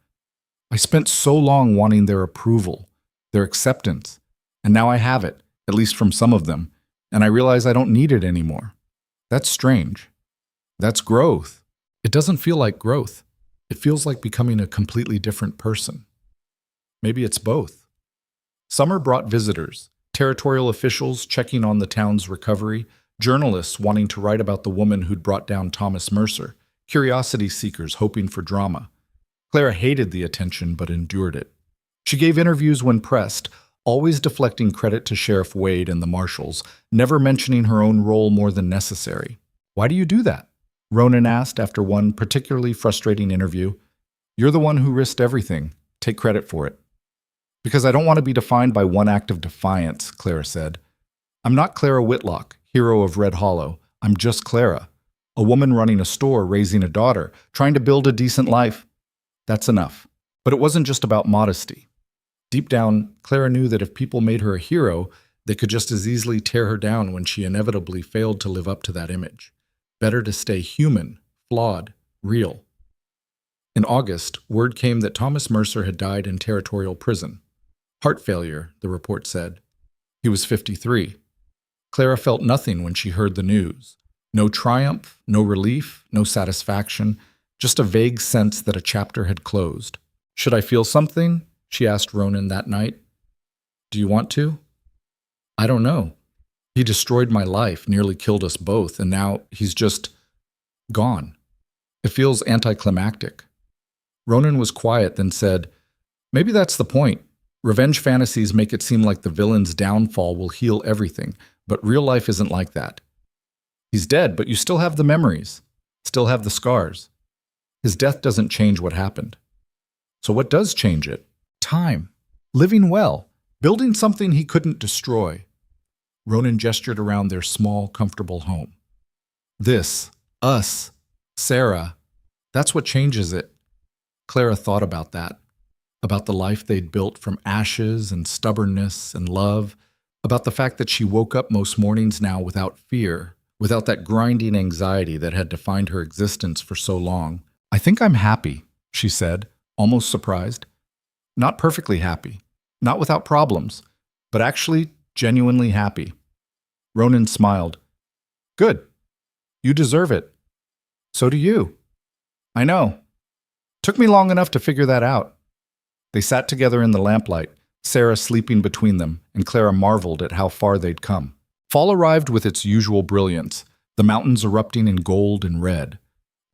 "I spent so long wanting their approval, their acceptance, and now I have it, at least from some of them, and I realize I don't need it anymore. That's strange. That's growth. It doesn't feel like growth. It feels like becoming a completely different person. Maybe it's both." Summer brought visitors, territorial officials checking on the town's recovery, journalists wanting to write about the woman who'd brought down Thomas Mercer, curiosity seekers hoping for drama. Clara hated the attention but endured it. She gave interviews when pressed, always deflecting credit to Sheriff Wade and the marshals, never mentioning her own role more than necessary. "Why do you do that?" Ronan asked after one particularly frustrating interview. "You're the one who risked everything. Take credit for it." "Because I don't want to be defined by one act of defiance," Clara said. "I'm not Clara Whitlock, hero of Red Hollow. I'm just Clara, a woman running a store, raising a daughter, trying to build a decent life. That's enough." But it wasn't just about modesty. Deep down, Clara knew that if people made her a hero, they could just as easily tear her down when she inevitably failed to live up to that image. Better to stay human, flawed, real. In August, word came that Thomas Mercer had died in territorial prison. Heart failure, the report said. He was 53. Clara felt nothing when she heard the news. No triumph, no relief, no satisfaction, just a vague sense that a chapter had closed. "Should I feel something?" she asked Ronan that night. "Do you want to?" "I don't know. He destroyed my life, nearly killed us both, and now he's just gone. It feels anticlimactic." Ronan was quiet, then said, "Maybe that's the point. Revenge fantasies make it seem like the villain's downfall will heal everything, but real life isn't like that. He's dead, but you still have the memories, still have the scars. His death doesn't change what happened. So what does change it? Time. Living well. Building something he couldn't destroy." Ronan gestured around their small, comfortable home. "This, us, Sarah, that's what changes it." Clara thought about that, about the life they'd built from ashes and stubbornness and love, about the fact that she woke up most mornings now without fear, without that grinding anxiety that had defined her existence for so long. "I think I'm happy," she said, almost surprised. "Not perfectly happy, not without problems, but actually genuinely happy." Ronan smiled. "Good. You deserve it. So do you." "I know. Took me long enough to figure that out." They sat together in the lamplight, Sarah sleeping between them, and Clara marveled at how far they'd come. Fall arrived with its usual brilliance, the mountains erupting in gold and red.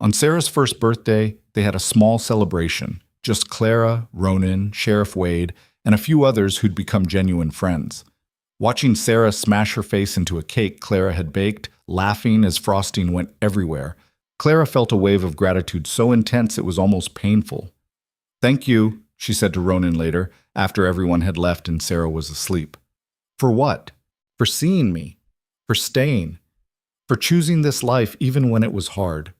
On Sarah's first birthday, they had a small celebration, just Clara, Ronan, Sheriff Wade, and a few others who'd become genuine friends. Watching Sarah smash her face into a cake Clara had baked, laughing as frosting went everywhere, Clara felt a wave of gratitude so intense it was almost painful. "Thank you," she said to Ronan later, after everyone had left and Sarah was asleep. "For what? For seeing me. For staying. For choosing this life even when it was hard."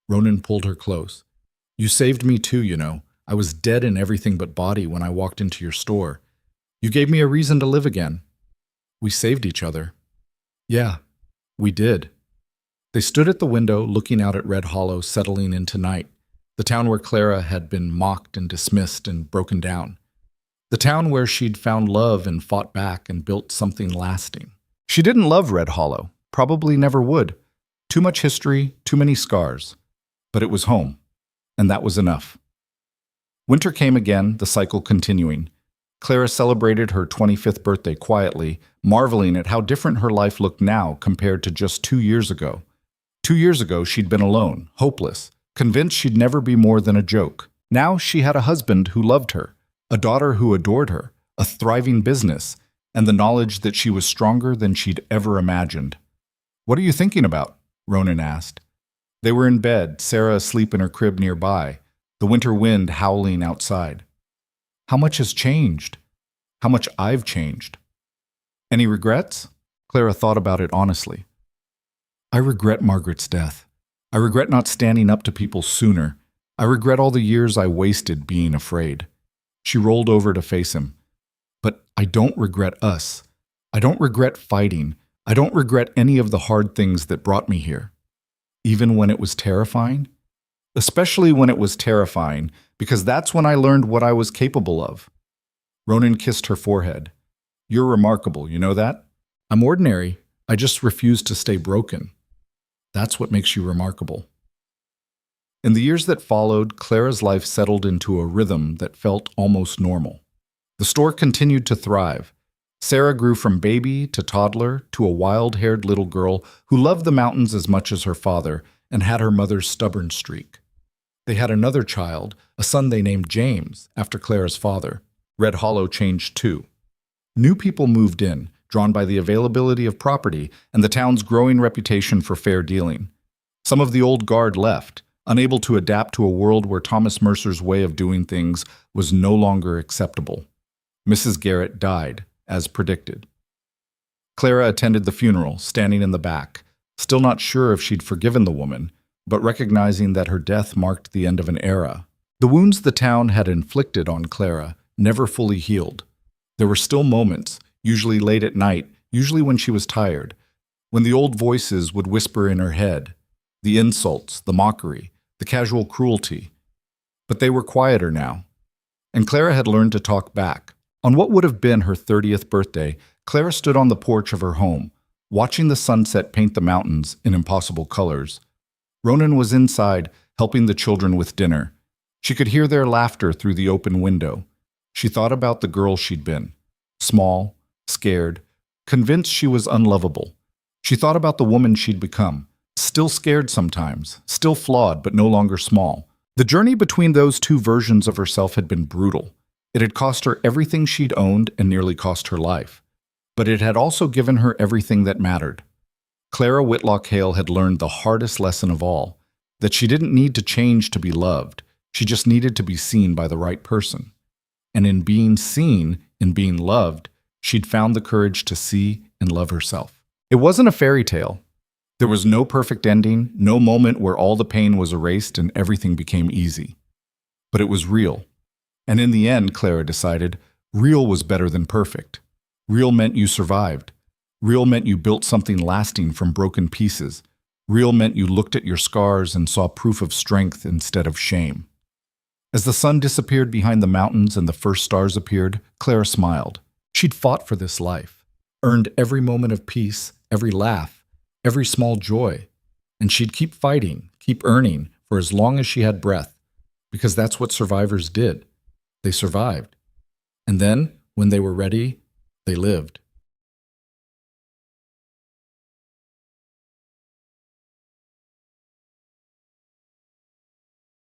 Ronan pulled her close. "You saved me too, you know. I was dead in everything but body when I walked into your store. You gave me a reason to live again. We saved each other." "Yeah, we did." They stood at the window, looking out at Red Hollow settling into night. The town where Clara had been mocked and dismissed and broken down. The town where she'd found love and fought back and built something lasting. She didn't love Red Hollow, probably never would. Too much history, too many scars. But it was home, and that was enough. Winter came again, the cycle continuing. Clara celebrated her 25th birthday quietly, marveling at how different her life looked now compared to just 2 years ago. 2 years ago, she'd been alone, hopeless, convinced she'd never be more than a joke. Now she had a husband who loved her, a daughter who adored her, a thriving business, and the knowledge that she was stronger than she'd ever imagined. "What are you thinking about?" Ronan asked. They were in bed, Sarah asleep in her crib nearby, the winter wind howling outside. "How much has changed? How much I've changed." "Any regrets?" Clara thought about it honestly. "I regret Margaret's death. I regret not standing up to people sooner. I regret all the years I wasted being afraid." She rolled over to face him. "But I don't regret us. I don't regret fighting. I don't regret any of the hard things that brought me here. Even when it was terrifying? Especially when it was terrifying, because that's when I learned what I was capable of." Ronan kissed her forehead. "You're remarkable, you know that? I'm ordinary. I just refuse to stay broken. That's what makes you remarkable." In the years that followed, Clara's life settled into a rhythm that felt almost normal. The store continued to thrive. Sarah grew from baby to toddler to a wild-haired little girl who loved the mountains as much as her father and had her mother's stubborn streak. They had another child, a son they named James, after Clara's father. Red Hollow changed too. New people moved in, drawn by the availability of property and the town's growing reputation for fair dealing. Some of the old guard left, unable to adapt to a world where Thomas Mercer's way of doing things was no longer acceptable. Mrs. Garrett died, as predicted. Clara attended the funeral, standing in the back, still not sure if she'd forgiven the woman, but recognizing that her death marked the end of an era. The wounds the town had inflicted on Clara never fully healed. There were still moments, usually late at night, usually when she was tired, when the old voices would whisper in her head, the insults, the mockery, the casual cruelty. But they were quieter now, and Clara had learned to talk back. On what would have been her 30th birthday, Clara stood on the porch of her home, watching the sunset paint the mountains in impossible colors. Ronan was inside, helping the children with dinner. She could hear their laughter through the open window. She thought about the girl she'd been, small, scared, convinced she was unlovable. She thought about the woman she'd become, still scared sometimes, still flawed but no longer small. The journey between those two versions of herself had been brutal. It had cost her everything she'd owned and nearly cost her life. But it had also given her everything that mattered. Clara Whitlock Hale had learned the hardest lesson of all, that she didn't need to change to be loved. She just needed to be seen by the right person. And in being seen, in being loved, she'd found the courage to see and love herself. It wasn't a fairy tale. There was no perfect ending, no moment where all the pain was erased and everything became easy. But it was real. And in the end, Clara decided, real was better than perfect. Real meant you survived. Real meant you built something lasting from broken pieces. Real meant you looked at your scars and saw proof of strength instead of shame. As the sun disappeared behind the mountains and the first stars appeared, Clara smiled. She'd fought for this life, earned every moment of peace, every laugh, every small joy. And she'd keep fighting, keep earning, for as long as she had breath, because that's what survivors did. They survived. And then, when they were ready, they lived.